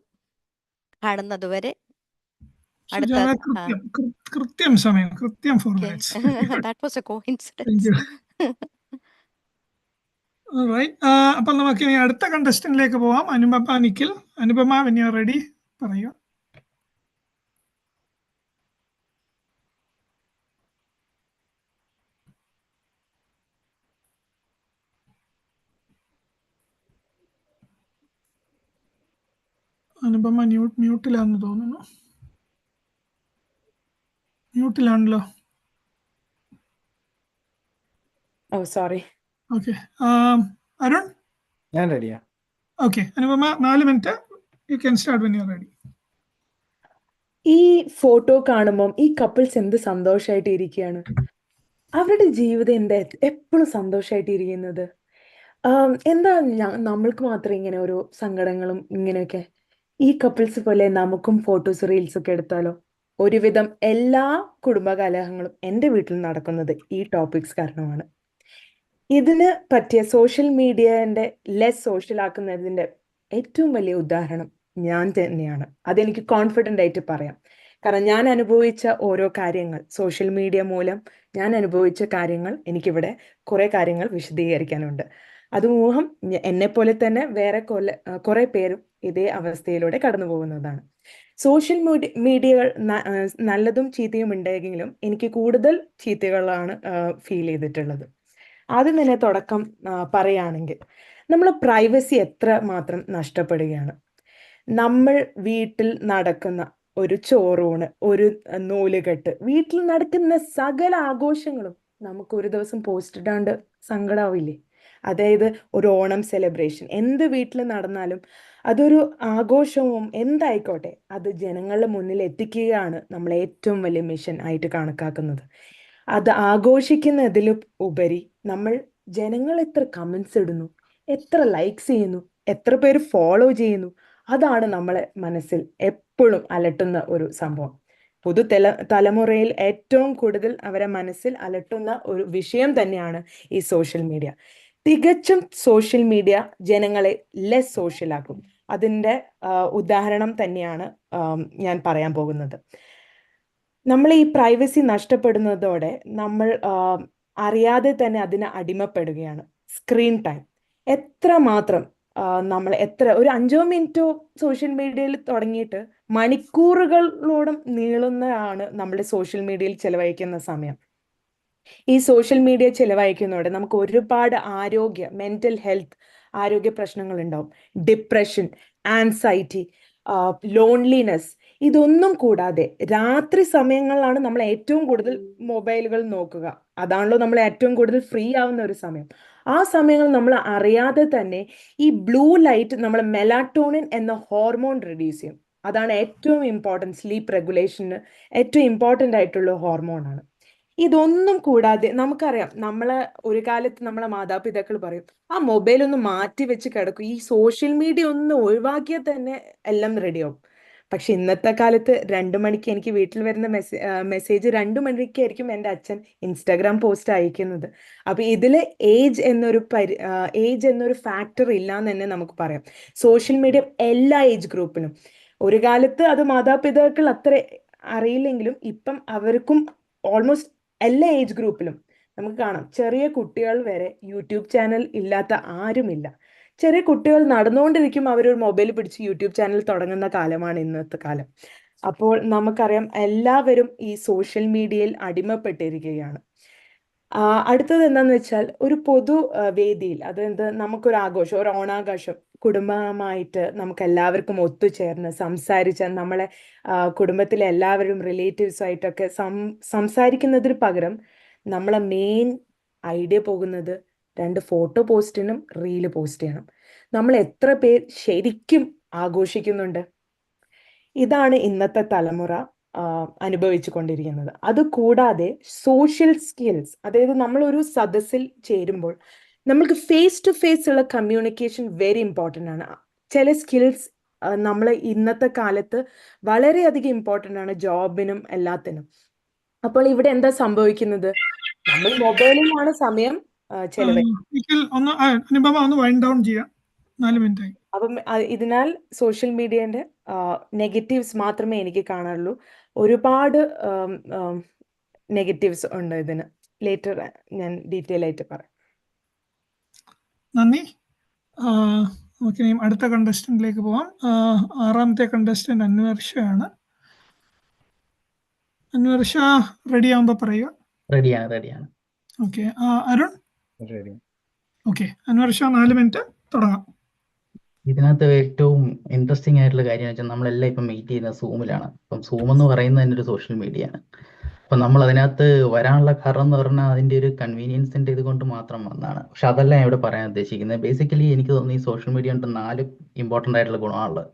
കാണുന്നതുവരെ അടുത്ത സുജാത, കൃത്യം സമയം, കൃത്യം 4 minutes. that was a coincidence. അപ്പൊ നമുക്ക് ഇനി അടുത്ത കണ്ടസ്റ്റന്റിലേക്ക് പോവാം. Anupama Nikhil. Anupama, when you are ready, പറയൂ. അനുപമ മ്യൂട്ടിലാണെന്ന് തോന്നുന്നു. മ്യൂട്ടിലാണല്ലോ. സോറി. ഓക്കെ, അരുൺ. ഞാൻ റെഡിയാ. Okay, Anupama 4 minutes. You can start when you are ready. ഈ ഫോട്ടോ കാണുമ്പം ഈ കപ്പിൾസ് എന്ത് സന്തോഷമായിട്ട് ഇരിക്കുകയാണ്. അവരുടെ ജീവിതം എന്താ എപ്പോഴും സന്തോഷമായിട്ട് ഇരിക്കുന്നത്. എന്താ നമ്മൾക്ക് മാത്രം ഇങ്ങനെ ഓരോ സങ്കടങ്ങളും ഇങ്ങനെയൊക്കെ. ഈ കപ്പിൾസ് പോലെ നമുക്കും ഫോട്ടോസ് റീൽസ് ഒക്കെ എടുത്താലോ. ഒരുവിധം എല്ലാ കുടുംബകലഹങ്ങളും എൻ്റെ വീട്ടിൽ നടക്കുന്നത് ഈ ടോപ്പിക്സ് കാരണമാണ്. ഇതിന് പറ്റിയ സോഷ്യൽ മീഡിയന്റെ ലെസ് സോഷ്യൽ ആക്കുന്നതിന്റെ ഏറ്റവും വലിയ ഉദാഹരണം ഞാൻ തന്നെയാണ്. അതെനിക്ക് കോൺഫിഡൻ്റ് ആയിട്ട് പറയാം. കാരണം ഞാൻ അനുഭവിച്ച ഓരോ കാര്യങ്ങൾ, സോഷ്യൽ മീഡിയ മൂലം ഞാൻ അനുഭവിച്ച കാര്യങ്ങൾ, എനിക്കിവിടെ കുറെ കാര്യങ്ങൾ വിശദീകരിക്കാനുണ്ട്. അതുമൂലം എന്നെപ്പോലെ തന്നെ വേറെ കുറെ പേരും ഇതേ അവസ്ഥയിലൂടെ കടന്നു പോകുന്നതാണ്. സോഷ്യൽ മീഡിയകൾ നല്ലതും ചീത്തയും ഉണ്ടെങ്കിലും എനിക്ക് കൂടുതൽ ചീത്തകളാണ് ഫീൽ ചെയ്തിട്ടുള്ളത്. ആദ്യം തന്നെ തുടക്കം പറയുകയാണെങ്കിൽ, നമ്മൾ പ്രൈവസി എത്ര മാത്രം നഷ്ടപ്പെടുകയാണ്. നമ്മൾ വീട്ടിൽ നടക്കുന്ന ഒരു ചോറൂണ്, ഒരു നൂലുകെട്ട്, വീട്ടിൽ നടക്കുന്ന സകല ആഘോഷങ്ങളും നമുക്ക് ഒരു ദിവസം പോസ്റ്റ് ഇടാണ്ട് സങ്കടാവില്ലേ? അതായത് ഒരു ഓണം സെലിബ്രേഷൻ എന്ത് വീട്ടിൽ നടന്നാലും അതൊരു ആഘോഷവും എന്തായിക്കോട്ടെ അത് ജനങ്ങളുടെ മുന്നിൽ എത്തിക്കുകയാണ് നമ്മൾ ഏറ്റവും വലിയ മിഷൻ ആയിട്ട് കണക്കാക്കുന്നത്. അത് ആഘോഷിക്കുന്നതിലും ഉപരി നമ്മൾ ജനങ്ങൾ എത്ര കമന്റ്സ് ഇടുന്നു, എത്ര ലൈക്സ് ചെയ്യുന്നു, എത്ര പേര് ഫോളോ ചെയ്യുന്നു, അതാണ് നമ്മളെ മനസ്സിൽ എപ്പോഴും അലട്ടുന്ന ഒരു സംഭവം. തലമുറയിൽ ഏറ്റവും കൂടുതൽ അവരെ മനസ്സിൽ അലട്ടുന്ന ഒരു വിഷയം തന്നെയാണ് ഈ സോഷ്യൽ മീഡിയ. തികച്ചും സോഷ്യൽ മീഡിയ ജനങ്ങളെ ലെസ് സോഷ്യലാക്കും. അതിൻ്റെ ഉദാഹരണം തന്നെയാണ് ഞാൻ പറയാൻ പോകുന്നത്. നമ്മൾ ഈ പ്രൈവസി നഷ്ടപ്പെടുന്നതോടെ നമ്മൾ അറിയാതെ തന്നെ അതിന് അടിമപ്പെടുകയാണ്. സ്ക്രീൻ ടൈം എത്രമാത്രം ഒരു 5 മിനിറ്റോ സോഷ്യൽ മീഡിയയിൽ തുടങ്ങിയിട്ട് മണിക്കൂറുകളോളം നീളുന്നതാണ് നമ്മുടെ സോഷ്യൽ മീഡിയയിൽ ചെലവഴിക്കുന്ന സമയം. ഈ സോഷ്യൽ മീഡിയ ചെലവഴിക്കുന്നതോടെ നമുക്ക് ഒരുപാട് മെന്റൽ ഹെൽത്ത് ആരോഗ്യ പ്രശ്നങ്ങൾ ഉണ്ടാവും. Depression, anxiety, loneliness. ഇതൊന്നും കൂടാതെ രാത്രി സമയങ്ങളിലാണ് നമ്മൾ ഏറ്റവും കൂടുതൽ മൊബൈലുകൾ നോക്കുക. അതാണല്ലോ നമ്മൾ ഏറ്റവും കൂടുതൽ ഫ്രീ ആവുന്ന ഒരു സമയം. ആ സമയങ്ങൾ നമ്മൾ അറിയാതെ തന്നെ ഈ ബ്ലൂ ലൈറ്റ് നമ്മൾ മെലാറ്റോണിൻ എന്ന ഹോർമോൺ റിലീസ് ചെയ്യും. അതാണ് ഏറ്റവും ഇമ്പോർട്ടൻറ്റ്, സ്ലീപ്പ് റെഗുലേഷന് ഏറ്റവും ഇമ്പോർട്ടൻ്റ് ആയിട്ടുള്ള ഹോർമോണാണ്. ഇതൊന്നും കൂടാതെ നമുക്കറിയാം, ഒരു കാലത്ത് നമ്മളെ മാതാപിതാക്കൾ പറയും, ആ മൊബൈൽ ഒന്ന് മാറ്റി വെച്ച് കിടക്കും, ഈ സോഷ്യൽ മീഡിയ ഒന്ന് ഒഴിവാക്കിയാൽ തന്നെ എല്ലാം റെഡിയാവും. പക്ഷെ ഇന്നത്തെ കാലത്ത് 2 മണിക്ക് എനിക്ക് വീട്ടിൽ വരുന്ന മെസ്സേജ് 2 മണിക്കായിരിക്കും എൻ്റെ അച്ഛൻ ഇൻസ്റ്റാഗ്രാം പോസ്റ്റ് അയക്കുന്നത്. അപ്പൊ ഇതിൽ ഏജ് എന്നൊരു ഫാക്ടർ ഇല്ലാന്ന് തന്നെ നമുക്ക് പറയാം. സോഷ്യൽ മീഡിയ എല്ലാ ഏജ് ഗ്രൂപ്പിനും, ഒരു കാലത്ത് അത് മാതാപിതാക്കൾ അത്ര അറിയില്ലെങ്കിലും ഇപ്പം അവർക്കും ഓൾമോസ്റ്റ് എല്ലാ ഏജ് ഗ്രൂപ്പിലും നമുക്ക് കാണാം. ചെറിയ കുട്ടികൾ വരെ യൂട്യൂബ് ചാനൽ ഇല്ലാത്ത ആരുമില്ല. ചെറിയ കുട്ടികൾ നടന്നുകൊണ്ടിരിക്കും അവരൊരു മൊബൈൽ പിടിച്ച് യൂട്യൂബ് ചാനൽ തുടങ്ങുന്ന കാലമാണ് ഇന്നത്തെ കാലം. അപ്പോൾ നമുക്കറിയാം എല്ലാവരും ഈ സോഷ്യൽ മീഡിയയിൽ അടിമപ്പെട്ടിരിക്കുകയാണ്. അടുത്തത് എന്താന്ന് വെച്ചാൽ, ഒരു പൊതു വേദിയിൽ, അതായത് നമുക്കൊരു ആഘോഷം, ഒരു ഓണാഘോഷം കുടുംബമായിട്ട് നമുക്ക് എല്ലാവർക്കും ഒത്തുചേർന്ന് സംസാരിച്ച് നമ്മളെ കുടുംബത്തിലെ എല്ലാവരും റിലേറ്റീവ്സായിട്ടൊക്കെ സംസാരിക്കുന്നതിന് പകരം നമ്മളെ മെയിൻ ഐഡിയ പോകുന്നത് 2 ഫോട്ടോ പോസ്റ്റിനും റീല് പോസ്റ്റ് ചെയ്യണം. നമ്മൾ എത്ര പേർ ശരിക്കും ആഘോഷിക്കുന്നുണ്ട്? ഇതാണ് ഇന്നത്തെ തലമുറ അനുഭവിച്ചു കൊണ്ടിരിക്കുന്നത്. അതുകൂടാതെ സോഷ്യൽ സ്കിൽസ്, അതായത് നമ്മൾ ഒരു സദസ്സിൽ ചേരുമ്പോൾ നമ്മൾക്ക് ഫേസ് ടു ഫേസ് ഉള്ള കമ്മ്യൂണിക്കേഷൻ വെരി ഇമ്പോർട്ടൻ്റ് ആണ്. ചില സ്കിൽസ് നമ്മൾ ഇന്നത്തെ കാലത്ത് വളരെയധികം ഇമ്പോർട്ടൻ്റ് ആണ്, ജോബിനും എല്ലാത്തിനും. അപ്പോൾ ഇവിടെ എന്താ സംഭവിക്കുന്നത്? നമ്മൾ മൊബൈലിലാണ് സമയം നിഖിൽ ഒന്ന് അനുപമ ഒന്ന് വൈൻഡ് ഡൗൺ ചെയ്യാം. 4 മിനിറ്റ് ആയി. അപ്പം ഇതിനാൽ സോഷ്യൽ മീഡിയന്റെ നെഗറ്റീവ്സ് മാത്രമേ എനിക്ക് കാണാറുള്ളൂ. ഒരുപാട് നെഗറ്റീവ്സ് ഉണ്ട് ഇതിന്. ലേറ്റർ ഞാൻ ഡീറ്റെയിൽ ആയിട്ട് പറയാം. നന്ദി. നമുക്ക് അടുത്ത കണ്ടസ്റ്റന്റിലേക്ക് പോവാം. 6ാമത്തെ കണ്ടസ്റ്റന്റ് അന്വർഷയാണ്. അന്വർഷ റെഡി ആവുമ്പോ പറയുക. റെഡിയാണ്. ഓക്കെ. അരുൺ. ഓക്കെ. അന്വർഷ 4 മിനിറ്റ് തുടങ്ങാം. ഇതിനകത്ത് ഏറ്റവും ഇൻട്രസ്റ്റിംഗ് ആയിട്ടുള്ള കാര്യം വെച്ചാൽ നമ്മളെല്ലാം ഇപ്പം മീറ്റ് ചെയ്യുന്നത് സൂമിലാണ്. അപ്പം സൂം എന്ന് പറയുന്നത് തന്നെ ഒരു സോഷ്യൽ മീഡിയ ആണ്. അപ്പം നമ്മൾ അതിനകത്ത് വരാനുള്ള കാരണം എന്ന് പറഞ്ഞാൽ അതിൻ്റെ ഒരു കൺവീനിയൻസിൻ്റെ ഇത് കൊണ്ട് മാത്രം വന്നതാണ്. പക്ഷെ അതല്ല ഞാൻ ഇവിടെ പറയാൻ ഉദ്ദേശിക്കുന്നത്. ബേസിക്കലി എനിക്ക് തോന്നുന്നു ഈ സോഷ്യൽ മീഡിയ കൊണ്ട് 4 ഇമ്പോർട്ടൻ്റ് ആയിട്ടുള്ള ഗുണമാണുള്ളത്.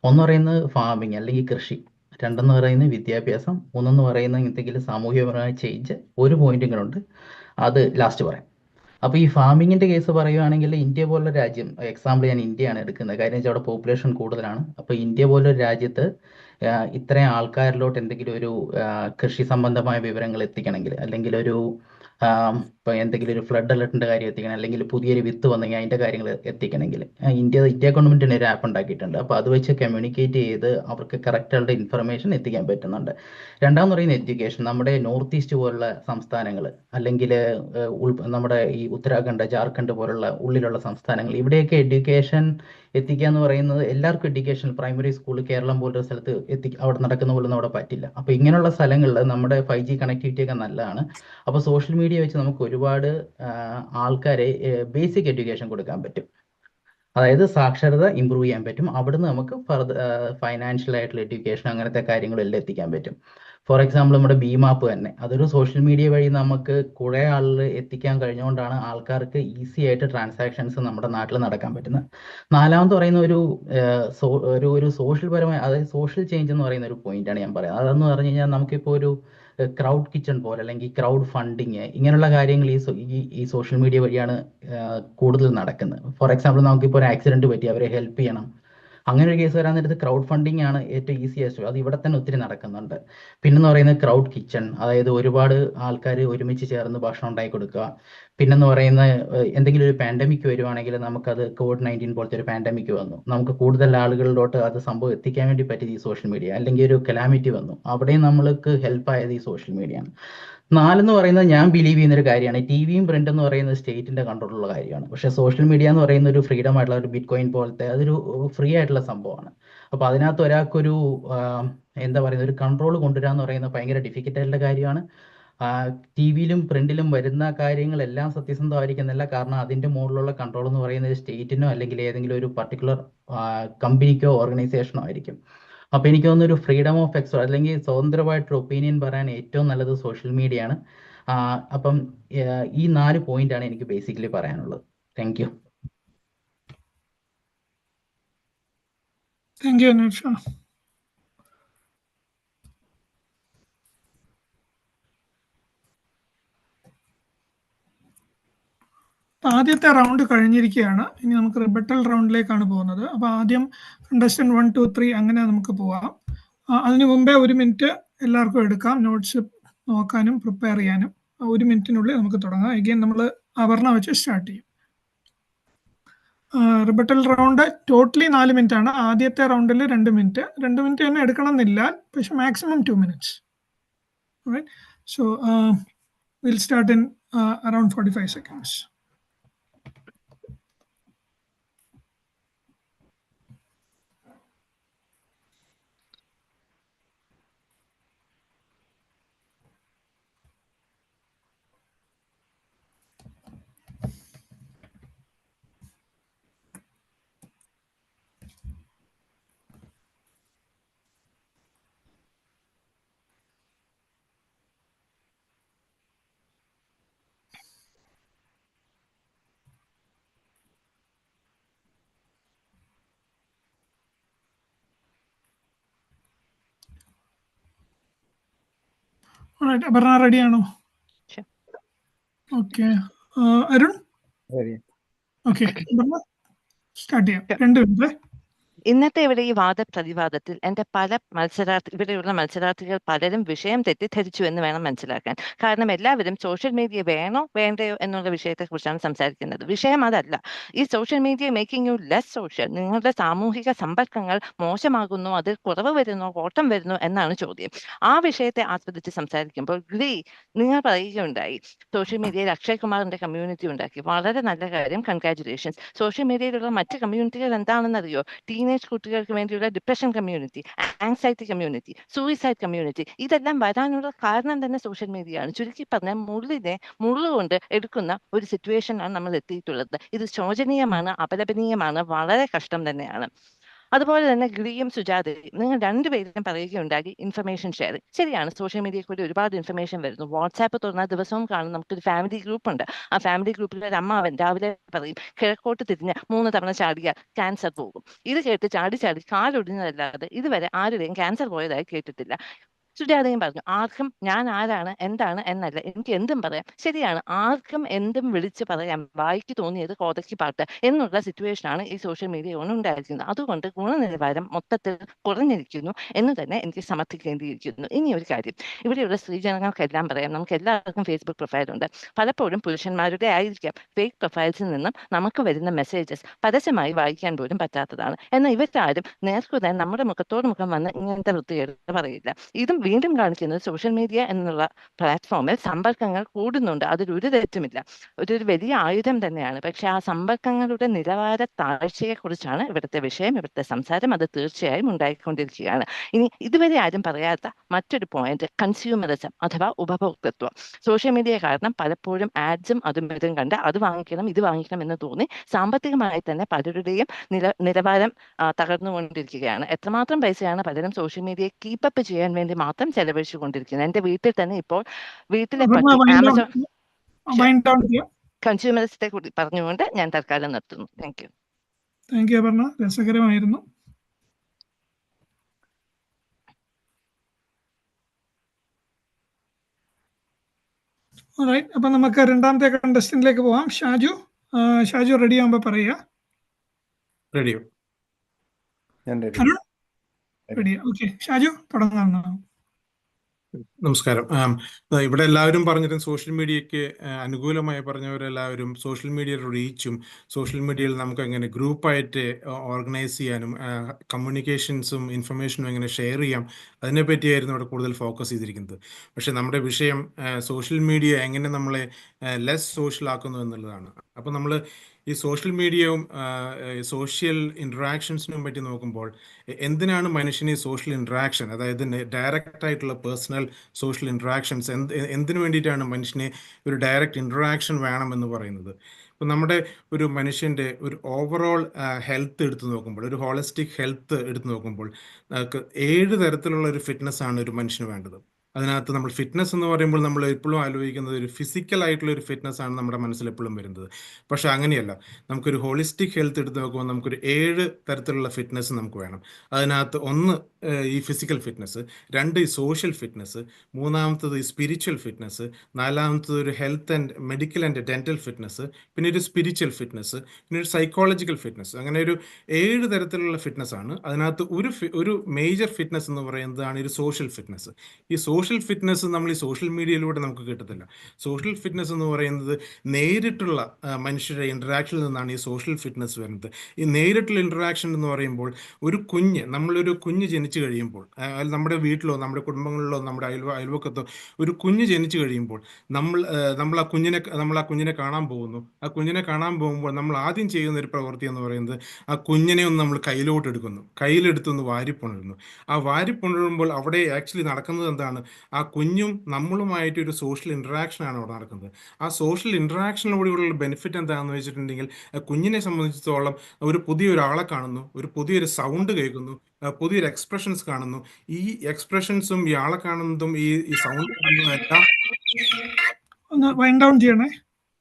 ഒന്ന് പറയുന്നത് ഫാമിങ് അല്ലെങ്കിൽ കൃഷി, 2 പറയുന്നത് വിദ്യാഭ്യാസം, 3 പറയുന്നത് എന്തെങ്കിലും സാമൂഹികപരമായ ചേഞ്ച്, ഒരു പോയിന്റും കൂടെ ഉണ്ട്, അത് ലാസ്റ്റ് പറയാം. അപ്പോൾ ഈ ഫാമിങ്ങിൻ്റെ കേസ് പറയുകയാണെങ്കിൽ ഇന്ത്യ പോലുള്ള രാജ്യം, എക്സാമ്പിൾ ഞാൻ ഇന്ത്യയാണ് എടുക്കുന്നത്, കാര്യം വെച്ചാൽ അവിടെ പോപ്പുലേഷൻ കൂടുതലാണ്. അപ്പോൾ ഇന്ത്യ പോലൊരു രാജ്യത്ത് ഇത്രയും ആൾക്കാരിലോട്ട് എന്തെങ്കിലും ഒരു കൃഷി സംബന്ധമായ വിവരങ്ങൾ എത്തിക്കണമെങ്കിൽ, അല്ലെങ്കിൽ ഒരു ഇപ്പോൾ എന്തെങ്കിലും ഒരു ഫ്ലഡ് അലർട്ടിൻ്റെ കാര്യം എത്തിക്കണം, അല്ലെങ്കിൽ പുതിയൊരു വിത്ത് വന്നെങ്കിൽ അതിൻ്റെ കാര്യങ്ങൾ എത്തിക്കണമെങ്കിൽ ഇന്ത്യ ഗവൺമെൻറ് തന്നെ ഒരു ആപ്പ് ഉണ്ടാക്കിയിട്ടുണ്ട്. അപ്പോൾ അത് വെച്ച് കമ്മ്യൂണിക്കേറ്റ് ചെയ്ത് അവർക്ക് കറക്റ്റായിട്ട് ഇൻഫർമേഷൻ എത്തിക്കാൻ പറ്റുന്നുണ്ട്. രണ്ടാമെന്ന് പറയുന്നത് എഡ്യൂക്കേഷൻ. നമ്മുടെ നോർത്ത് ഈസ്റ്റ് പോലുള്ള സംസ്ഥാനങ്ങൾ, അല്ലെങ്കിൽ നമ്മുടെ ഈ ഉത്തരാഖണ്ഡ്, ജാർഖണ്ഡ് പോലുള്ള ഉള്ളിലുള്ള സംസ്ഥാനങ്ങൾ, ഇവിടെയൊക്കെ എഡ്യൂക്കേഷൻ എത്തിക്കുക എന്ന് പറയുന്നത് എല്ലാവർക്കും എഡ്യൂക്കേഷൻ, പ്രൈമറി സ്കൂൾ കേരളം പോലൊരു സ്ഥലത്ത് അവിടെ നടക്കുന്ന പോലൊന്നും അവിടെ പറ്റില്ല. അപ്പോൾ ഇങ്ങനെയുള്ള സ്ഥലങ്ങളിൽ നമ്മുടെ 5G കണക്ടിവിറ്റി ഒക്കെ നല്ലതാണ്. അപ്പോൾ സോഷ്യൽ മീഡിയ വെച്ച് നമുക്ക് ഒരുപാട് ആൾക്കാരെ ബേസിക് എഡ്യൂക്കേഷൻ കൊടുക്കാൻ പറ്റും. അതായത് സാക്ഷരത ഇമ്പ്രൂവ് ചെയ്യാൻ പറ്റും. അവിടുന്ന് നമുക്ക് ഫൈനാൻഷ്യൽ ആയിട്ടുള്ള എഡ്യൂക്കേഷൻ അങ്ങനത്തെ കാര്യങ്ങളെല്ലാം എത്തിക്കാൻ പറ്റും. ഫോർ എക്സാമ്പിൾ നമ്മുടെ ബീമാപ്പ് തന്നെ, അതൊരു സോഷ്യൽ മീഡിയ വഴി നമുക്ക് കുറേ ആളിൽ എത്തിക്കാൻ കഴിഞ്ഞുകൊണ്ടാണ് ആൾക്കാർക്ക് ഈസി ആയിട്ട് ട്രാൻസാക്ഷൻസ് നമ്മുടെ നാട്ടിൽ നടക്കാൻ പറ്റുന്നത്. 4ാമത് പറയുന്ന ഒരു സോഷ്യൽ പരമായ, അതായത് സോഷ്യൽ ചേഞ്ച് എന്ന് പറയുന്ന ഒരു പോയിന്റാണ് ഞാൻ പറയുന്നത്. അതെന്ന് പറഞ്ഞു കഴിഞ്ഞാൽ നമുക്കിപ്പോൾ ഒരു ക്രൗഡ് കിച്ചൺ പോലെ, അല്ലെങ്കിൽ ക്രൗഡ് ഫണ്ടിങ്, ഇങ്ങനെയുള്ള കാര്യങ്ങൾ ഈ സോഷ്യൽ മീഡിയ വഴിയാണ് കൂടുതൽ നടക്കുന്നത്. ഫോർ എക്സാമ്പിൾ നമുക്കിപ്പോൾ ഒരു ആക്സിഡന്റ് പറ്റി അവരെ ഹെൽപ്പ് ചെയ്യണം, അങ്ങനെ ഒരു കേസ് വരാൻ നേരത്ത് ക്രൗഡ് ഫണ്ടിങ് ആണ് ഏറ്റവും ഈസിയസ്റ്റ്. അത് ഇവിടെ തന്നെ ഒത്തിരി നടക്കുന്നുണ്ട്. പിന്നെന്ന് പറയുന്നത് ക്രൗഡ് കിച്ചൺ, അതായത് ഒരുപാട് ആൾക്കാർ ഒരുമിച്ച് ചേർന്ന് ഭക്ഷണം ഉണ്ടാക്കി കൊടുക്കുക. പിന്നെന്ന് പറയുന്ന എന്തെങ്കിലും ഒരു പാൻഡമിക് വരുവാണെങ്കിൽ നമുക്കത് COVID-19 പോലത്തെ ഒരു പാൻഡമിക് വന്നു, നമുക്ക് കൂടുതൽ ആളുകളിലോട്ട് അത് സംഭവം എത്തിക്കാൻ വേണ്ടി പറ്റിയത് ഈ സോഷ്യൽ മീഡിയ. അല്ലെങ്കിൽ ഒരു കലാമിറ്റി വന്നു, അവിടെയും നമ്മൾക്ക് ഹെൽപ്പ് ആയത് ഈ സോഷ്യൽ മീഡിയ ആണ്. 4 പറയുന്നത് ഞാൻ ബിലീവ് ചെയ്യുന്ന ഒരു കാര്യമാണ്. ടിവിയും പ്രിന്റ് എന്ന് പറയുന്നത് സ്റ്റേറ്റിന്റെ കൺട്രോളുള്ള കാര്യമാണ്. പക്ഷേ സോഷ്യൽ മീഡിയ എന്ന് പറയുന്ന ഒരു ഫ്രീഡം ആയിട്ടുള്ള ഒരു ബിറ്റ് കോയിൻ പോലത്തെ അതൊരു ഫ്രീ ആയിട്ടുള്ള സംഭവമാണ്. അപ്പോൾ അതിനകത്ത് ഒരാൾക്കൊരു എന്താ പറയുന്നത്, ഒരു കൺട്രോൾ കൊണ്ടുവരാന്ന് പറയുന്നത് ഭയങ്കര ഡിഫിക്കൽട്ട് ആയിട്ടുള്ള കാര്യമാണ്. ടിവിയിലും പ്രിന്റിലും വരുന്ന കാര്യങ്ങളെല്ലാം സത്യസന്ധമായിരിക്കുന്നില്ല. കാരണം അതിൻ്റെ മുകളിലുള്ള കൺട്രോൾ എന്ന് പറയുന്നത് സ്റ്റേറ്റിനോ അല്ലെങ്കിൽ ഏതെങ്കിലും ഒരു പർട്ടിക്കുലർ കമ്പനിക്കോ ഓർഗനൈസേഷനോ ആയിരിക്കും. അപ്പോൾ എനിക്ക് തോന്നുന്നു ഒരു ഫ്രീഡം ഓഫ് അല്ലെങ്കിൽ സ്വതന്ത്രമായിട്ടൊരു ഒപ്പീനിയൻ പറയാൻ ഏറ്റവും നല്ലത് സോഷ്യൽ മീഡിയ ആണ്. അപ്പം ഈ 4 പോയിന്റാണ് എനിക്ക് ബേസിക്കലി പറയാനുള്ളത്. Thank you. Thank you Anvesha. ആദ്യത്തെ റൗണ്ട് കഴിഞ്ഞിരിക്കുകയാണ്. ഇനി നമുക്ക് റിബട്ടൽ റൗണ്ടിലേക്കാണ് പോകുന്നത്. അപ്പോൾ ആദ്യം കണ്ടസ്റ്റന്റ് 1, 2, 3 അങ്ങനെ നമുക്ക് പോവാം. അതിനു മുമ്പേ 1 മിനിറ്റ് എല്ലാവർക്കും എടുക്കാം നോട്ട്സ് നോക്കാനും പ്രിപ്പയർ ചെയ്യാനും. 1 മിനിറ്റിനുള്ളിൽ നമുക്ക് തുടങ്ങാം. എഗെയിൻ നമ്മൾ അപർണ വെച്ച് സ്റ്റാർട്ട് ചെയ്യും. റിബട്ടൽ റൗണ്ട് ടോട്ടലി 4 മിനിറ്റ് ആണ്. ആദ്യത്തെ റൗണ്ടിൽ 2 മിനിറ്റ്. 2 മിനിറ്റ് തന്നെ എടുക്കണം എന്നില്ല, പക്ഷെ maximum 2 minutes. So will start in around 45 seconds. Aparna ready ആണോ? ഓക്കെ. അരുൺ? ഓക്കെ, സ്റ്റാർട്ട് ചെയ്യാം. 2 മിനിറ്റ്. ഇന്നത്തെ ഇവിടെ ഈ വാദപ്രതിവാദത്തിൽ എൻ്റെ ഇവിടെയുള്ള മത്സരാർത്ഥികൾ പലരും വിഷയം തെറ്റിദ്ധരിച്ചു എന്ന് വേണം മനസ്സിലാക്കാൻ. കാരണം എല്ലാവരും സോഷ്യൽ മീഡിയ വേണോ വേണ്ടയോ എന്നുള്ള വിഷയത്തെക്കുറിച്ചാണ് സംസാരിക്കുന്നത്. വിഷയം അതല്ല. ഈ social media making you less social. നിങ്ങളുടെ സാമൂഹിക സമ്പർക്കങ്ങൾ മോശമാകുന്നു, അതിൽ കുറവ് വരുന്നു, ഓട്ടം വരുന്നു എന്നാണ് ചോദ്യം. ആ വിഷയത്തെ ആസ്വദിച്ച് സംസാരിക്കുമ്പോൾ നിങ്ങൾ പറയുകയുണ്ടായി സോഷ്യൽ മീഡിയയിൽ അക്ഷയ് കുമാറിന്റെ കമ്മ്യൂണിറ്റി ഉണ്ടാക്കി. വളരെ നല്ല കാര്യം, കൺഗ്രാറ്റുലേഷൻസ്. സോഷ്യൽ മീഡിയയിലുള്ള മറ്റ് കമ്മ്യൂണിറ്റികൾ എന്താണെന്നറിയോ? ടീനേജ് കുട്ടികൾക്ക് വേണ്ടിയുള്ള depression community, anxiety community, suicide community. ഇതെല്ലാം വരാനുള്ള കാരണം തന്നെ സോഷ്യൽ മീഡിയയാണ്. ചുരുക്കി പറഞ്ഞാൽ മുള്ളുകൊണ്ട് എടുക്കുന്ന ഒരു സിറ്റുവേഷനാണ് നമ്മൾ എത്തിയിട്ടുള്ളത്. ഇത് ശോചനീയമാണ്, അപലപനീയമാണ്, വളരെ കഷ്ടം തന്നെയാണ്. അതുപോലെ തന്നെ ഗിരിയും സുജാതയും നിങ്ങൾ രണ്ടുപേരും പറയുകയുണ്ടാക്കി ഇൻഫർമേഷൻ ഷെയറിംഗ്. ശരിയാണ്, സോഷ്യൽ മീഡിയയിൽ കൂടി ഒരുപാട് ഇൻഫർമേഷൻ വരുന്നു. വാട്സാപ്പ് തുറന്നാൽ ദിവസവും കാണും നമുക്കൊരു ഫാമിലി ഗ്രൂപ്പ് ഉണ്ട്. ആ ഫാമിലി ഗ്രൂപ്പിൽ ഒരു അമ്മാവൻ രാവിലെ പറയും കിഴക്കോട്ട് തിരിഞ്ഞ് 3 തവണ ചാടിയാൽ ക്യാൻസർ പോകും. ഇത് കേട്ട് ചാടി കാലൊടിഞ്ഞതല്ലാതെ ഇതുവരെ ആരുടെയും ക്യാൻസർ പോയതായി കേട്ടിട്ടില്ല. സുജാതയും പറഞ്ഞു ആർക്കും ഞാൻ ആരാണ് എന്താണ് എന്നല്ല, എനിക്ക് എന്തും പറയാം. ശരിയാണ്, ആർക്കും എന്തും വിളിച്ച് പറയാം. വായിക്ക് തോന്നിയത് കോതയ്ക്ക് പാട്ട് എന്നുള്ള സിറ്റുവേഷനാണ് ഈ സോഷ്യൽ മീഡിയ കൊണ്ട് ഉണ്ടായിരിക്കുന്നത്. അതുകൊണ്ട് ഗുണനിലവാരം മൊത്തത്തിൽ കുറഞ്ഞിരിക്കുന്നു എന്ന് തന്നെ എനിക്ക് സമർത്ഥിക്കേണ്ടിയിരിക്കുന്നു. ഇനി ഒരു കാര്യം, ഇവിടെയുള്ള സ്ത്രീജനങ്ങൾക്കെല്ലാം പറയാം, നമുക്ക് എല്ലാവർക്കും ഫേസ്ബുക്ക് പ്രൊഫൈലുണ്ട്. പലപ്പോഴും പുരുഷന്മാരുടെ ആയിരിക്കാം ഫേക്ക് പ്രൊഫൈൽസിൽ നിന്നും നമുക്ക് വരുന്ന മെസ്സേജസ് പരസ്യമായി വായിക്കാൻ പോലും പറ്റാത്തതാണ്. എന്നാൽ ഇവരാരും നേർക്കുതൻ നമ്മുടെ മുഖത്തോട് മുഖം വന്ന് ഇങ്ങനത്തെ വൃത്തികേട് പറയില്ല. ഇതും വീണ്ടും കാണിക്കുന്നത് സോഷ്യൽ മീഡിയ എന്നുള്ള പ്ലാറ്റ്ഫോമിൽ സമ്പർക്കങ്ങൾ കൂടുന്നുണ്ട്. അതിലൊരു തെറ്റുമില്ല, ഒരു വലിയ ആയുധം തന്നെയാണ്. പക്ഷെ ആ സമ്പർക്കങ്ങളുടെ നിലവാര താഴ്ചയെക്കുറിച്ചാണ് ഇവിടുത്തെ വിഷയം, ഇവിടുത്തെ സംസാരം. അത് തീർച്ചയായും ഉണ്ടായിക്കൊണ്ടിരിക്കുകയാണ്. ഇനി ഇതുവരെ ആരും പറയാത്ത മറ്റൊരു പോയിന്റ്, കൺസ്യൂമറിസം അഥവാ ഉപഭോക്തൃത്വം. സോഷ്യൽ മീഡിയ കാരണം പലപ്പോഴും ആഡ്സും അതും ഇതും കണ്ട് അത് വാങ്ങിക്കണം ഇത് വാങ്ങിക്കണം എന്ന് തോന്നി സാമ്പത്തികമായി തന്നെ പലരുടെയും നിലവാരം തകർന്നുകൊണ്ടിരിക്കുകയാണ്. എത്രമാത്രം പൈസയാണ് പലരും സോഷ്യൽ മീഡിയയെ കീപ്പപ്പ് ചെയ്യാൻ വേണ്ടി മാത്രം ചെലവഴിച്ചുകൊണ്ടിരിക്കുന്നത്. എന്റെ വീട്ടിൽ തന്നെ ഇപ്പോൾ വീട്ടിലെ പട്ടി ആമസോൺ കൺസ്യൂമറിസത്തെ കൂടി പറഞ്ഞുകൊണ്ട് ഞാൻ തൽക്കാലം നിർത്തുന്നു. Thank you. Thank you Aparna, രസകരമായിരുന്നു. അപ്പൊ നമുക്ക് രണ്ടാമത്തെ കണ്ടസ്റ്റന്റിലേക്ക് പോവാം. ഷാജു റെഡി ആകുമ്പോ പറയുക. റെഡിയോ? റെഡി. ഓക്കെ ഷാജു, തുടങ്ങാം. നമസ്കാരം. ഇവിടെ എല്ലാവരും പറഞ്ഞിട്ടും സോഷ്യൽ മീഡിയയ്ക്ക് അനുകൂലമായി പറഞ്ഞവരെല്ലാവരും സോഷ്യൽ മീഡിയയുടെ റീച്ചും സോഷ്യൽ മീഡിയയിൽ നമുക്ക് എങ്ങനെ ഗ്രൂപ്പായിട്ട് ഓർഗനൈസ് ചെയ്യാനും കമ്മ്യൂണിക്കേഷൻസും ഇൻഫർമേഷനും എങ്ങനെ ഷെയർ ചെയ്യാം അതിനെപ്പറ്റിയായിരുന്നു ഇവിടെ കൂടുതൽ ഫോക്കസ് ചെയ്തിരിക്കുന്നത്. പക്ഷേ നമ്മുടെ വിഷയം സോഷ്യൽ മീഡിയ എങ്ങനെ നമ്മളെ ലെസ് സോഷ്യൽ ആക്കുന്നു എന്നുള്ളതാണ്. അപ്പോൾ നമ്മൾ ഈ സോഷ്യൽ മീഡിയയും സോഷ്യൽ ഇൻട്രാക്ഷൻസിനും പറ്റി നോക്കുമ്പോൾ എന്തിനാണ് മനുഷ്യന് ഈ സോഷ്യൽ ഇൻട്രാക്ഷൻ, അതായത് ഡയറക്റ്റ് ആയിട്ടുള്ള പേഴ്സണൽ സോഷ്യൽ ഇൻട്രാക്ഷൻസ് എന്തിനു വേണ്ടിയിട്ടാണ് മനുഷ്യന് ഒരു ഡയറക്റ്റ് ഇൻട്രാക്ഷൻ വേണമെന്ന് പറയുന്നത്? ഇപ്പം നമ്മുടെ ഒരു മനുഷ്യൻ്റെ ഒരു ഓവറോൾ ഹെൽത്ത് എടുത്തു നോക്കുമ്പോൾ, ഒരു ഹോളിസ്റ്റിക് ഹെൽത്ത് എടുത്തു നോക്കുമ്പോൾ നമുക്ക് 7 തരത്തിലുള്ള ഒരു ഫിറ്റ്നസ് ആണ് ഒരു മനുഷ്യന് വേണ്ടത്. അതിനകത്ത് നമ്മൾ ഫിറ്റ്നസ് എന്ന് പറയുമ്പോൾ നമ്മൾ എപ്പോഴും ആലോചിക്കുന്നത് ഒരു ഫിസിക്കൽ ആയിട്ടുള്ള ഒരു ഫിറ്റ്നസ് ആണ് നമ്മുടെ മനസ്സിൽ എപ്പോഴും വരുന്നത്. പക്ഷെ അങ്ങനെയല്ല. നമുക്കൊരു ഹോളിസ്റ്റിക് ഹെൽത്ത് എടുത്ത് നോക്കുമ്പോൾ നമുക്കൊരു 7 തരത്തിലുള്ള ഫിറ്റ്നസ് നമുക്ക് വേണം. അതിനകത്ത് 1 ഈ ഫിസിക്കൽ ഫിറ്റ്നസ്, 2 ഈ സോഷ്യൽ ഫിറ്റ്നസ്, 3-മത്തത് ഈ സ്പിരിച്വൽ ഫിറ്റ്നസ്, 4-മത്തത് ഒരു health and medical and dental fitness, പിന്നെ ഒരു സ്പിരിച്വൽ ഫിറ്റ്നസ്, പിന്നെ ഒരു സൈക്കോളജിക്കൽ ഫിറ്റ്നസ്. അങ്ങനെ ഒരു 7 തരത്തിലുള്ള ഫിറ്റ്നസ് ആണ്. അതിനകത്ത് ഒരു മേജർ ഫിറ്റ്നസ് എന്ന് പറയുന്നതാണ് ഒരു സോഷ്യൽ ഫിറ്റ്നസ്. ഈ സോഷ്യൽ ഫിറ്റ്നസ് നമ്മൾ ഈ സോഷ്യൽ മീഡിയയിലൂടെ നമുക്ക് കിട്ടത്തില്ല. സോഷ്യൽ ഫിറ്റ്നസ് എന്ന് പറയുന്നത് നേരിട്ടുള്ള മനുഷ്യരുടെ ഇൻട്രാക്ഷനിൽ നിന്നാണ് ഈ സോഷ്യൽ ഫിറ്റ്നസ് വരുന്നത്. ഈ നേരിട്ടുള്ള ഇൻട്രാക്ഷൻ എന്ന് പറയുമ്പോൾ നമ്മളൊരു കുഞ്ഞ് ജനിച്ചു കഴിയുമ്പോൾ, നമ്മുടെ വീട്ടിലോ നമ്മുടെ കുടുംബങ്ങളിലോ നമ്മുടെ അയൽവക്കത്തോ ഒരു കുഞ്ഞ് ജനിച്ചു കഴിയുമ്പോൾ നമ്മൾ ആ കുഞ്ഞിനെ കാണാൻ പോകുന്നു. ആ കുഞ്ഞിനെ കാണാൻ പോകുമ്പോൾ നമ്മൾ ആദ്യം ചെയ്യുന്ന ഒരു പ്രവൃത്തി എന്ന് പറയുന്നത് ആ കുഞ്ഞിനെ ഒന്ന് നമ്മൾ കയ്യിലെടുത്തൊന്ന് വാരിപ്പുണരുന്നു. ആ വാരിപ്പുണരുമ്പോൾ അവിടെ ആക്ച്വലി നടക്കുന്നത് എന്താണ്? ആ കുഞ്ഞും നമ്മളുമായിട്ട് ഒരു സോഷ്യൽ ഇൻട്രാക്ഷൻ ആണ് അവിടെ നടക്കുന്നത്. ആ സോഷ്യൽ ഇൻട്രാക്ഷനിലൂടെയുള്ള ബെനിഫിറ്റ് എന്താണെന്ന് വെച്ചിട്ടുണ്ടെങ്കിൽ കുഞ്ഞിനെ സംബന്ധിച്ചിടത്തോളം ഒരു പുതിയൊരാളെ കാണുന്നു, ഒരു പുതിയൊരു സൗണ്ട് കേൾക്കുന്നു, പുതിയൊരു എക്സ്പ്രഷൻസ് കാണുന്നു. ഈ എക്സ്പ്രഷൻസും ഈ ആളെ കാണുന്നതും ഈ സൗണ്ട് കാണുന്നതും എല്ലാം ഒന്ന് വൈൻഡ് ഡൗൺ ചെയ്യണേ.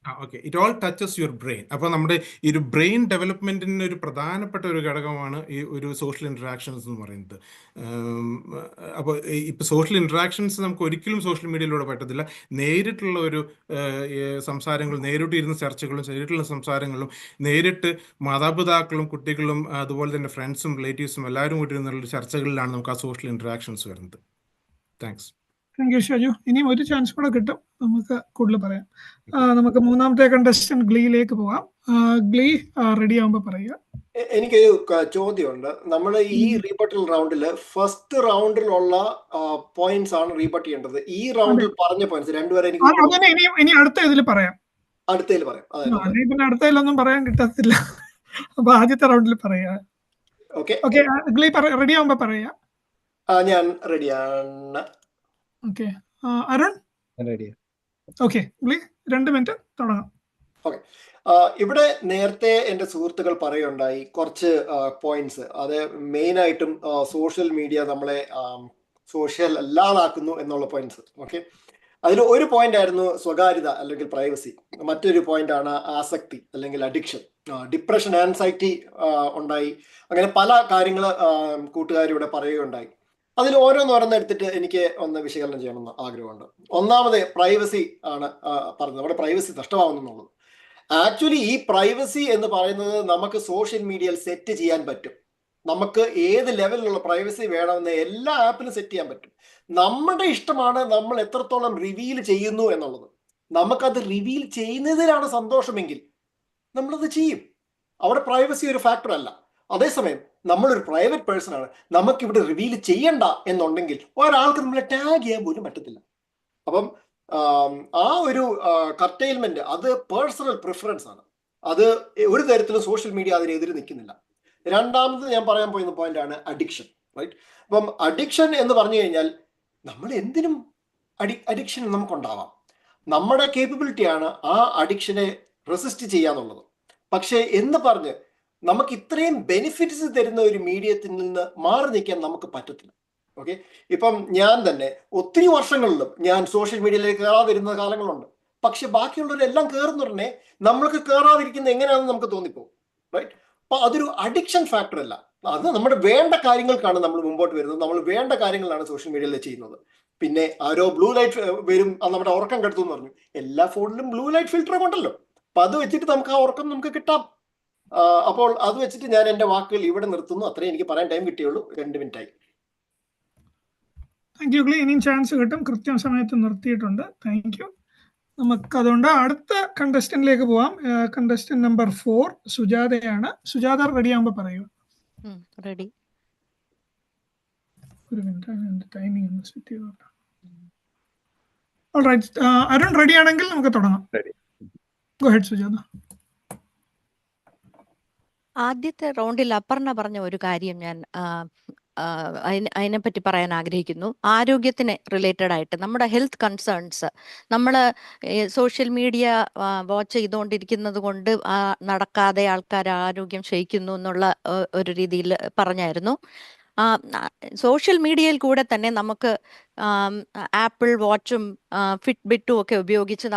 Okay, it all touches your brain. അപ്പോൾ നമ്മുടെ ഈ ഒരു ബ്രെയിൻ ഡെവലപ്മെൻറ്റിന് ഒരു പ്രധാനപ്പെട്ട ഒരു ഘടകമാണ് ഈ ഒരു സോഷ്യൽ ഇൻട്രാക്ഷൻസ് എന്ന് പറയുന്നത്. അപ്പോൾ ഇപ്പോൾ സോഷ്യൽ ഇൻട്രാക്ഷൻസ് നമുക്ക് ഒരിക്കലും സോഷ്യൽ മീഡിയയിലൂടെ പറ്റത്തില്ല. നേരിട്ടുള്ള ഒരു സംസാരങ്ങളും, നേരിട്ടിരുന്ന ചർച്ചകളും, നേരിട്ടുള്ള സംസാരങ്ങളും, നേരിട്ട് മാതാപിതാക്കളും കുട്ടികളും അതുപോലെ തന്നെ ഫ്രണ്ട്സും റിലേറ്റീവ്സും എല്ലാവരും കൂടി ഇരുന്നുള്ള ചർച്ചകളിലാണ് നമുക്ക് ആ സോഷ്യൽ ഇൻട്രാക്ഷൻസ് വരുന്നത്. താങ്ക്സ്. Thank you Shaju. ഇനിയും ഒരു ചാൻസ് കൂടെ കിട്ടും, നമുക്ക് കൂടുതൽ പറയാം. നമുക്ക് മൂന്നാമത്തെ കണ്ടസ്റ്റന്റ് ഗ്ലീയിലേക്ക് പോവാം. ഗ്ലീ റെഡി ആവുമ്പോൾ പറയുക. എനിക്കൊരു ചോദ്യമുണ്ട്. നമ്മൾ ഈ റീബട്ടൽ റൗണ്ടില് ഫസ്റ്റ് റൗണ്ടിലുള്ള പോയിന്റ്സ് ആണ് റീബട്ട് ചെയ്യേണ്ടത്. ഈ റൗണ്ടിൽ പറഞ്ഞ പോയിന്റ്സ് രണ്ടുപേരെ ഇനി അടുത്ത ഇതിൽ പറയാം. അടുത്തതിൽ പറയാം. പിന്നെ അടുത്തതിലൊന്നും പറയാൻ കിട്ടത്തില്ല. അപ്പൊ ആദ്യത്തെ റൗണ്ടിൽ പറയാ. ഓക്കെ, ഗ്ലീ റെഡി ആവുമ്പോ പറയാ. ഞാൻ റെഡിയാണ്. ഓക്കെ, അരുൺ റെഡിയാ. ഓക്കെ, ഗ്ലീ 2 മിനിറ്റ് തുടങ്ങാം. ഓക്കെ, ഇവിടെ നേരത്തെ എൻ്റെ സുഹൃത്തുക്കൾ പറയുണ്ടായി കുറച്ച് പോയിന്റ്സ്. അത് മെയിനായിട്ടും സോഷ്യൽ മീഡിയ നമ്മളെ സോഷ്യൽ അല്ലാതാക്കുന്നു എന്നുള്ള പോയിന്റ്സ്. ഓക്കെ, അതിൽ ഒരു പോയിന്റ് ആയിരുന്നു സ്വകാര്യത അല്ലെങ്കിൽ പ്രൈവസി. മറ്റൊരു പോയിന്റ് ആണ് ആസക്തി അല്ലെങ്കിൽ അഡിക്ഷൻ, ഡിപ്രഷൻ, ആൻസൈറ്റി ഉണ്ടായി. അങ്ങനെ പല കാര്യങ്ങൾ കൂട്ടുകാരിവിടെ പറയുകയുണ്ടായി. അതിൽ ഓരോന്നെടുത്തിട്ട് എനിക്ക് ഒന്ന് വിശകലനം ചെയ്യണമെന്ന് ആഗ്രഹമുണ്ട്. ഒന്നാമത് പ്രൈവസി ആണ് പറഞ്ഞത്. നമ്മുടെ പ്രൈവസി നഷ്ടമാവുന്നു എന്നുള്ളത്. ആക്ച്വലി ഈ പ്രൈവസി എന്ന് പറയുന്നത് നമുക്ക് സോഷ്യൽ മീഡിയയിൽ സെറ്റ് ചെയ്യാൻ പറ്റും. നമുക്ക് ഏത് ലെവലിലുള്ള പ്രൈവസി വേണമെന്ന് എല്ലാ ആപ്പിലും സെറ്റ് ചെയ്യാൻ പറ്റും. നമ്മുടെ ഇഷ്ടമാണ് നമ്മൾ എത്രത്തോളം റിവീൽ ചെയ്യുന്നു എന്നുള്ളത്. നമുക്കത് റിവീൽ ചെയ്യുന്നതിലാണ് സന്തോഷമെങ്കിൽ നമ്മളത് ചെയ്യും. അവിടെ പ്രൈവസി ഒരു ഫാക്ടർ അല്ല. അതേസമയം നമ്മളൊരു പ്രൈവറ്റ് പേഴ്സൺ ആണ്, നമുക്കിവിടെ റിവീൽ ചെയ്യണ്ട എന്നുണ്ടെങ്കിൽ ഒരാൾക്ക് നമ്മളെ ടാഗ് ചെയ്യാൻ പോലും പറ്റത്തില്ല. അപ്പം ആ ഒരു കർട്ടെയിൽമെന്റ് അത് പേഴ്സണൽ പ്രിഫറൻസ് ആണ്. അത് ഒരു തരത്തിലും സോഷ്യൽ മീഡിയ അതിനെതിരെ നിൽക്കുന്നില്ല. രണ്ടാമത് ഞാൻ പറയാൻ പോയിരുന്ന പോയിന്റ് ആണ് അഡിക്ഷൻ. റൈറ്റ്, അപ്പം അഡിക്ഷൻ എന്ന് പറഞ്ഞു കഴിഞ്ഞാൽ നമ്മൾ എന്തിനും അഡിക്ഷൻ നമുക്കുണ്ടാവാം. നമ്മുടെ കേപ്പബിലിറ്റിയാണ് ആ അഡിക്ഷനെ റെസിസ്റ്റ് ചെയ്യാന്നുള്ളത്. പക്ഷേ എന്ന് പറഞ്ഞ് നമുക്ക് ഇത്രയും ബെനിഫിറ്റ്സ് തരുന്ന ഒരു മീഡിയത്തിൽ നിന്ന് മാറി നിൽക്കാൻ നമുക്ക് പറ്റത്തില്ല. ഓക്കെ, ഇപ്പം ഞാൻ തന്നെ ഒത്തിരി വർഷങ്ങളിലും ഞാൻ സോഷ്യൽ മീഡിയയിലേക്ക് കയറാതിരുന്ന കാലങ്ങളുണ്ട്. പക്ഷെ ബാക്കിയുള്ളവരെല്ലാം കയറുന്നുടനെ നമ്മൾക്ക് കയറാതിരിക്കുന്നത് എങ്ങനെയാണെന്ന് നമുക്ക് തോന്നിപ്പോകും. റൈറ്റ്, അപ്പൊ അതൊരു അഡിക്ഷൻ ഫാക്ടർ അല്ല. അത് നമ്മുടെ വേണ്ട കാര്യങ്ങൾക്കാണ് നമ്മൾ മുമ്പോട്ട് വരുന്നത്. നമ്മൾ വേണ്ട കാര്യങ്ങളാണ് സോഷ്യൽ മീഡിയയിൽ ചെയ്യുന്നത്. പിന്നെ ആരോ ബ്ലൂ ലൈറ്റ് വരും, അത് നമ്മുടെ ഉറക്കം കെടുത്തു എന്ന് പറഞ്ഞു. എല്ലാ ഫോണിലും ബ്ലൂ ലൈറ്റ് ഫിൽറ്റർ ഉണ്ടല്ലോ. അപ്പൊ അത് വെച്ചിട്ട് നമുക്ക് ആ ഉറക്കം നമുക്ക് കിട്ടാം. അപ്പോൾ അത് വെച്ചിട്ട് ഞാൻ എൻ്റെ വാക്കുകൾ ഇവിടെ നിർത്തുന്നു. അത്രയും എനിക്ക് പറയാൻ ടൈം കിട്ടിയുള്ളൂ. 2 മിനിറ്റ് ആയി. Thank you glee. ഇനിയും ചാൻസ് കിട്ടും, കൃത്യം സമയത്ത് നിർത്തിയിട്ടുണ്ട്. Thank you. നമുക്ക് അതുകൊണ്ട് അടുത്ത കണ്ടസ്റ്റന്റിലേക്ക് പോവാം. Contestant number 4 സുജാതയാണ്. സുജാത റെഡി ആകുമ്പോൾ പറയൂ. റെഡി. ഒരു മിനിറ്റ്, ടൈമിംഗ് ഒന്ന് സെറ്റ് ചെയ്തോട്ടെ. ഓൾറൈറ്റ്, അരുൺ റെഡി ആണെങ്കിൽ നമുക്ക് തുടങ്ങാം. Go head Sujatha. ആദ്യത്തെ റൗണ്ടിൽ അപർണ പറഞ്ഞ ഒരു കാര്യം ഞാൻ അതിനെപ്പറ്റി പറയാൻ ആഗ്രഹിക്കുന്നു. ആരോഗ്യത്തിന് റിലേറ്റഡ് ആയിട്ട് നമ്മുടെ ഹെൽത്ത് കൺസേൺസ് നമ്മൾ സോഷ്യൽ മീഡിയ വാച്ച് ചെയ്തുകൊണ്ടിരിക്കുന്നത് കൊണ്ട് നടക്കാതെ ആൾക്കാർ ആരോഗ്യം ക്ഷയിക്കുന്നു എന്നുള്ള ഒരു രീതിയിൽ പറഞ്ഞായിരുന്നു. സോഷ്യൽ മീഡിയയിൽ കൂടെ തന്നെ നമുക്ക് ആപ്പിൾ വാച്ചും ഫിറ്റ്ബിറ്റും ഒക്കെ ഉപയോഗിച്ച്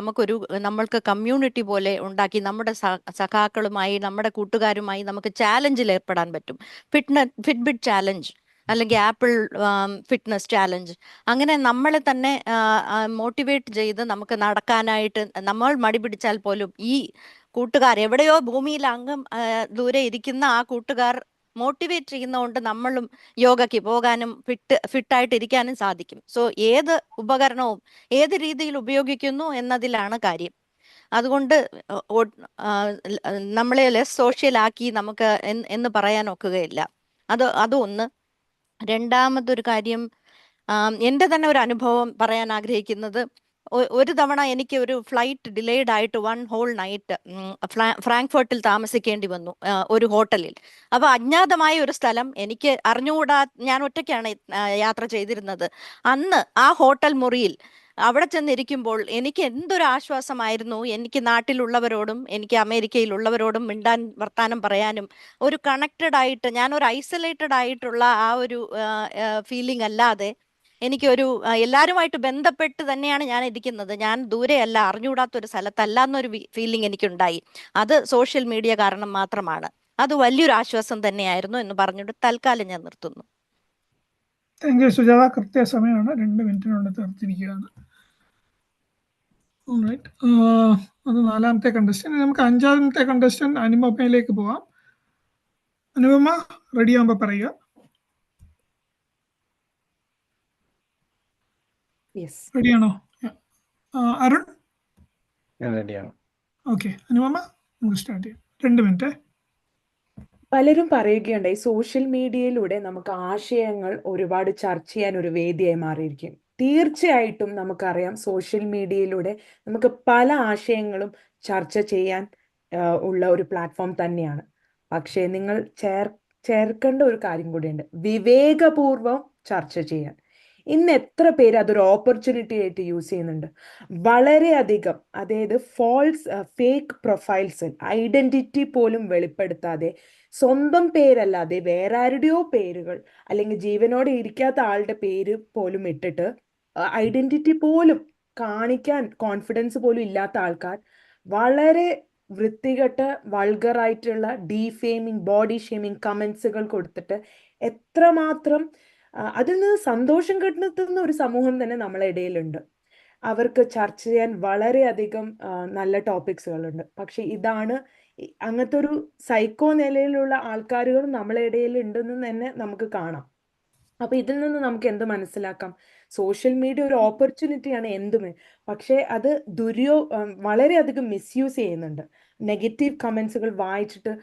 നമ്മൾക്ക് കമ്മ്യൂണിറ്റി പോലെ ഉണ്ടാക്കി നമ്മുടെ സഖാക്കളുമായി നമ്മുടെ കൂട്ടുകാരുമായി നമുക്ക് ചാലഞ്ചിൽ ഏർപ്പെടാൻ പറ്റും. ഫിറ്റ്ബിറ്റ് ചാലഞ്ച് അല്ലെങ്കിൽ ആപ്പിൾ ഫിറ്റ്നസ് ചാലഞ്ച്, അങ്ങനെ നമ്മളെ തന്നെ മോട്ടിവേറ്റ് ചെയ്ത് നമുക്ക് നടക്കാനായിട്ട് നമ്മൾ മടി പിടിച്ചാൽ പോലും ഈ കൂട്ടുകാർ എവിടെയോ ഭൂമിയിൽ അങ്ങും ദൂരെ ഇരിക്കുന്ന ആ കൂട്ടുകാർ മോട്ടിവേറ്റ് ചെയ്യുന്നതുകൊണ്ട് നമ്മളും യോഗയ്ക്ക് പോകാനും ഫിറ്റായിട്ട് ഇരിക്കാനും സാധിക്കും. സോ ഏത് ഉപകരണവും ഏത് രീതിയിൽ ഉപയോഗിക്കുന്നു എന്നതിലാണ് കാര്യം. അതുകൊണ്ട് നമ്മളെ ലെസ് സോഷ്യൽ ആക്കി നമുക്ക് എന്ന് പറയാൻ ഒക്കുകയില്ല. അത് ഒന്ന്. രണ്ടാമതൊരു കാര്യം, എൻ്റെ തന്നെ ഒരു അനുഭവം പറയാൻ ആഗ്രഹിക്കുന്നത്, ഒരു തവണ എനിക്ക് ഒരു ഫ്ലൈറ്റ് ഡിലേഡ് ആയിട്ട് 1 ഹോൾ നൈറ്റ് ഫ്രാങ്ക്ഫർട്ടിൽ താമസിക്കേണ്ടി വന്നു ഒരു ഹോട്ടലിൽ. അപ്പൊ അജ്ഞാതമായ ഒരു സ്ഥലം, എനിക്ക് അറിഞ്ഞുകൂടാ, ഞാൻ ഒറ്റയ്ക്കാണ് യാത്ര ചെയ്തിരുന്നത്. അന്ന് ആ ഹോട്ടൽ മുറിയിൽ അവിടെ ചെന്നിരിക്കുമ്പോൾ എനിക്ക് എന്തൊരു ആശ്വാസമായിരുന്നു. എനിക്ക് നാട്ടിലുള്ളവരോടും എനിക്ക് അമേരിക്കയിലുള്ളവരോടും മിണ്ടാൻ വർത്താനം പറയാനും ഒരു കണക്റ്റഡ് ആയിട്ട്, ഞാനൊരു ഐസൊലേറ്റഡ് ആയിട്ടുള്ള ആ ഒരു ഫീലിംഗ് അല്ലാതെ എനിക്കൊരു എല്ലാവരുമായിട്ട് ബന്ധപ്പെട്ട് തന്നെയാണ് ഞാൻ ഇരിക്കുന്നത്. ഞാൻ ദൂരെയല്ല, അറിഞ്ഞുകൂടാത്തൊരു സ്ഥലത്തല്ല എന്നൊരു ഫീലിംഗ് എനിക്കുണ്ടായി. അത് സോഷ്യൽ മീഡിയ കാരണം മാത്രമാണ്. അത് വലിയൊരു ആശ്വാസം തന്നെയായിരുന്നു എന്ന് പറഞ്ഞുകൊണ്ട് തൽക്കാലം ഞാൻ നിർത്തുന്നു. Thank U Sujatha. കൃത്യസമയമാണ്, 2 മിനിറ്റിനുള്ളിൽ തീർത്തിരിക്കുകയാണ്. അത് 4ാമത്തെ കണ്ടസ്റ്റന്റ്. നമുക്ക് 5ാമത്തെ കണ്ടസ്റ്റന്റ് അനുപമയിലേക്ക് പോവാം. അനുപമ റെഡി ആകുമ്പോൾ പറയുക. റെഡിയാണോ? അരുൺ റെഡിയാണ്. ഓക്കെ, അനുപമ നമുക്ക് സ്റ്റാർട്ട് ചെയ്യാം. 2 മിനിറ്റ്. പലരും പറയുകയുണ്ടായി സോഷ്യൽ മീഡിയയിലൂടെ നമുക്ക് ആശയങ്ങൾ ഒരുപാട് ചർച്ച ചെയ്യാൻ ഒരു വേദിയായി മാറിയിരിക്കും. തീർച്ചയായിട്ടും നമുക്കറിയാം സോഷ്യൽ മീഡിയയിലൂടെ നമുക്ക് പല ആശയങ്ങളും ചർച്ച ചെയ്യാൻ ഉള്ള ഒരു പ്ലാറ്റ്ഫോം തന്നെയാണ്. പക്ഷേ നിങ്ങൾ ചേർക്കേണ്ട ഒരു കാര്യം കൂടിയുണ്ട്, വിവേകപൂർവം ചർച്ച ചെയ്യാൻ. ഇന്ന് എത്ര പേര് അതൊരു ഓപ്പർച്യൂണിറ്റി ആയിട്ട് യൂസ് ചെയ്യുന്നുണ്ട്? വളരെയധികം, അതായത് ഫേക്ക് പ്രൊഫൈൽസ്, ഐഡന്റിറ്റി പോലും വെളിപ്പെടുത്താതെ സ്വന്തം പേരല്ലാതെ വേറെ ആരുടെയോ പേരുകൾ അല്ലെങ്കിൽ ജീവനോടെ ഇരിക്കാത്ത ആളുടെ പേര് പോലും ഇട്ടിട്ട് ഐഡന്റിറ്റി പോലും കാണിക്കാൻ കോൺഫിഡൻസ് പോലും ഇല്ലാത്ത ആൾക്കാർ വളരെ വൃത്തികെട്ട വൾഗറായിട്ടുള്ള ഡീഫെയിമിങ്, ബോഡി ഷെയ്മിങ് കമൻസുകൾ കൊടുത്തിട്ട് എത്രമാത്രം അതിൽ നിന്ന് സന്തോഷം കണ്ടെത്തുന്ന ഒരു സമൂഹം തന്നെ നമ്മളെ ഇടയിലുണ്ട്. അവർക്ക് ചർച്ച ചെയ്യാൻ വളരെയധികം നല്ല ടോപ്പിക്സുകളുണ്ട്. പക്ഷെ ഇതാണ് അങ്ങനത്തെ ഒരു സൈക്കോ നിലയിലുള്ള ആൾക്കാരുകൾ നമ്മളെ ഇടയിൽ ഉണ്ടെന്ന് തന്നെ നമുക്ക് കാണാം. അപ്പൊ ഇതിൽ നിന്ന് നമുക്ക് എന്ത് മനസ്സിലാക്കാം? സോഷ്യൽ മീഡിയ ഒരു ഓപ്പർച്യൂണിറ്റിയാണ് എന്തുമേ, പക്ഷേ അത് വളരെയധികം മിസ്യൂസ് ചെയ്യുന്നുണ്ട്. നെഗറ്റീവ് കമൻസുകൾ വായിച്ചിട്ട്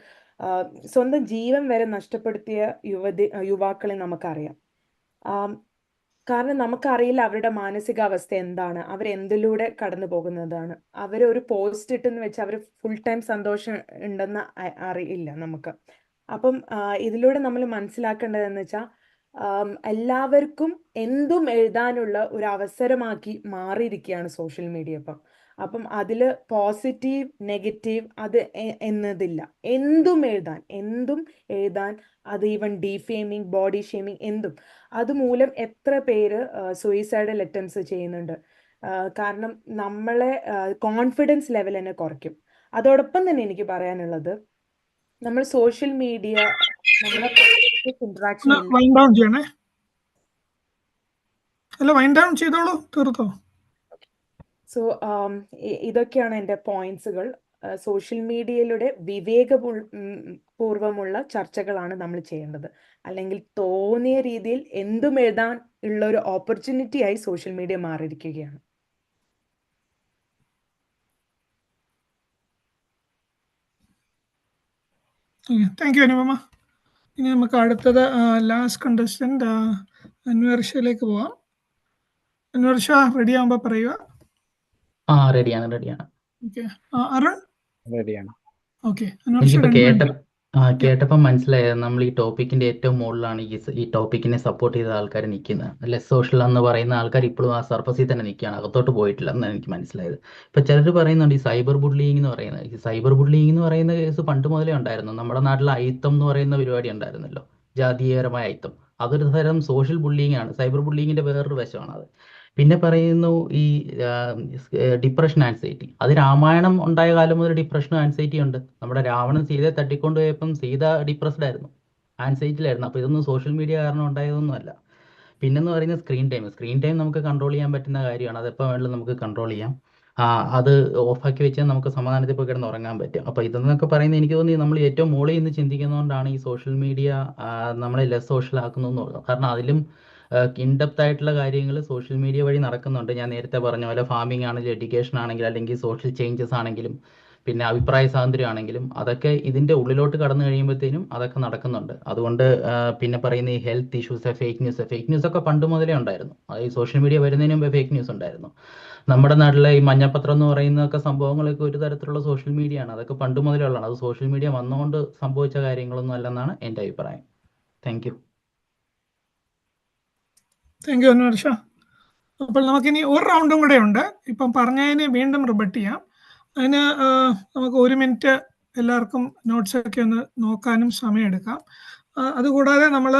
സ്വന്തം ജീവൻ വരെ നഷ്ടപ്പെടുത്തിയ യുവാക്കളെ നമുക്കറിയാം. കാരണം നമുക്കറിയില്ല അവരുടെ മാനസികാവസ്ഥ എന്താണ്, അവരെന്തിലൂടെ കടന്നു പോകുന്നതാണ്. അവരൊരു പോസ്റ്റ് ഇട്ടെന്ന് വെച്ച് അവർ ഫുൾ ടൈം സന്തോഷം ഉണ്ടെന്ന് അറിയില്ല നമുക്ക്. അപ്പം ഇതിലൂടെ നമ്മൾ മനസ്സിലാക്കേണ്ടതെന്ന് വെച്ചാൽ എല്ലാവർക്കും എന്തും എഴുതാനുള്ള ഒരു അവസരമാക്കി മാറിയിരിക്കുകയാണ് സോഷ്യൽ മീഡിയ അപ്പം അതിൽ പോസിറ്റീവ് നെഗറ്റീവ് അത് എന്നതില്ല. എന്തും എഴുതാൻ അത് ഈവൻ ഡീഫെയിമിങ്, ബോഡി ഷെയ്മിങ്, എന്തും. അതുമൂലം എത്ര പേര് സൂയിസൈഡൽ അറ്റംപ്റ്റ്സ് ചെയ്യുന്നുണ്ട്. കാരണം നമ്മളെ കോൺഫിഡൻസ് ലെവൽ തന്നെ കുറയ്ക്കും. അതോടൊപ്പം തന്നെ എനിക്ക് പറയാനുള്ളത്, നമ്മൾ സോഷ്യൽ മീഡിയ നമ്മളെ ഇന്ററാക്ഷൻ വൈൻഡ് ഡൗൺ ചെയ്യണേ. അല്ല, വൈൻഡ് ഡൗൺ ചെയ്തോളൂ, തീർത്തോ. സോ ഇതൊക്കെയാണ് എൻ്റെ പോയിന്റ്സുകൾ. സോഷ്യൽ മീഡിയയിലൂടെ പൂർവമുള്ള ചർച്ചകളാണ് നമ്മൾ ചെയ്യേണ്ടത്. അല്ലെങ്കിൽ തോന്നിയ രീതിയിൽ എന്തും എഴുതാൻ ഉള്ള ഒരു ഓപ്പർച്യൂണിറ്റി ആയി സോഷ്യൽ മീഡിയ മാറിയിരിക്കുകയാണ്. Thank you Anupama. ഇനി നമുക്ക് അടുത്തത് ലാസ്റ്റ് കണ്ടസ്റ്റന്റ് അൻവർഷയിലേക്ക് പോവാം. അൻവർഷ റെഡി ആകുമ്പോൾ പറയുക. റെഡിയാണ്. ഓക്കെ, അരുൺ റെഡിയാണ്. ഓക്കെ. എനിക്കിപ്പോ കേട്ടപ്പോൾ മനസ്സിലായത് നമ്മൾ ഈ ടോപ്പിക്കിന്റെ ഏറ്റവും മുകളിലാണ് ഈ ടോപ്പിക്കിനെ സപ്പോർട്ട് ചെയ്ത ആൾക്കാർ നിൽക്കുന്നത്. ലെസ് സോഷ്യൽ എന്ന് പറയുന്ന ആൾക്കാർ ഇപ്പോഴും ആ സർഫസിൽ തന്നെ നിൽക്കുകയാണ്, അകത്തോട്ട് പോയിട്ടില്ല എന്നാണ് എനിക്ക് മനസ്സിലായത്. ഇപ്പൊ ചിലർ പറയുന്നുണ്ട് ഈ സൈബർ ബുള്ളിങ് എന്ന് പറയുന്നത്. ഈ സൈബർ ബുള്ളിങ് എന്ന് പറയുന്ന കേസ് പണ്ട് മുതലേ ഉണ്ടായിരുന്നു. നമ്മുടെ നാട്ടിൽ അയിത്തം എന്ന് പറയുന്ന പരിപാടി ഉണ്ടായിരുന്നല്ലോ, ജാതീയപരമായ അയിത്തം. അതൊരു തരം സോഷ്യൽ ബുള്ളിങ് ആണ്. സൈബർ ബുള്ളിങ്ങിന്റെ വേറൊരു വശമാണ് അത്. പിന്നെ പറയുന്നു ഈ ഡിപ്രഷൻ, ആൻസൈറ്റി. അത് രാമായണം ഉണ്ടായ കാലം മുതൽ ഡിപ്രഷനും ആൻസൈറ്റി ഉണ്ട്. നമ്മുടെ രാവണൻ സീതയെ തട്ടിക്കൊണ്ടുപോയപ്പം സീത ഡിപ്രസ്ഡ് ആയിരുന്നു, ആൻസൈറ്റിയിലായിരുന്നു. അപ്പോൾ ഇതൊന്നും സോഷ്യൽ മീഡിയ കാരണം ഉണ്ടായതൊന്നും അല്ല. പിന്നെന്ന് പറയുന്നത് സ്ക്രീൻ ടൈം നമുക്ക് കൺട്രോൾ ചെയ്യാൻ പറ്റുന്ന കാര്യമാണ്. അതെപ്പോൾ വേണമെങ്കിലും നമുക്ക് കൺട്രോൾ ചെയ്യാം. അത് ഓഫാക്കി വെച്ചാൽ നമുക്ക് സമാധാനത്തിൽ പോയി കിടന്ന് ഉറങ്ങാൻ പറ്റും. അപ്പോൾ ഇതെന്നൊക്കെ പറയുന്നത് എനിക്ക് തോന്നി നമ്മൾ ഏറ്റവും മുകളിൽ നിന്ന് ചിന്തിക്കുന്നതുകൊണ്ടാണ് ഈ സോഷ്യൽ മീഡിയ നമ്മളെ ലെസ് സോഷ്യൽ ആക്കുന്നതെന്ന് പറയുന്നത്. കാരണം അതിലും ഇൻഡെപ്ത് ആയിട്ടുള്ള കാര്യങ്ങൾ സോഷ്യൽ മീഡിയ വഴി നടക്കുന്നുണ്ട്. ഞാൻ നേരത്തെ പറഞ്ഞ പോലെ ഫാമിംഗ് ആണെങ്കിലും എഡ്യൂക്കേഷൻ ആണെങ്കിലും അല്ലെങ്കിൽ സോഷ്യൽ ചേഞ്ചസ് ആണെങ്കിലും പിന്നെ അഭിപ്രായ സ്വാതന്ത്ര്യം ആണെങ്കിലും അതൊക്കെ ഇതിൻ്റെ ഉള്ളിലോട്ട് കടന്നു കഴിയുമ്പോഴത്തേനും അതൊക്കെ നടക്കുന്നുണ്ട്. അതുകൊണ്ട് പിന്നെ പറയുന്ന ഈ ഹെൽത്ത് ഇഷ്യൂസ്, ഫേക്ക് ന്യൂസ് ഒക്കെ പണ്ട് മുതലേ ഉണ്ടായിരുന്നു. അത് ഈ സോഷ്യൽ മീഡിയ വരുന്നതിന് മുമ്പേ ഫേക്ക് ന്യൂസ് ഉണ്ടായിരുന്നു. നമ്മുടെ നാട്ടിലെ ഈ മഞ്ഞപ്പത്രം എന്ന് പറയുന്നതൊക്കെ സംഭവങ്ങളൊക്കെ ഒരു തരത്തിലുള്ള സോഷ്യൽ മീഡിയ ആണ്. അതൊക്കെ പണ്ട് മുതലേ ഉള്ളതാണ്. അത് സോഷ്യൽ മീഡിയ വന്നുകൊണ്ട് സംഭവിച്ച കാര്യങ്ങളൊന്നും അല്ലെന്നാണ് എൻ്റെ അഭിപ്രായം. Thank you. Thank U Anwarsha. അപ്പോൾ നമുക്കിനി ഒരു റൗണ്ടും കൂടെ ഉണ്ട്. ഇപ്പം പറഞ്ഞതിന് വീണ്ടും റിപ്പീറ്റ് ചെയ്യാം. അതിന് നമുക്ക് 1 മിനിറ്റ് എല്ലാവർക്കും നോട്ട്സൊക്കെ ഒന്ന് നോക്കാനും സമയമെടുക്കാം. അതുകൂടാതെ നമ്മൾ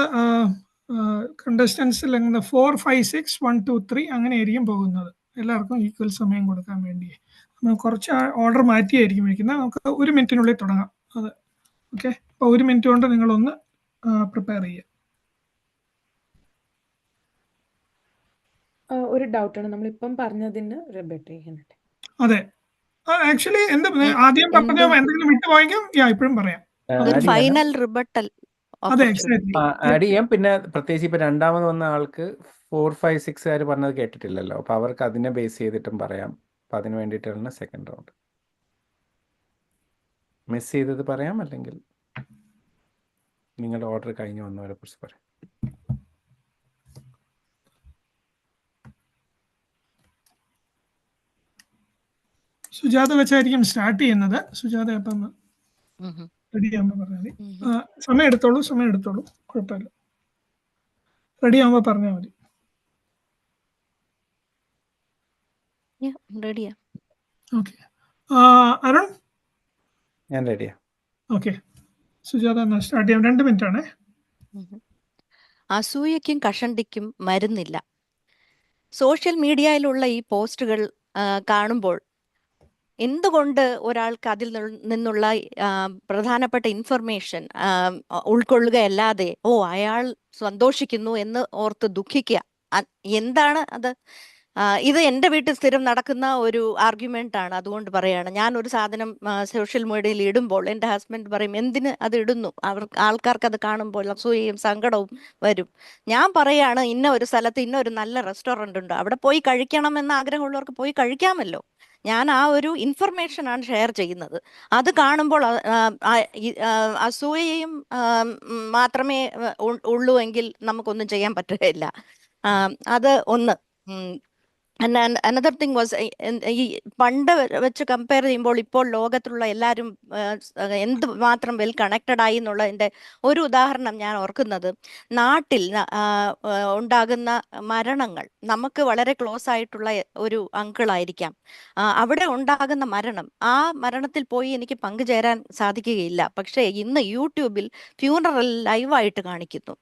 കണ്ടസ്റ്റൻസിൽ അങ്ങനെ 4, 5, 6, 1, 2, 3 അങ്ങനെയായിരിക്കും പോകുന്നത്. എല്ലാവർക്കും ഈക്വൽ സമയം കൊടുക്കാൻ വേണ്ടി നമ്മൾ കുറച്ച് ഓർഡർ മാറ്റിയായിരിക്കും വയ്ക്കുന്നത്. നമുക്ക് 1 മിനിറ്റിനുള്ളിൽ തുടങ്ങാം. അത് ഓക്കെ. അപ്പോൾ 1 മിനിറ്റ് കൊണ്ട് നിങ്ങളൊന്ന് പ്രിപ്പയർ ചെയ്യുക. ഒരു ഡൗട്ടാണ്, നമ്മളിപ്പം പറഞ്ഞതിന് റിപ്പീറ്റ് ചെയ്യുന്നുണ്ട്. അതെ, ആക്ച്വലി ആദ്യം പറഞ്ഞ എന്തെങ്കിലും വിട്ടുപോയെങ്കിൽ ഇപ്പോഴും പറയാം. ഫൈനൽ റിബട്ടൽ അതെ, എക്സാക്ട്ലി ആഡ് ചെയ്യാം. പിന്നെ പ്രത്യേകിച്ച് ഇപ്പൊ രണ്ടാമത് വന്ന ആൾക്ക് 4, 5, 6 പറഞ്ഞത് കേട്ടിട്ടില്ലല്ലോ. അപ്പൊ അവർക്ക് അതിനെ ബേസ് ചെയ്തിട്ടും പറയാം. അപ്പൊ അതിന് വേണ്ടിയിട്ടാണ് സെക്കൻഡ് റൗണ്ട്. മിസ് ചെയ്തത് പറയാം, അല്ലെങ്കിൽ നിങ്ങളുടെ ഓർഡർ കഴിഞ്ഞു വന്നവരെ കുറിച്ച് പറയാം. സുജാത വെച്ചായിരിക്കും സ്റ്റാർട്ട് ചെയ്യുന്നത്. സുജാത അപ്പം റെഡി ആകുമ്പോൾ പറഞ്ഞാൽ മതി. സമയം എടുത്തോളൂ, കുഴപ്പമില്ല. റെഡി ആകുമ്പോൾ പറഞ്ഞാൽ മതി. റെഡിയാ? ഓക്കെ. അരുൺ? ഞാൻ റെഡിയാ. ഓക്കെ, സുജാത എന്നാൽ സ്റ്റാർട്ട് ചെയ്യാം. 2 മിനിറ്റ് ആണേ. അസൂയയ്ക്കും കഷണ്ടിക്കും മരുന്നില്ല. സോഷ്യൽ മീഡിയയിലുള്ള ഈ പോസ്റ്റുകൾ കാണുമ്പോൾ എന്തുകൊണ്ട് ഒരാൾക്ക് അതിൽ നിന്നുള്ള പ്രധാനപ്പെട്ട ഇൻഫർമേഷൻ ഉൾക്കൊള്ളുകയല്ലാതെ അയാൾ സന്തോഷിക്കുന്നു എന്ന് ഓർത്ത് ദുഃഖിക്കുക? എന്താണ് അത്? ഇത് എൻ്റെ വീട്ടിൽ സ്ഥിരം നടക്കുന്ന ഒരു ആർഗ്യുമെന്റ് ആണ്. അതുകൊണ്ട് പറയാണ്, ഞാൻ ഒരു സാധനം സോഷ്യൽ മീഡിയയിൽ ഇടുമ്പോൾ എൻ്റെ ഹസ്ബൻഡ് പറയും, എന്തിന് അത് ഇടുന്നു? ആൾക്കാർക്ക് അത് കാണുമ്പോൾ അസൂയയും സങ്കടവും വരും. ഞാൻ പറയാണ്, ഇന്ന ഒരു സ്ഥലത്ത് ഇന്ന ഒരു നല്ല റെസ്റ്റോറൻ്റ് ഉണ്ട്, അവിടെ പോയി കഴിക്കണം എന്ന ആഗ്രഹമുള്ളവർക്ക് പോയി കഴിക്കാമല്ലോ. ഞാൻ ആ ഒരു ഇൻഫർമേഷനാണ് ഷെയർ ചെയ്യുന്നത്. അത് കാണുമ്പോൾ അസൂയയും മാത്രമേ ഉള്ളൂ എങ്കിൽ നമുക്കൊന്നും ചെയ്യാൻ പറ്റുകയില്ല. അത് ഒന്ന്. അനദർ തിങ് വാസ്, ഈ പണ്ട് വെച്ച് കമ്പയർ ചെയ്യുമ്പോൾ ഇപ്പോൾ ലോകത്തിലുള്ള എല്ലാവരും എന്ത് മാത്രം വെൽ കണക്റ്റഡ് ആയി എന്നുള്ളതിൻ്റെ ഒരു ഉദാഹരണം ഞാൻ ഓർക്കുന്നത്, നാട്ടിൽ ഉണ്ടാകുന്ന മരണങ്ങൾ, നമുക്ക് വളരെ ക്ലോസ് ആയിട്ടുള്ള ഒരു അങ്കിളായിരിക്കാം, അവിടെ ഉണ്ടാകുന്ന മരണം, ആ മരണത്തിൽ പോയി എനിക്ക് പങ്കുചേരാൻ സാധിക്കുകയില്ല. പക്ഷേ ഇന്ന് യൂട്യൂബിൽ ഫ്യൂണറൽ ലൈവായിട്ട് കാണിക്കുന്നു.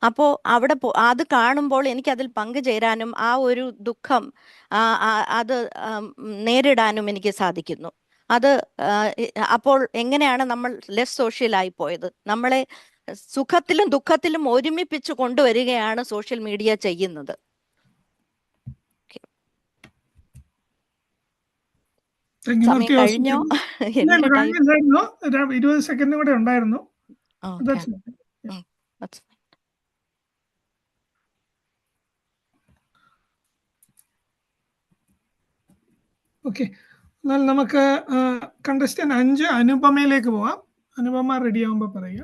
അപ്പോൾ അവിടെ അത് കാണുമ്പോൾ എനിക്കതിൽ പങ്കുചേരാനും ആ ഒരു ദുഃഖം അത് നേരിടാനും എനിക്ക് സാധിക്കുന്നു. അത് അപ്പോൾ എങ്ങനെയാണ് നമ്മൾ ലെസ് സോഷ്യലായി പോയത്? നമ്മളെ സുഖത്തിലും ദുഃഖത്തിലും ഒരുമിപ്പിച്ച് കൊണ്ടുവരികയാണ് സോഷ്യൽ മീഡിയ ചെയ്യുന്നത്. സമയം കഴിഞ്ഞോ? എന്റെ ടൈം 20 സെക്കൻഡ് കൂടെ ഉണ്ടായിരുന്നു. ഓക്കെ, എന്നാൽ നമുക്ക് കണ്ടസ്റ്റന്റ് 5 അനുപമയിലേക്ക് പോവാം. അനുപമ റെഡി ആവുമ്പോൾ പറയുക.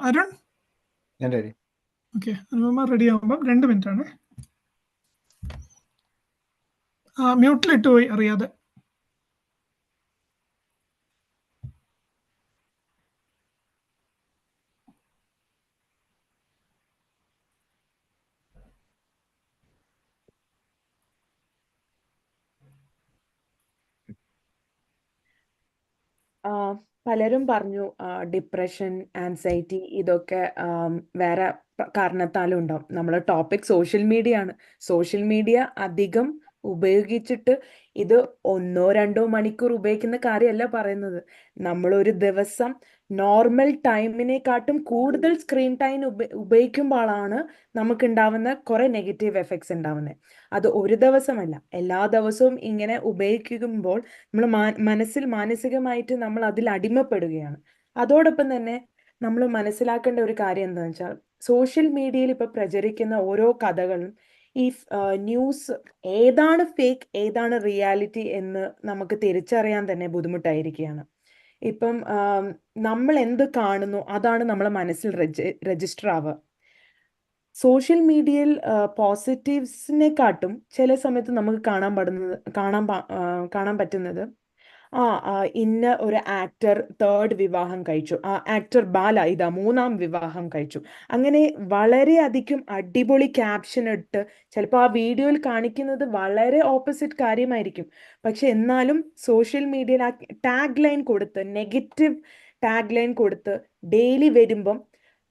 അരുൺ? ഞാൻ റെഡി. ഓക്കെ, അനുപമ റെഡി ആവുമ്പോൾ 2 മിനിറ്റ് ആണ്. മ്യൂട്ടിലിട്ട് പോയി അറിയാതെ. പലരും പറഞ്ഞു ഡിപ്രഷൻ, ആൻസൈറ്റി ഇതൊക്കെ വേറെ കാരണത്താലും ഉണ്ടാവും. നമ്മളെ ടോപ്പിക് സോഷ്യൽ മീഡിയ ആണ്. സോഷ്യൽ മീഡിയ അധികം ഉപയോഗിച്ചിട്ട് ഇത് 1-2 മണിക്കൂർ ഉപയോഗിക്കുന്ന കാര്യമല്ല പറയുന്നത്. നമ്മളൊരു ദിവസം നോർമൽ ടൈമിനെക്കാട്ടും കൂടുതൽ സ്ക്രീൻ ടൈം ഉപയോഗിക്കുമ്പോഴാണ് നമുക്കുണ്ടാവുന്ന കുറെ നെഗറ്റീവ് എഫക്ട്സ് ഉണ്ടാവുന്നത്. അത് ഒരു ദിവസമല്ല, എല്ലാ ദിവസവും ഇങ്ങനെ ഉപയോഗിക്കുമ്പോൾ നമ്മൾ മനസ്സിൽ മാനസികമായിട്ട് നമ്മൾ അതിൽ അടിമപ്പെടുകയാണ്. അതോടൊപ്പം തന്നെ നമ്മൾ മനസ്സിലാക്കേണ്ട ഒരു കാര്യം എന്താണെന്ന് വെച്ചാൽ, സോഷ്യൽ മീഡിയയിൽ ഇപ്പൊ പ്രചരിക്കുന്ന ഓരോ കഥകളും ഈ ന്യൂസ് ഏതാണ് ഫേക്ക് ഏതാണ് റിയാലിറ്റി എന്ന് നമുക്ക് തിരിച്ചറിയാൻ തന്നെ ബുദ്ധിമുട്ടായിരിക്കുകയാണ്. ഇപ്പം നമ്മൾ എന്ത് കാണുന്നു അതാണ് നമ്മളെ മനസ്സിൽ രജിസ്റ്റർ ആവുക. സോഷ്യൽ മീഡിയയിൽ പോസിറ്റീവ്സിനെക്കാട്ടും ചില സമയത്ത് നമുക്ക് കാണാൻ പറ്റുന്നത് ഇന്ന ഒരു ആക്ടർ 3rd വിവാഹം കഴിച്ചു, ആക്ടർ ബാല ഇതാ 3ാം വിവാഹം കഴിച്ചു. അങ്ങനെ വളരെയധികം അടിപൊളി ക്യാപ്ഷൻ ഇട്ട് ചിലപ്പോൾ ആ വീഡിയോയിൽ കാണിക്കുന്നത് വളരെ ഓപ്പോസിറ്റ് കാര്യമായിരിക്കും. പക്ഷെ എന്നാലും സോഷ്യൽ മീഡിയയിൽ ആ ടാഗ് ലൈൻ കൊടുത്ത്, നെഗറ്റീവ് ടാഗ് ലൈൻ കൊടുത്ത് ഡെയിലി വരുമ്പം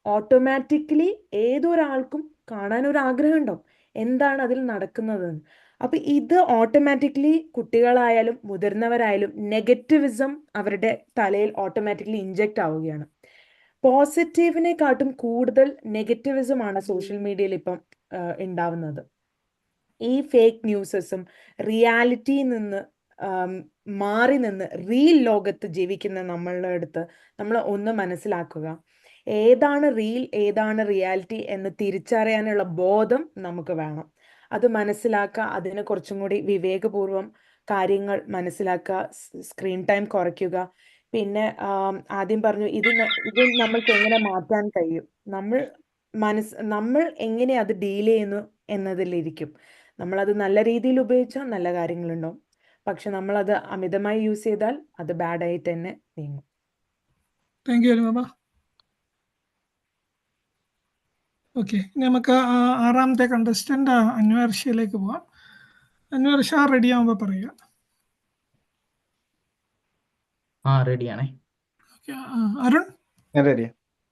ഓട്ടോമാറ്റിക്കലി ഏതൊരാൾക്കും കാണാൻ ഒരു ആഗ്രഹം ഉണ്ടാവും എന്താണ് അതിൽ നടക്കുന്നതെന്ന്. അപ്പൊ ഇത് ഓട്ടോമാറ്റിക്കലി കുട്ടികളായാലും മുതിർന്നവരായാലും നെഗറ്റിവിസം അവരുടെ തലയിൽ ഓട്ടോമാറ്റിക്കലി ഇൻജെക്റ്റ് ആവുകയാണ്. പോസിറ്റീവിനെക്കാട്ടും കൂടുതൽ നെഗറ്റിവിസം ആണ് സോഷ്യൽ മീഡിയയിൽ ഇപ്പം ഉണ്ടാവുന്നത്. ഈ ഫേക്ക് ന്യൂസസും റിയാലിറ്റിയിൽ നിന്ന് മാറി നിന്ന് റിയൽ ലോകത്ത് ജീവിക്കുന്ന നമ്മളുടെ അടുത്ത് നമ്മൾ ഒന്ന് മനസ്സിലാക്കുക, ഏതാണ് റിയൽ ഏതാണ് റിയാലിറ്റി എന്ന് തിരിച്ചറിയാനുള്ള ബോധം നമുക്ക് വേണം. അത് മനസ്സിലാക്കുക, അതിന് കുറച്ചും കൂടി വിവേകപൂർവം കാര്യങ്ങൾ മനസ്സിലാക്കുക, സ്ക്രീൻ ടൈം കുറയ്ക്കുക. പിന്നെ ആദ്യം പറഞ്ഞു ഇത് നമ്മൾക്ക് എങ്ങനെ മാറ്റാൻ കഴിയും, നമ്മൾ എങ്ങനെ അത് ഡീൽ ചെയ്യുന്നു എന്നതിലിരിക്കും. നമ്മളത് നല്ല രീതിയിൽ ഉപയോഗിച്ചാൽ നല്ല കാര്യങ്ങളുണ്ടാവും, പക്ഷെ നമ്മളത് അമിതമായി യൂസ് ചെയ്താൽ അത് ബാഡായിട്ട് തന്നെ നീങ്ങും. Thank you Anupama. ഓക്കെ, നമുക്ക് 6ാമത്തെ കണ്ടസ്റ്റന്റ് അന്വേർഷയിലേക്ക് പോവാം. അന്വേർഷ റെഡി ആവുമ്പോൾ പറയുക. റെഡിയാണേ. അരുൺ റെഡിയാ.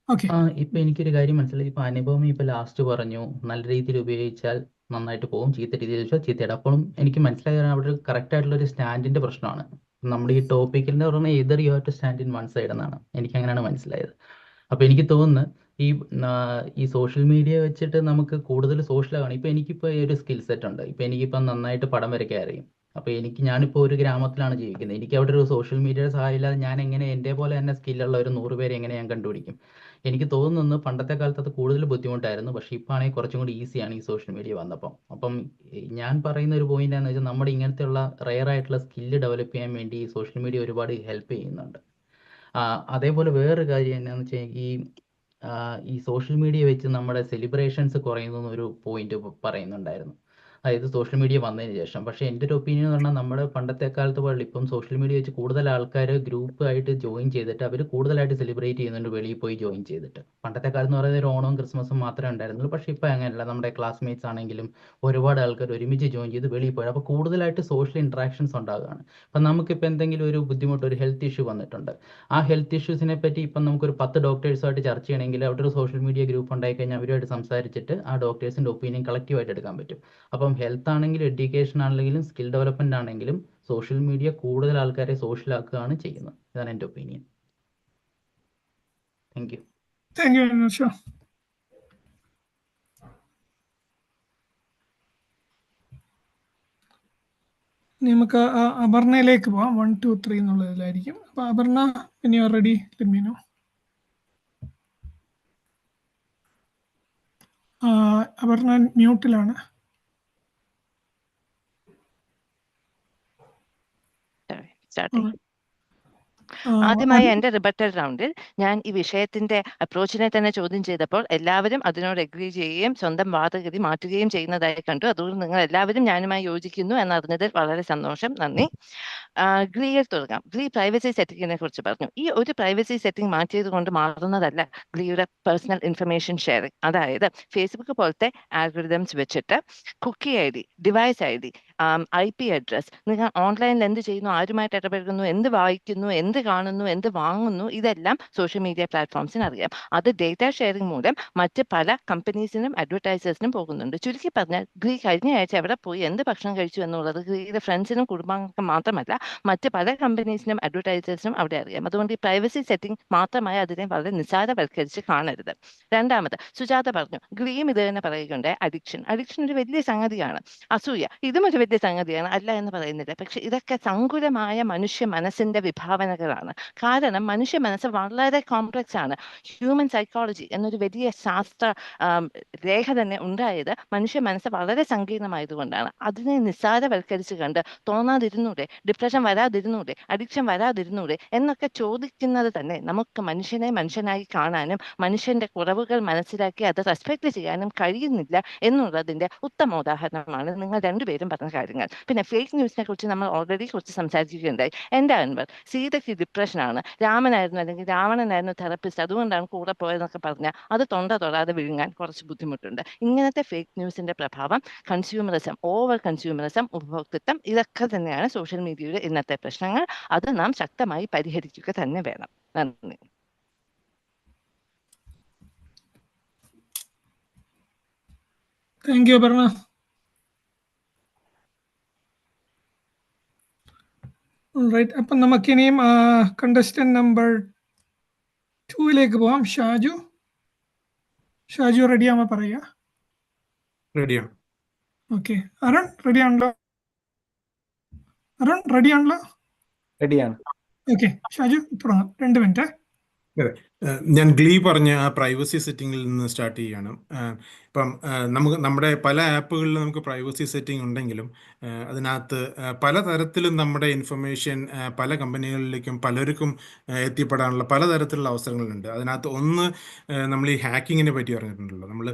ഓക്കെ. ഇപ്പൊ എനിക്കൊരു കാര്യം മനസ്സിലായി. ഇപ്പൊ അനുപമ ഇപ്പൊ ലാസ്റ്റ് പറഞ്ഞു നല്ല രീതിയിൽ ഉപയോഗിച്ചാൽ നന്നായിട്ട് പോകും, ചീത്ത രീതിയിൽ വെച്ചാൽ ചീത്തയുടെ. അപ്പോഴും എനിക്ക് മനസ്സിലായ അവിടെ കറക്റ്റ് ആയിട്ടുള്ള ഒരു സ്റ്റാൻഡിന്റെ പ്രശ്നമാണ്. നമ്മുടെ ഈ ടോപ്പിക്കിൽ എന്ന് പറഞ്ഞാൽ either you have to stand in one side എന്നാണ് എനിക്ക് അങ്ങനെയാണ് മനസ്സിലായത്. അപ്പൊ എനിക്ക് തോന്നുന്നു ഈ സോഷ്യൽ മീഡിയ വെച്ചിട്ട് നമുക്ക് കൂടുതൽ സോഷ്യലാണ്. ഇപ്പൊ എനിക്കിപ്പോൾ ഒരു സ്കിൽ സെറ്റ് ഉണ്ട്. ഇപ്പൊ എനിക്കിപ്പം നന്നായിട്ട് പടം വരയ്ക്കാൻ അറിയും. അപ്പൊ ഞാനിപ്പോൾ ഒരു ഗ്രാമത്തിലാണ് ജീവിക്കുന്നത്. എനിക്ക് അവിടെ ഒരു സോഷ്യൽ മീഡിയയുടെ സഹായം ഇല്ലാതെ ഞാൻ എങ്ങനെ എൻ്റെ പോലെ തന്നെ സ്കില്ലുള്ള ഒരു 100 പേരെ എങ്ങനെ ഞാൻ കണ്ടുപിടിക്കും? എനിക്ക് തോന്നുന്നു പണ്ടത്തെ കാലത്ത് അത് കൂടുതൽ ബുദ്ധിമുട്ടായിരുന്നു. പക്ഷെ ഇപ്പം ആണെങ്കിൽ കുറച്ചും കൂടി ഈസിയാണ് ഈ സോഷ്യൽ മീഡിയ വന്നപ്പം. അപ്പം ഞാൻ പറയുന്ന ഒരു പോയിന്റ് എന്ന് വെച്ചാൽ നമ്മുടെ ഇങ്ങനത്തെയുള്ള റെയർ ആയിട്ടുള്ള സ്കില്ല് ഡെവലപ്പ് ചെയ്യാൻ വേണ്ടി ഈ സോഷ്യൽ മീഡിയ ഒരുപാട് ഹെൽപ്പ് ചെയ്യുന്നുണ്ട്. അതേപോലെ വേറൊരു കാര്യം എന്നാന്ന് വെച്ചാൽ ഈ സോഷ്യൽ മീഡിയ വെച്ച് നമ്മുടെ സെലിബ്രേഷൻസ് കുറയുന്നു എന്നൊരു പോയിന്റ് പറയുന്നുണ്ടായിരുന്നു. അതായത് സോഷ്യൽ മീഡിയ വന്നതിന് ശേഷം. പക്ഷേ എൻ്റെ ഒരു ഒപ്പീനിയൻ എന്ന് പറഞ്ഞാൽ നമ്മുടെ പണ്ടത്തെ കാലത്ത് പോലെ ഇപ്പം സോഷ്യൽ മീഡിയ വെച്ച് കൂടുതൽ ആൾക്കാർ ഗ്രൂപ്പായിട്ട് ജോയിൻ ചെയ്തിട്ട് അവർ കൂടുതലായിട്ട് സെലിബ്രേറ്റ് ചെയ്യുന്നുണ്ട് വെളിയിൽ പോയി ജോയിൻ ചെയ്തിട്ട്. പണ്ടത്തെ കാലത്ത് എന്ന് പറയുന്നത് ഒരു ഓണവും ക്രിസ്മസും മാത്രമേ ഉണ്ടായിരുന്നുള്ളൂ. പക്ഷേ ഇപ്പം അങ്ങനെയല്ല. നമ്മുടെ ക്ലാസ്മേറ്റ്സ് ആണെങ്കിലും ഒരുപാട് ആൾക്കാർ ഒരുമിച്ച് ജോയിൻ ചെയ്ത് വെളിയിൽ പോയി. അപ്പോൾ കൂടുതലായിട്ട് സോഷ്യൽ ഇൻട്രാക്ഷൻസ് ഉണ്ടാകുകയാണ്. അപ്പം നമുക്കിപ്പോൾ എന്തെങ്കിലും ഒരു ബുദ്ധിമുട്ട്, ഒരു ഹെൽത്ത് ഇഷ്യൂ വന്നിട്ടുണ്ട്. ആ ഹെൽത്ത് ഇഷ്യൂസിനെ പറ്റി ഇപ്പം നമുക്കൊരു 10 ഡോക്ടേഴ്സുമായിട്ട് ചർച്ച ചെയ്യണമെങ്കിൽ അവിടെ ഒരു സോഷ്യൽ മീഡിയ ഗ്രൂപ്പ് ഉണ്ടായി കഴിഞ്ഞാൽ അവരുമായിട്ട് സംസാരിച്ചിട്ട് ആ ഡോക്ടേഴ്സിൻ്റെ ഒപ്പീനിയൻ കളക്റ്റീവായിട്ട് എടുക്കാൻ പറ്റും. അപ്പം ഹെൽത്ത് ആണെങ്കിലും എഡ്യൂക്കേഷൻ ആണെങ്കിലും സ്കിൽ ഡെവലപ്മെന്റ് ആണെങ്കിലും സോഷ്യൽ മീഡിയ കൂടുതൽ ആൾക്കാരെ സോഷ്യലാക്കുകയാണ് ചെയ്യുന്നത്. ഇതാണ് എൻ്റെ opinion. Thank you. Thank you Anvesha. നമുക്ക് അപർണയിലേക്ക് പോവാം. 1, 2, 3 എന്നുള്ളതിലായിരിക്കും. അപ്പൊ Aparna, when you are ready, let me know. Aparna മ്യൂട്ടിലാണ്. ആദ്യമായി എന്റെ റിബട്ടൽ റൗണ്ടിൽ ഞാൻ ഈ വിഷയത്തിന്റെ അപ്രോച്ചിനെ തന്നെ ചോദ്യം ചെയ്തപ്പോൾ എല്ലാവരും അതിനോട് എഗ്രി ചെയ്യുകയും സ്വന്തം വാദഗതി മാറ്റുകയും ചെയ്യുന്നതായി കണ്ടു. അതുകൊണ്ട് നിങ്ങൾ എല്ലാവരും ഞാനുമായി യോജിക്കുന്നു എന്നറിഞ്ഞതിൽ വളരെ സന്തോഷം. നന്ദി. ഗ്ലിയിൽ തുടങ്ങാം. ഗ്ലി പ്രൈവസി സെറ്റിങ്ങിനെ കുറിച്ച് പറഞ്ഞു. ഈ ഒരു പ്രൈവസി സെറ്റിംഗ് മാറ്റിയത് കൊണ്ട് മാറുന്നതല്ല ഗ്ലിയുടെ പേഴ്സണൽ ഇൻഫർമേഷൻ ഷെയറിംഗ്. അതായത് ഫേസ്ബുക്ക് പോലത്തെ ആൽഗോരിതംസ് വെച്ചിട്ട് cookie I D, device I D, IP address, നിങ്ങൾ ഓൺലൈനിൽ എന്ത് ചെയ്യുന്നു, ആരുമായിട്ട് ഇടപെടുന്നു, എന്ത് വായിക്കുന്നു, എന്ത് കാണുന്നു, എന്ത് വാങ്ങുന്നു, ഇതെല്ലാം സോഷ്യൽ മീഡിയ പ്ലാറ്റ്ഫോംസിന് അറിയാം. അത് ഡേറ്റ ഷെയറിംഗ് മൂലം മറ്റ് പല കമ്പനീസിനും അഡ്വർടൈസേഴ്സിനും പോകുന്നുണ്ട്. ചുരുക്കി പറഞ്ഞാൽ ഗ്രീ കഴിഞ്ഞ ആഴ്ച എവിടെ പോയി എന്ത് ഭക്ഷണം കഴിച്ചു എന്നുള്ളത് ഗ്രീയുടെ ഫ്രണ്ട്സിനും കുടുംബാംഗങ്ങൾക്കും മാത്രമല്ല മറ്റ് പല കമ്പനീസിനും അഡ്വർടൈസേഴ്സിനും അവിടെ അറിയാം. അതുകൊണ്ട് ഈ പ്രൈവസി സെറ്റിംഗ് മാത്രമായി അതിനെ വളരെ നിസ്സാരവൽക്കരിച്ച് കാണരുത്. രണ്ടാമത് സുജാത പറഞ്ഞു, ഗ്രീയും ഇത് തന്നെ പറയുകയുണ്ട്, അഡിക്ഷൻ ഒരു വലിയ സംഗതിയാണ്. അസൂയ ഇതും ഒരു വലിയ സംഗതിയാണ്, അല്ല എന്ന് പറയുന്നില്ല. പക്ഷെ ഇതൊക്കെ സങ്കുലമായ മനുഷ്യ മനസ്സിന്റെ വിഭാവനകളാണ്. കാരണം മനുഷ്യ മനസ്സ് വളരെ കോംപ്ലക്സ് ആണ്. ഹ്യൂമൻ സൈക്കോളജി എന്നൊരു വലിയ ശാസ്ത്ര രേഖ തന്നെ ഉണ്ടായത് മനുഷ്യ മനസ്സ് വളരെ സങ്കീർണമായതുകൊണ്ടാണ്. അതിനെ നിസ്സാരവൽക്കരിച്ച് കണ്ട് തോന്നാതിരുന്നൂടെ, ഡിപ്രഷൻ വരാതിരുന്നൂടെ, അഡിക്ഷൻ വരാതിരുന്നൂടെ എന്നൊക്കെ ചോദിക്കുന്നത് തന്നെ നമുക്ക് മനുഷ്യനെ മനുഷ്യനായി കാണാനും മനുഷ്യന്റെ കുറവുകൾ മനസ്സിലാക്കി അത് റെസ്പെക്ട് ചെയ്യാനും കഴിയുന്നില്ല എന്നുള്ളതിന്റെ ഉത്തമോദാഹരണമാണ് നിങ്ങൾ രണ്ടുപേരും പറഞ്ഞ കാര്യങ്ങൾ. പിന്നെ ഫേക്ക് ന്യൂസിനെ കുറിച്ച് നമ്മൾ ഓൾറെഡി കുറച്ച് സംസാരിക്കുകയുണ്ടായി. എൻ്റെ അൻവർ, സീതയ്ക്ക് ഡിപ്രഷനാണ്, രാമനായിരുന്നു അല്ലെങ്കിൽ രാവണനായിരുന്നു തെറപ്പിസ്റ്റ്, അതുകൊണ്ടാണ് കൂടെ പോയതെന്നൊക്കെ പറഞ്ഞാൽ അത് തൊണ്ട തൊടാതെ വിഴുങ്ങാൻ കുറച്ച് ബുദ്ധിമുട്ടുണ്ട്. ഇങ്ങനത്തെ ഫേക്ക് ന്യൂസിന്റെ പ്രഭാവം, കൺസ്യൂമറിസം, ഓവർ കൺസ്യൂമറിസം, ഉപഭോക്തൃത്വം, ഇതൊക്കെ തന്നെയാണ് സോഷ്യൽ മീഡിയയുടെ ഇന്നത്തെ പ്രശ്നങ്ങൾ. അത് നാം ശക്തമായി പരിഹരിക്കുക തന്നെ വേണം. നന്ദി. Thank you Aparna. റൈറ്റ്, അപ്പം നമുക്കിനിയും കണ്ടസ്റ്റന്റ് നമ്പർ 2 പോവാം. ഷാജു റെഡിയാകുമ്പോ പറയുക. റെഡിയാണ്. ഓക്കെ, അരുൺ റെഡിയാണല്ലോ? റെഡിയാണ്. ഓക്കെ, ഷാജു തുടങ്ങാം. 2 മിനിറ്റ്. അതെ, ഞാൻ ഗ്ലീ പറഞ്ഞ ആ പ്രൈവസി സെറ്റിങ്ങിൽ നിന്ന് സ്റ്റാർട്ട് ചെയ്യുകയാണ്. ഇപ്പം നമ്മുടെ പല ആപ്പുകളിൽ നമുക്ക് പ്രൈവസി സെറ്റിംഗ് ഉണ്ടെങ്കിലും അതിനകത്ത് പലതരത്തിലും നമ്മുടെ ഇൻഫർമേഷൻ പല കമ്പനികളിലേക്കും പലർക്കും എത്തിപ്പെടാനുള്ള പലതരത്തിലുള്ള അവസരങ്ങളുണ്ട്. അതിനകത്ത് ഒന്ന്, നമ്മൾ ഈ ഹാക്കിങ്ങിനെ പറ്റി പറഞ്ഞിട്ടുണ്ടല്ലോ. നമ്മൾ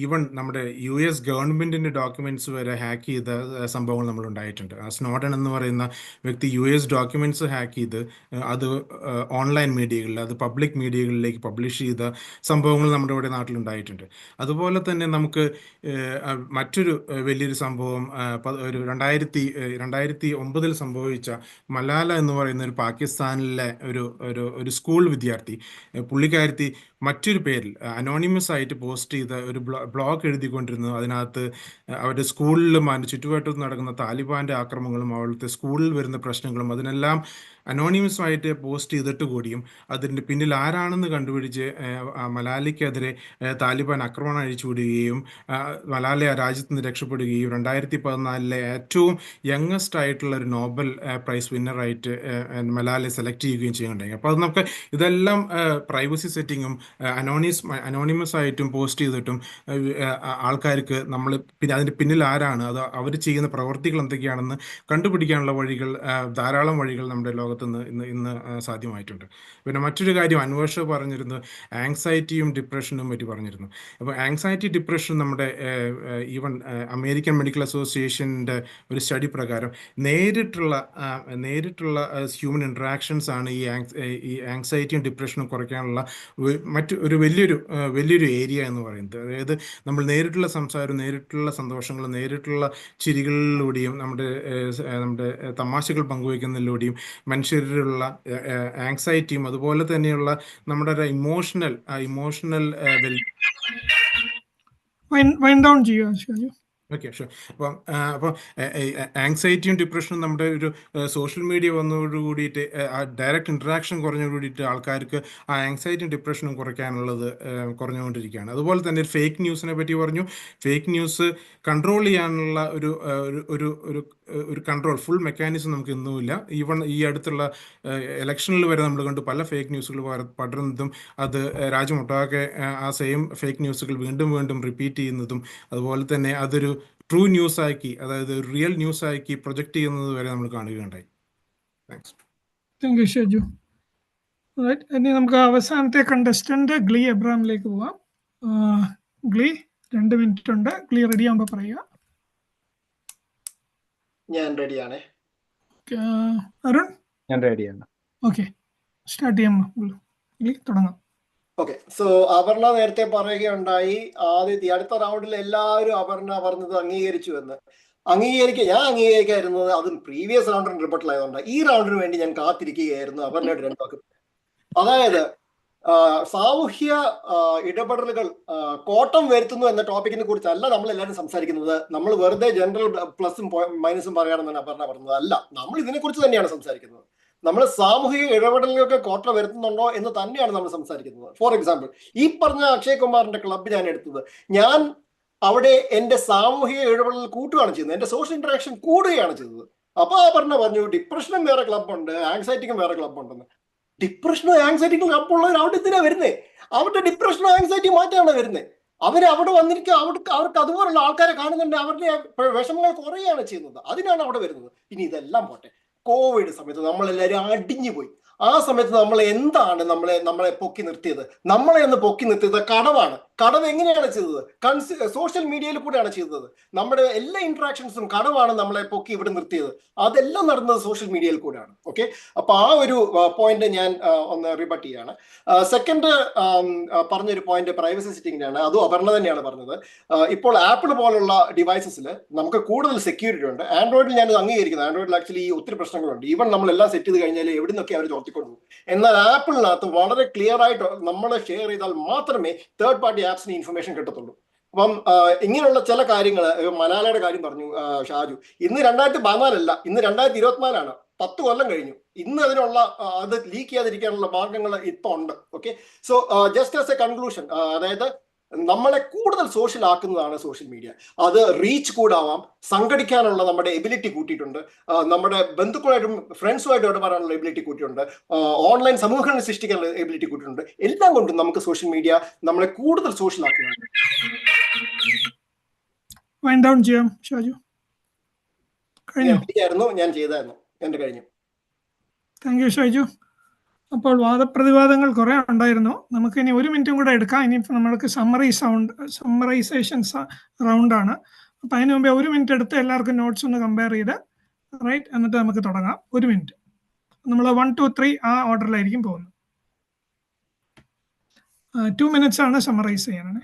ഈവൺ നമ്മുടെ US ഗവൺമെൻറ്റിൻ്റെ ഡോക്യുമെൻറ്റ്സ് വരെ ഹാക്ക് ചെയ്ത സംഭവങ്ങൾ നമ്മളുണ്ടായിട്ടുണ്ട്. സ്നോഡൻ എന്ന് പറയുന്ന വ്യക്തി US ഡോക്യുമെൻറ്റ്സ് ഹാക്ക് ചെയ്ത് അത് ഓൺലൈൻ മീഡിയകളിൽ, അത് പബ്ലിക് മീഡിയകളിലേക്ക് പബ്ലിഷ് ചെയ്ത സംഭവങ്ങൾ നമ്മുടെ ഇവിടെ നാട്ടിലുണ്ടായിട്ടുണ്ട്. അതുപോലെ തന്നെ നമുക്ക് മറ്റൊരു വലിയൊരു സംഭവം ഒരു 2009 സംഭവിച്ച മലാല എന്ന് പറയുന്ന ഒരു പാകിസ്ഥാനിലെ ഒരു സ്കൂൾ വിദ്യാർത്ഥി, പുള്ളിക്കാരത്തി മറ്റൊരു പേരിൽ അനോണിമസ് ആയിട്ട് പോസ്റ്റ് ചെയ്ത ഒരു ബ്ലോഗ് എഴുതിക്കൊണ്ടിരുന്നു. അതിനകത്ത് അവരുടെ സ്കൂളിലും അതിൻ്റെ ചുറ്റുവട്ടത്തും നടക്കുന്ന താലിബാൻ്റെ ആക്രമണങ്ങളും അവിടുത്തെ സ്കൂളിൽ വരുന്ന പ്രശ്നങ്ങളും അതിനെല്ലാം അനോണിമസ് ആയിട്ട് പോസ്റ്റ് ചെയ്തിട്ട് കൂടിയും അതിൻ്റെ പിന്നിൽ ആരാണെന്ന് കണ്ടുപിടിച്ച് മലാലയ്ക്കെതിരെ താലിബാൻ ആക്രമണം അഴിച്ചുവിടുകയും മലാല ആ രാജ്യത്ത് നിന്ന് രക്ഷപ്പെടുകയും 2014 ഏറ്റവും യങ്ങസ്റ്റ് ആയിട്ടുള്ള ഒരു നോബൽ പ്രൈസ് വിന്നറായിട്ട് മലാലയെ സെലക്ട് ചെയ്യുകയും ചെയ്യുന്നുണ്ടായി. അപ്പോൾ അത് നമുക്ക് ഇതെല്ലാം പ്രൈവസി സെറ്റിങ്ങും അനോണിമസ് ആയിട്ടും പോസ്റ്റ് ചെയ്തിട്ടും ആൾക്കാർക്ക് നമ്മൾ പിന്നെ അതിൻ്റെ പിന്നിൽ ആരാണ്, അത് അവർ ചെയ്യുന്ന പ്രവർത്തികൾ എന്തൊക്കെയാണെന്ന് കണ്ടുപിടിക്കാനുള്ള വഴികൾ, ധാരാളം വഴികൾ നമ്മുടെ ലോകത്ത് ഇന്ന് സാധ്യമായിട്ടുണ്ട്. പിന്നെ മറ്റൊരു കാര്യം അൻവർ ഷാ പറഞ്ഞിരുന്നു, ആങ്സൈറ്റിയും ഡിപ്രഷനും പറ്റി പറഞ്ഞിരുന്നു. അപ്പോൾ ആങ്സൈറ്റി, ഡിപ്രഷൻ നമ്മുടെ ഈവൻ അമേരിക്കൻ മെഡിക്കൽ അസോസിയേഷൻ്റെ ഒരു സ്റ്റഡി പ്രകാരം നേരിട്ടുള്ള ഹ്യൂമൻ ഇൻട്രാക്ഷൻസ് ആണ് ഈ ആങ്സൈറ്റിയും ഡിപ്രഷനും കുറയ്ക്കാനുള്ള ഒരു വലിയൊരു ഏരിയ എന്ന് പറയുന്നത്. അതായത് നമ്മൾ നേരിട്ടുള്ള സംസാരവും നേരിട്ടുള്ള സന്തോഷങ്ങളും നേരിട്ടുള്ള ചിരികളിലൂടെയും നമ്മുടെ തമാശകൾ പങ്കുവയ്ക്കുന്നതിലൂടെയും മനുഷ്യരിലുള്ള ആങ്സൈറ്റിയും അതുപോലെ തന്നെയുള്ള നമ്മുടെ ഒരു ഇമോഷണൽ ഓക്കെ ഷുവർ. അപ്പം ആങ്സൈറ്റിയും ഡിപ്രഷനും നമ്മുടെ ഒരു സോഷ്യൽ മീഡിയ വന്നതോട് കൂടിയിട്ട് ആ ഡയറക്റ്റ് ഇൻട്രാക്ഷൻ കുറഞ്ഞു കൂടിയിട്ട് ആൾക്കാർക്ക് ആ ആങ്സൈറ്റിയും ഡിപ്രഷനും കുറയ്ക്കാനുള്ളത് കുറഞ്ഞുകൊണ്ടിരിക്കുകയാണ്. അതുപോലെ തന്നെ ഫേക്ക് ന്യൂസിനെ പറ്റി പറഞ്ഞു. ഫേക്ക് ന്യൂസ് കൺട്രോൾ ചെയ്യാനുള്ള ഒരു കൺട്രോൾ ഫുൾ മെക്കാനിസം നമുക്ക് ഇന്നുമില്ല. ഈവൺ ഈ അടുത്തുള്ള ഇലക്ഷനിൽ വരെ നമ്മൾ കണ്ടു പല ഫേക്ക് ന്യൂസുകൾ പടരുന്നതും അത് രാജ്യമൊട്ടാകെ ആ സെയിം ഫേക്ക് ന്യൂസുകൾ വീണ്ടും വീണ്ടും റിപ്പീറ്റ് ചെയ്യുന്നതും അതുപോലെ തന്നെ അതൊരു ട്രൂ ന്യൂസ് ആക്കി, അതായത് റിയൽ ന്യൂസ് ആക്കി പ്രൊജക്റ്റ് ചെയ്യുന്നത് വരെ നമ്മൾ കാണുകയുണ്ടായി. Thank you Shaju. ഇനി നമുക്ക് അവസാനത്തെ കണ്ടസ്റ്റന്റ് ഗ്ലീ എബ്രാമിലേക്ക് പോവാം. ഗ്ലീ 2 മിനിറ്റ് ഉണ്ട്. ഗ്ലീ റെഡി ആകുമ്പോൾ പറയുക. ഞാൻ റെഡിയാണേ. അരുൺ? ഞാൻ റെഡിയാണ്. ഓക്കെ, സ്റ്റാർട്ട് ചെയ്യാം. ഗ്ലീ തുടങ്ങാം. ഓക്കെ, സോ അപർണ നേരത്തെ പറയുകയുണ്ടായി അടുത്ത റൗണ്ടിൽ എല്ലാവരും അപർണ പറഞ്ഞത് അംഗീകരിച്ചു എന്ന്. ഞാൻ അംഗീകരിക്കാതിരുന്നത് അതും പ്രീവിയസ് റൗണ്ടിന് റിപ്പോർട്ടിൽ ആയതുകൊണ്ട് ഈ റൗണ്ടിന് വേണ്ടി ഞാൻ കാത്തിരിക്കുകയായിരുന്നു അപർണയുടെ 2 വാക്ക്. അതായത് സാമൂഹ്യ ഇടപെടലുകൾ കോട്ടം വരുത്തുന്നു എന്ന ടോപ്പിക്കിനെ കുറിച്ചല്ല നമ്മൾ എല്ലാവരും സംസാരിക്കുന്നത്. നമ്മൾ വെറുതെ ജനറൽ പ്ലസും മൈനസും പറയുകയാണെന്നാണ് അപർണ പറഞ്ഞത്. അല്ല, നമ്മൾ ഇതിനെക്കുറിച്ച് തന്നെയാണ് സംസാരിക്കുന്നത്. നമ്മൾ സാമൂഹിക ഇടപെടലുകൾക്ക് കോട്ട വരുത്തുന്നുണ്ടോ എന്ന് തന്നെയാണ് നമ്മൾ സംസാരിക്കുന്നത്. ഫോർ എക്സാമ്പിൾ, ഈ പറഞ്ഞ അക്ഷയ് കുമാറിന്റെ ക്ലബ്ബ് ഞാൻ എടുത്തത്, ഞാൻ അവിടെ എൻ്റെ സാമൂഹിക ഇടപെടൽ കൂട്ടുകയാണ് ചെയ്യുന്നത്, എൻ്റെ സോഷ്യൽ ഇന്ററാക്ഷൻ കൂടുകയാണ് ചെയ്തത്. അപ്പോൾ പറഞ്ഞു ഡിപ്രഷനും വേറെ ക്ലബ്ബുണ്ട്, ആങ്സൈറ്റിക്കും വേറെ ക്ലബ്ബുണ്ടെന്ന്. ഡിപ്രഷനോ ആങ്സൈറ്റിക്കും ക്ലബ്ബുള്ളവർ അവിടെ എന്തിനാ വരുന്നത്? അവരുടെ ഡിപ്രഷനോ ആങ്സൈറ്റി മാറ്റാണ് വരുന്നത്. അവിടെ വന്നിരിക്കുക, അവർക്ക് അതുപോലുള്ള ആൾക്കാരെ കാണുന്നുണ്ട്, അവരുടെ വിഷമങ്ങൾ കുറയുകയാണ് ചെയ്യുന്നത്. അതിനാണ് അവിടെ വരുന്നത്. ഇനി ഇതെല്ലാം പോട്ടെ, കോവിഡ് സമയത്ത് നമ്മളെല്ലാവരും അടിഞ്ഞു പോയി. ആ സമയത്ത് നമ്മൾ എന്താണ് നമ്മളെ പൊക്കി നിർത്തിയത്? നമ്മളെ ഒന്ന് പൊക്കി നിർത്തിയത് കടവാണ്. കടവ് എങ്ങനെയാണ് ചെയ്തത്? സോഷ്യൽ മീഡിയയിൽ കൂടെയാണ് ചെയ്തത്. നമ്മുടെ എല്ലാ ഇന്ററാക്ഷൻസും കടവാണ് നമ്മളെ പൊക്കി ഇവിടെ നിർത്തിയത്. അതെല്ലാം നടന്നത് സോഷ്യൽ മീഡിയയിൽ കൂടെയാണ്. ഓക്കെ, അപ്പൊ ആ ഒരു പോയിന്റ് ഞാൻ ഒന്ന് റിബട്ട് ചെയ്യാണ്. സെക്കൻഡ് പറഞ്ഞൊരു പോയിന്റ് പ്രൈവസി സെറ്റിംഗിനാണ്. അതും അപർണ തന്നെയാണ് പറഞ്ഞത്. ഇപ്പോൾ ആപ്പിൾ പോലുള്ള ഡിവൈസസിൽ നമുക്ക് കൂടുതൽ സെക്യൂരിറ്റി ഉണ്ട്. ആൻഡ്രോയിഡിൽ ഞാനത് അംഗീകരിക്കുന്നത്. ആൻഡ്രോയിഡിൽ ആക്ച്വലി ഈ ഒത്തിരി പ്രശ്നങ്ങളുണ്ട്. ഈവൻ നമ്മളെല്ലാം സെറ്റ് ചെയ്ത് കഴിഞ്ഞാൽ എവിടെ നിന്നൊക്കെ അവർ ചോർത്തിക്കൊണ്ടു. എന്നാൽ ആപ്പിളിനകത്ത് വളരെ ക്ലിയർ ആയിട്ട് നമ്മൾ ഷെയർ ചെയ്താൽ മാത്രമേ തേർഡ് പാർട്ടി ആപ്സിന് ഇൻഫർമേഷൻ കിട്ടത്തുള്ളൂ. അപ്പം ഇങ്ങനെയുള്ള ചില കാര്യങ്ങൾ, മലാലയുടെ കാര്യം പറഞ്ഞു ഷാജു. ഇന്ന് 2014 ഇന്ന് 2024 10 കൊല്ലം കഴിഞ്ഞു. ഇന്ന് അതിനുള്ള അത് ലീക്ക് ചെയ്യാതിരിക്കാനുള്ള മാർഗങ്ങൾ ഇപ്പൊ ഉണ്ട്. Okay, so just as A conclusion, അതായത് നമ്മളെ കൂടുതൽ സോഷ്യൽ ആക്കുന്നതാണ് സോഷ്യൽ മീഡിയ. അത് റീച്ച് കൂടാവാം, സംഘടിക്കാനുള്ള നമ്മുടെ എബിലിറ്റി കൂട്ടിയിട്ടുണ്ട്, നമ്മുടെ ബന്ധുക്കളായിട്ടും ഫ്രണ്ട്സുമായിട്ടും ഇടപെടാനുള്ള എബിലിറ്റി കൂട്ടിയിട്ടുണ്ട്, ഓൺലൈൻ സമൂഹങ്ങൾ സൃഷ്ടിക്കാനുള്ള എബിലിറ്റി കൂട്ടിയിട്ടുണ്ട്. എല്ലാം കൊണ്ടും നമുക്ക് സോഷ്യൽ മീഡിയ നമ്മളെ കൂടുതൽ സോഷ്യൽ ആക്കുന്നുണ്ട്. ഞാൻ ചെയ്തായിരുന്നു, എന്റെ കഴിഞ്ഞു. Thank you Shaiju. അപ്പോൾ വാദപ്രതിവാദങ്ങൾ കുറെ ഉണ്ടായിരുന്നു. നമുക്ക് ഇനി 1 മിനിറ്റും കൂടെ എടുക്കാം. ഇനി നമ്മൾക്ക് സമ്മറൈസേഷൻ റൗണ്ടാണ്. അപ്പൊ അതിന് മുമ്പേ 1 മിനിറ്റ് എടുത്ത് എല്ലാവർക്കും നോട്ട്സ് ഒന്ന് കമ്പയർ ചെയ്ത് റൈറ്റ്, എന്നിട്ട് നമുക്ക് തുടങ്ങാം. 1 മിനിറ്റ്. നമ്മൾ 1, 2, 3 ആ ഓർഡറിലായിരിക്കും പോകുന്നത്. 2 minutes ആണ് സമ്മറൈസ് ചെയ്യാനാണ്.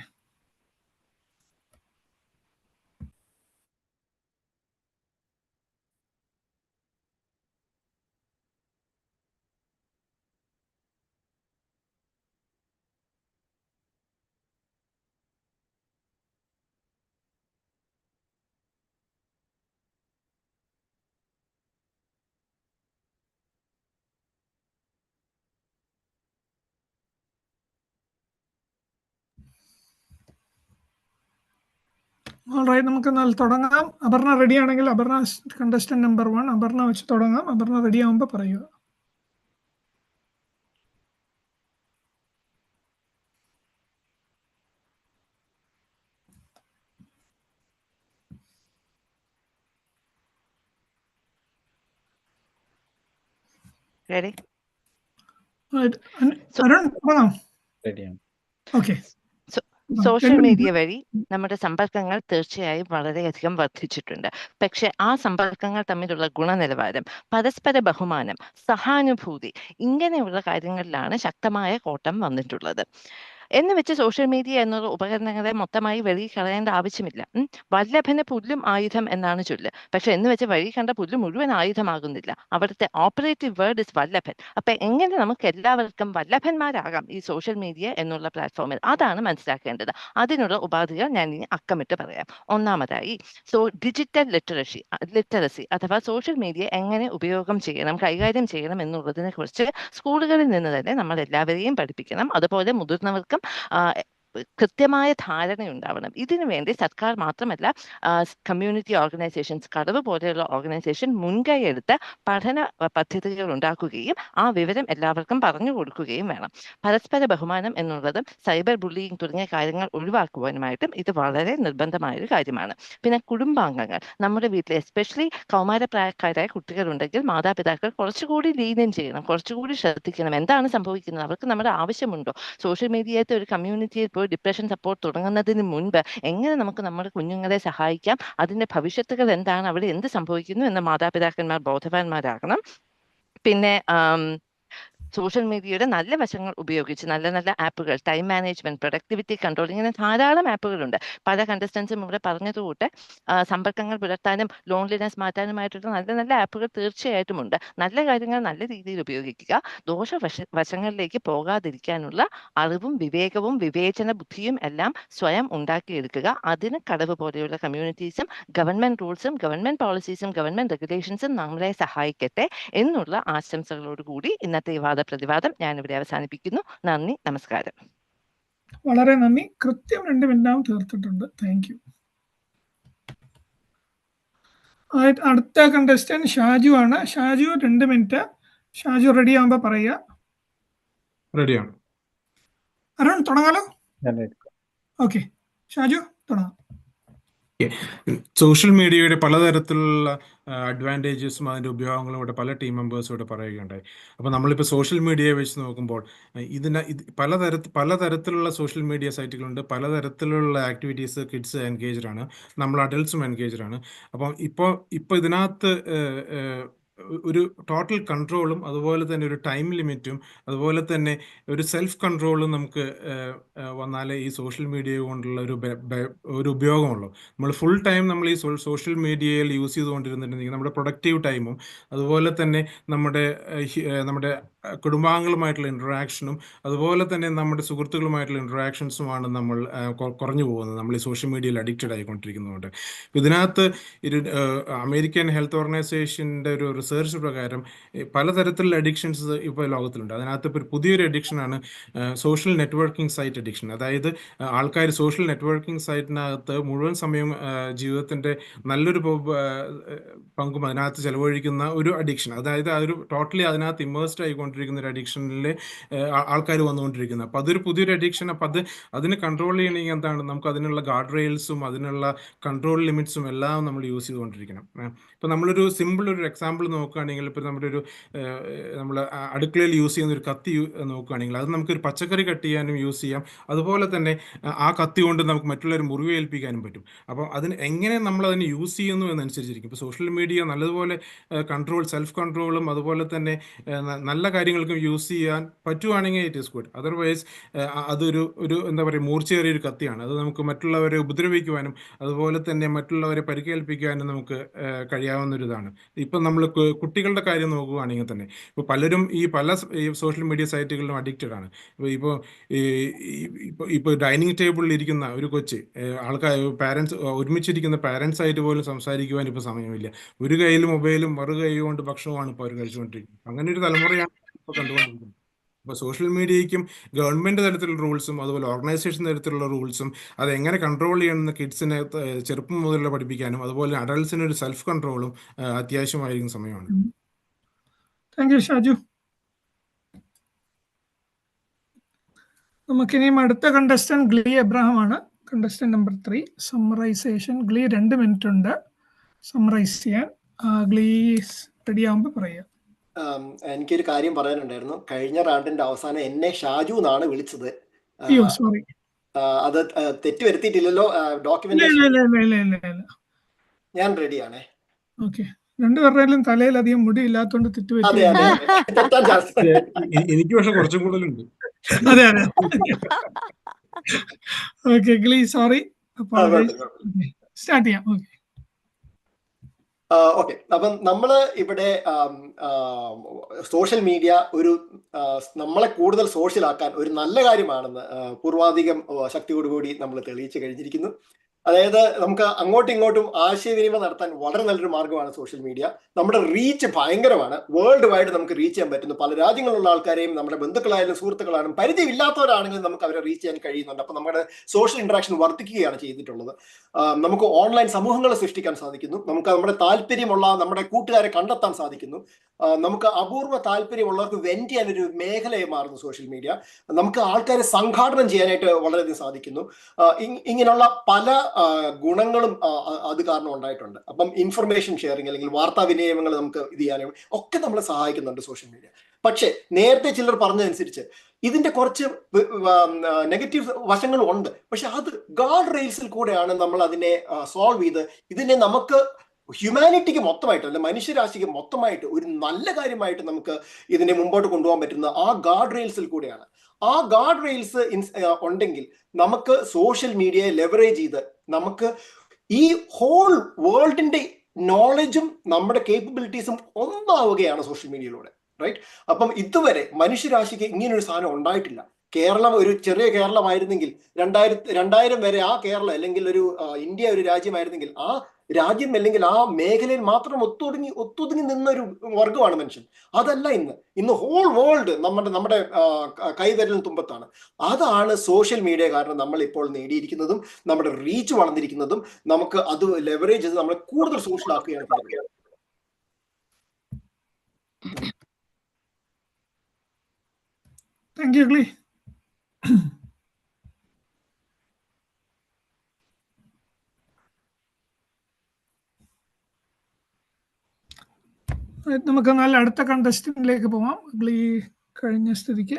ഓൾറൈറ്റ്, നമുക്ക് എന്നാൽ തുടങ്ങാം. അപർണ റെഡി ആണെങ്കിൽ, അപർണ കണ്ടസ്റ്റന്റ് നമ്പർ 1, അപർണ വെച്ച് തുടങ്ങാം. അപർണ റെഡി ആവുമ്പോൾ പറയുക. Ready? അരുൺ തുടങ്ങാം. ഓക്കെ. സോഷ്യൽ മീഡിയ വഴി നമ്മുടെ സമ്പർക്കങ്ങൾ തീർച്ചയായും വളരെയധികം വർദ്ധിച്ചിട്ടുണ്ട്. പക്ഷെ ആ സമ്പർക്കങ്ങൾ തമ്മിലുള്ള ഗുണനിലവാരം, പരസ്പര ബഹുമാനം, സഹാനുഭൂതി, ഇങ്ങനെയുള്ള കാര്യങ്ങളിലാണ് ശക്തമായ കോട്ടം വന്നിട്ടുള്ളത്. എന്ന് വെച്ച് സോഷ്യൽ മീഡിയ എന്നുള്ള ഉപകരണങ്ങളെ മൊത്തമായി വഴി കളയേണ്ട ആവശ്യമില്ല. വല്ലഭന് പുല്ലും ആയുധം എന്നാണ് ചൊല്ല്. പക്ഷെ എന്ന് വെച്ച് വഴി കണ്ട പുല്ല് മുഴുവൻ ആയുധമാകുന്നില്ല. അവിടുത്തെ ഓപ്പറേറ്റീവ് വേർഡ് ഇസ് വല്ലഭൻ. അപ്പൊ എങ്ങനെ നമുക്ക് എല്ലാവർക്കും വല്ലഭന്മാരാകാം ഈ സോഷ്യൽ മീഡിയ എന്നുള്ള പ്ലാറ്റ്ഫോമിൽ? അതാണ് മനസ്സിലാക്കേണ്ടത്. അതിനുള്ള ഉപാധികൾ ഞാൻ ഇനി അക്കമിട്ട് പറയാം. ഒന്നാമതായി, ഡിജിറ്റൽ ലിറ്ററസി അഥവാ സോഷ്യൽ മീഡിയ എങ്ങനെ ഉപയോഗം ചെയ്യണം, കൈകാര്യം ചെയ്യണം എന്നുള്ളതിനെ കുറിച്ച് സ്കൂളുകളിൽ നിന്ന് തന്നെ നമ്മൾ എല്ലാവരെയും പഠിപ്പിക്കണം. അതുപോലെ മുതിർന്നവർക്കും കൃത്യമായ ധാരണയുണ്ടാവണം. ഇതിനു വേണ്ടി സർക്കാർ മാത്രമല്ല, കമ്മ്യൂണിറ്റി ഓർഗനൈസേഷൻസ്, കടവ് പോലെയുള്ള ഓർഗനൈസേഷൻ മുൻകൈ എടുത്ത് പഠന പദ്ധതികൾ ഉണ്ടാക്കുകയും ആ വിവരം എല്ലാവർക്കും പറഞ്ഞു കൊടുക്കുകയും വേണം. പരസ്പര ബഹുമാനം എന്നുള്ളതും സൈബർ ബുള്ളിയിങ് തുടങ്ങിയ കാര്യങ്ങൾ ഒഴിവാക്കുവാനുമായിട്ടും ഇത് വളരെ നിർബന്ധമായൊരു കാര്യമാണ്. പിന്നെ കുടുംബാംഗങ്ങൾ, നമ്മുടെ വീട്ടിൽ എസ്പെഷ്യലി കൗമാരപ്രായക്കാരായ കുട്ടികളുണ്ടെങ്കിൽ മാതാപിതാക്കൾ കുറച്ചുകൂടി ലീനം ചെയ്യണം, കുറച്ചുകൂടി ശ്രദ്ധിക്കണം. എന്താണ് സംഭവിക്കുന്നത്, അവർക്ക് നമ്മുടെ ആവശ്യമുണ്ടോ? സോഷ്യൽ മീഡിയത്തെ ഒരു കമ്മ്യൂണിറ്റിയിൽ പോയി ഡിപ്രഷൻ സപ്പോർട്ട് തുടങ്ങുന്നതിന് മുൻപ് എങ്ങനെ നമുക്ക് നമ്മുടെ കുഞ്ഞുങ്ങളെ സഹായിക്കാം, അതിന്റെ ഭവിഷ്യത്തുകൾ എന്താണ്, അവിടെ എന്ത് സംഭവിക്കുന്നു എന്ന് മാതാപിതാക്കന്മാർ ബോധവാന്മാരാകണം. പിന്നെ സോഷ്യൽ മീഡിയയുടെ നല്ല വശങ്ങൾ ഉപയോഗിച്ച് നല്ല നല്ല ആപ്പുകൾ, ടൈം മാനേജ്മെന്റ്, പ്രൊഡക്ടിവിറ്റി കൺട്രോൾ, ഇങ്ങനെ ധാരാളം ആപ്പുകളുണ്ട്. പല കണ്ടസ്റ്റൻസും ഇവിടെ പറഞ്ഞതുകൂട്ട് സമ്പർക്കങ്ങൾ പുലർത്താനും ലോൺലിനെസ് മാറ്റാനുമായിട്ടുള്ള നല്ല നല്ല ആപ്പുകൾ തീർച്ചയായിട്ടും ഉണ്ട്. നല്ല കാര്യങ്ങൾ നല്ല രീതിയിൽ ഉപയോഗിക്കുക, വശങ്ങളിലേക്ക് പോകാതിരിക്കാനുള്ള അറിവും വിവേകവും വിവേചന ബുദ്ധിയും എല്ലാം സ്വയം ഉണ്ടാക്കിയെടുക്കുക. അതിന് കടവ് പോലെയുള്ള കമ്മ്യൂണിറ്റീസും ഗവൺമെന്റ് റൂൾസും ഗവൺമെന്റ് പോളിസീസും ഗവൺമെന്റ് റെഗുലേഷൻസും നമ്മളെ സഹായിക്കട്ടെ എന്നുള്ള ആശംസകളോടുകൂടി ഇന്നത്തെ പ്രതിവാദം ഞാൻ ഇവിടെ അവസാനിപ്പിക്കുന്നു. നന്ദി, നമസ്കാരം. വളരെ നന്ദി. കൃത്യം 2 മിനിറ്റ് തീർത്തിട്ടുണ്ട്. Thank you. അടുത്ത കണ്ടസ്റ്റന്റ് ഷാജു ആണ്. ഷാജു 2 മിനിറ്റ്. ഷാജു റെഡി ആവുമ്പോ പറയുക. റെഡിയാണ്. അരുൺ തുടങ്ങാലോ? ഓക്കെ, ഷാജു തുടങ്ങാം. സോഷ്യൽ മീഡിയയുടെ പലതരത്തിലുള്ള അഡ്വാൻറ്റേജസും അതിൻ്റെ ഉപയോഗങ്ങളും ഇവിടെ പല ടീം മെമ്പേഴ്സും ഇവിടെ പറയുകയുണ്ടായി. അപ്പോൾ നമ്മളിപ്പോൾ സോഷ്യൽ മീഡിയയെ വെച്ച് നോക്കുമ്പോൾ പലതരത്തിലുള്ള സോഷ്യൽ മീഡിയ സൈറ്റുകളുണ്ട്, പലതരത്തിലുള്ള ആക്ടിവിറ്റീസ് കിഡ്സ് എൻഗേജ്ഡ് ആണ്, നമ്മൾ അഡൽട്ട്സും എൻഗേജ്ഡ് ആണ്. അപ്പം ഇപ്പോൾ ഇതിനകത്ത് ഒരു ടോട്ടൽ കൺട്രോളും അതുപോലെ തന്നെ ഒരു ടൈം ലിമിറ്റും അതുപോലെ തന്നെ ഒരു സെൽഫ് കൺട്രോളും നമുക്ക് വന്നാലേ ഈ സോഷ്യൽ മീഡിയ കൊണ്ടുള്ള ഒരു ഉപയോഗമുള്ളൂ. നമ്മൾ ഫുൾ ടൈം നമ്മൾ ഈ സോഷ്യൽ മീഡിയയിൽ യൂസ് ചെയ്തുകൊണ്ടിരുന്നിട്ടുണ്ടെങ്കിൽ നമ്മുടെ പ്രൊഡക്റ്റീവ് ടൈമും അതുപോലെ തന്നെ നമ്മുടെ കുടുംബാംഗങ്ങളുമായിട്ടുള്ള ഇൻട്രാക്ഷനും അതുപോലെ തന്നെ നമ്മുടെ സുഹൃത്തുക്കളുമായിട്ടുള്ള ഇൻട്രാക്ഷൻസുമാണ് നമ്മൾ കുറഞ്ഞു പോകുന്നത്, നമ്മൾ ഈ സോഷ്യൽ മീഡിയയിൽ അഡിക്റ്റഡ് ആയിക്കൊണ്ടിരിക്കുന്നതുകൊണ്ട്. ഇതിനകത്ത് അമേരിക്കൻ ഹെൽത്ത് ഓർഗനൈസേഷൻ്റെ ഒരു റിസർച്ച് പ്രകാരം പലതരത്തിലുള്ള അഡിക്ഷൻസ് ഇപ്പോൾ ലോകത്തിലുണ്ട്. അതിനകത്ത് ഇപ്പോൾ പുതിയൊരു അഡിക്ഷനാണ് സോഷ്യൽ നെറ്റ്വർക്കിംഗ് സൈറ്റ് അഡിക്ഷൻ. അതായത് ആൾക്കാർ സോഷ്യൽ നെറ്റ്വർക്കിംഗ് സൈറ്റിനകത്ത് മുഴുവൻ സമയം ജീവിതത്തിൻ്റെ നല്ലൊരു പങ്കും അതിനകത്ത് ചെലവഴിക്കുന്ന ഒരു അഡിക്ഷൻ. അതായത് അതൊരു ടോട്ടലി അതിനകത്ത് ഇമേഴ്സ്ഡ് ആയിക്കൊണ്ടിരിക്കുന്ന ഒരു അഡിക്ഷനിൽ ആൾക്കാർ വന്നുകൊണ്ടിരിക്കുന്നത്. അപ്പോൾ അതൊരു പുതിയൊരു അഡിക്ഷൻ. അപ്പോൾ അതിന് കൺട്രോൾ ചെയ്യണമെങ്കിൽ എന്താണ്, നമുക്ക് അതിനുള്ള ഗാർഡ് റെയിൽസും അതിനുള്ള കൺട്രോൾ ലിമിറ്റ്സും എല്ലാം നമ്മൾ യൂസ് ചെയ്തുകൊണ്ടിരിക്കണം. ഇപ്പോൾ നമ്മളൊരു സിമ്പിൾ ഒരു എക്സാമ്പിൾ നോക്കുകയാണെങ്കിൽ, ഇപ്പോൾ നമ്മൾ അടുക്കളയിൽ യൂസ് ചെയ്യുന്ന ഒരു കത്തി നോക്കുകയാണെങ്കിൽ അത് നമുക്കൊരു പച്ചക്കറി കട്ട് ചെയ്യാനും യൂസ് ചെയ്യാം, അതുപോലെ തന്നെ ആ കത്തി കൊണ്ട് നമുക്ക് മറ്റുള്ളവർ മുറിവേൽപ്പിക്കാനും പറ്റും. അപ്പോൾ എങ്ങനെ നമ്മൾ അതിനെ യൂസ് ചെയ്യുന്നു എന്നനുസരിച്ചിരിക്കും. ഇപ്പോൾ സോഷ്യൽ മീഡിയ നല്ലതുപോലെ സെൽഫ് കൺട്രോളും അതുപോലെ തന്നെ നല്ല കാര്യങ്ങൾക്കും യൂസ് ചെയ്യാൻ പറ്റുവാണെങ്കിൽ ഇറ്റ് ഈസ് ഗുഡ്. അതർവൈസ് അതൊരു എന്താ പറയുക, മൂർച്ചയേറിയൊരു കത്തിയാണ്. അത് നമുക്ക് മറ്റുള്ളവരെ ഉപദ്രവിക്കുവാനും അതുപോലെ തന്നെ മറ്റുള്ളവരെ പരിക്കേൽപ്പിക്കാനും നമുക്ക് കഴിയാവുന്നൊരിതാണ്. ഇപ്പം നമ്മൾ കുട്ടികളുടെ കാര്യം നോക്കുകയാണെങ്കിൽ തന്നെ ഇപ്പോൾ പലരും പല സോഷ്യൽ മീഡിയ സൈറ്റുകളിലും അഡിക്റ്റഡ് ആണ്. ഇപ്പോൾ ഡൈനിങ് ടേബിളിൽ ഇരിക്കുന്ന ഒരു കൊച്ച് പാരൻസ് ഒരുമിച്ചിരിക്കുന്ന പാരൻസ് ആയിട്ട് പോലും സംസാരിക്കുവാൻ ഇപ്പോൾ സമയമില്ല. ഒരു കയ്യിൽ മൊബൈലും മറു കൈ കൊണ്ട് ഭക്ഷണമാണ് ഇപ്പോൾ അവർ കഴിച്ചുകൊണ്ടിരിക്കുന്നത്. അങ്ങനെ ഒരു തലമുറയാണ് ഇപ്പോൾ കണ്ടുകൊണ്ടിരിക്കുന്നത്. അപ്പോൾ സോഷ്യൽ മീഡിയയ്ക്കും ഗവൺമെൻറ് തലത്തിലുള്ള റൂൾസും അതുപോലെ ഓർഗനൈസേഷൻ തരത്തിലുള്ള റൂൾസും അതെങ്ങനെ കൺട്രോൾ ചെയ്യണമെന്ന് കിഡ്സിനെ ചെറുപ്പം മുതലുള്ള പഠിപ്പിക്കാനും അതുപോലെ അഡൾട്ട്സിന് ഒരു സെൽഫ് കൺട്രോളും അത്യാവശ്യമായിരിക്കുന്ന സമയമാണ്. Thank you Shaju. നമുക്കിനിയും അടുത്ത കണ്ടസ്റ്റന്റ് ഗ്ലീ എബ്രഹാം ആണ്, contestant number 3. Summarization. Glee 2 minute ഉണ്ട് സമ്മറൈസ് ചെയ്യാൻ. ഗ്ലീ റെഡി ആകുമ്പോൾ പറയുക. എനിക്കൊരു കാര്യം പറയാനുണ്ടായിരുന്നു. കഴിഞ്ഞ റൗണ്ടിന്റെ അവസാനം എന്നെ ഷാജു എന്നാണ് വിളിച്ചത്. അയ്യോ സോറി, അത് തെറ്റ് വരുത്തിയിട്ടില്ലല്ലോ ഡോക്യുമെന്റേഷൻ? ഞാൻ റെഡിയാണേ. ഓക്കെ, രണ്ടുപേരുടെയും തലയിൽ അധികം മുടി ഇല്ലാത്തതുകൊണ്ട് തെറ്റുപറ്റി. എനിക്ക് പക്ഷെ കുറച്ചും കൂടുതലുണ്ട്. അതെ അതെ. ഓക്കെ ഗ്ലീ, സോറി, സ്റ്റാർട്ട് ചെയ്യാം. ഓക്കെ ഓക്കെ, അപ്പം നമ്മൾ ഇവിടെ സോഷ്യൽ മീഡിയ നമ്മളെ കൂടുതൽ സോഷ്യലാക്കാൻ ഒരു നല്ല കാര്യമാണെന്ന് പൂർവാധികം ശക്തിയോടുകൂടി നമ്മൾ തെളിയിച്ചു കഴിഞ്ഞിരിക്കുന്നു. അതായത് നമുക്ക് അങ്ങോട്ടും ഇങ്ങോട്ടും ആശയവിനിമയം നടത്താൻ വളരെ നല്ലൊരു മാർഗ്ഗമാണ് സോഷ്യൽ മീഡിയ. നമ്മുടെ റീച്ച് ഭയങ്കരമാണ്. വേൾഡ് വൈഡ് നമുക്ക് റീച്ച് ചെയ്യാൻ പറ്റുന്നു. പല രാജ്യങ്ങളിലുള്ള ആൾക്കാരെയും നമ്മുടെ ബന്ധുക്കളായാലും സുഹൃത്തുക്കളായാലും പരിചയമില്ലാത്തവരാണെങ്കിലും നമുക്ക് അവരെ റീച്ച് ചെയ്യാൻ കഴിയുന്നുണ്ട്. അപ്പോൾ നമ്മുടെ സോഷ്യൽ ഇന്ററാക്ഷൻ വർദ്ധിക്കുകയാണ് ചെയ്തിട്ടുള്ളത്. നമുക്ക് ഓൺലൈൻ സമൂഹങ്ങൾ സൃഷ്ടിക്കാൻ സാധിക്കുന്നു. നമുക്ക് നമ്മുടെ താല്പര്യമുള്ള നമ്മുടെ കൂട്ടുകാരെ കണ്ടെത്താൻ സാധിക്കുന്നു. നമുക്ക് അപൂർവ താല്പര്യമുള്ളവർക്ക് വെന്റ് ചെയ്യാനൊരു മേഖലയെ മാറുന്നു സോഷ്യൽ മീഡിയ. നമുക്ക് ആൾക്കാരെ സംഘാടനം ചെയ്യാനായിട്ട് വളരെയധികം സാധിക്കുന്നു. ഇങ്ങനെയുള്ള പല ഗുണങ്ങളും അത് കാരണം ഉണ്ടായിട്ടുണ്ട്. അപ്പം ഇൻഫർമേഷൻ ഷെയറിങ് അല്ലെങ്കിൽ വാർത്താവിനിമയങ്ങൾ നമുക്ക് ഇത് ചെയ്യാനും ഒക്കെ നമ്മളെ സഹായിക്കുന്നുണ്ട് സോഷ്യൽ മീഡിയ. പക്ഷേ നേരത്തെ ചിലർ പറഞ്ഞതനുസരിച്ച് ഇതിന്റെ കുറച്ച് നെഗറ്റീവ് വശങ്ങളും ഉണ്ട്. പക്ഷെ അത് ഗാർഡ് റെയിൽസിൽ കൂടെയാണ് നമ്മൾ അതിനെ സോൾവ് ചെയ്ത് ഇതിനെ നമുക്ക് ഹ്യൂമാനിറ്റിക്ക് മൊത്തമായിട്ട് അല്ലെ മനുഷ്യരാശിക്ക് മൊത്തമായിട്ട് ഒരു നല്ല കാര്യമായിട്ട് നമുക്ക് ഇതിനെ മുമ്പോട്ട് കൊണ്ടുപോകാൻ പറ്റുന്ന ആ ഗാർഡ് റെയിൽസിൽ കൂടെയാണ്. ആ ഗാർഡ് റെയിൽസ് ഉണ്ടെങ്കിൽ നമുക്ക് സോഷ്യൽ മീഡിയയെ ലെവറേജ് ചെയ്ത് നമുക്ക് ഈ ഹോൾ വേൾഡിന്റെ നോളജും നമ്മുടെ കേപ്പബിലിറ്റീസും ഒന്നാവുകയാണ് സോഷ്യൽ മീഡിയയിലൂടെ, റൈറ്റ്? അപ്പം ഇതുവരെ മനുഷ്യരാശിക്ക് ഇങ്ങനൊരു സാധനം ഉണ്ടായിട്ടില്ല. കേരളം ഒരു ചെറിയ കേരളമായിരുന്നെങ്കിൽ 2000 വരെ ആ കേരളം അല്ലെങ്കിൽ ഒരു ഇന്ത്യ ഒരു രാജ്യമായിരുന്നെങ്കിൽ ആ രാജ്യം അല്ലെങ്കിൽ ആ മേഖലയിൽ മാത്രം ഒത്തുതുങ്ങി നിന്നൊരു വർഗമാണ് മനുഷ്യൻ. അതല്ല ഇന്ന് ഹോൾ വേൾഡ് നമ്മുടെ കൈവിരലിന് തുമ്പത്താണ്. അതാണ് സോഷ്യൽ മീഡിയ കാരണം നമ്മൾ ഇപ്പോൾ നേടിയിരിക്കുന്നതും നമ്മുടെ റീച്ച് വളർന്നിരിക്കുന്നതും. നമുക്ക് അത് ലെവറേജ് ചെയ്ത് നമ്മളെ കൂടുതൽ സോഷ്യൽ ആക്കുകയാണ് ചെയ്യുന്നത്. Thank you glee. നമുക്ക് നല്ല അടുത്ത കണ്ടസ്റ്റന്റിലേക്ക് പോവാം. ഈ കഴിഞ്ഞ സ്ഥിതിക്ക്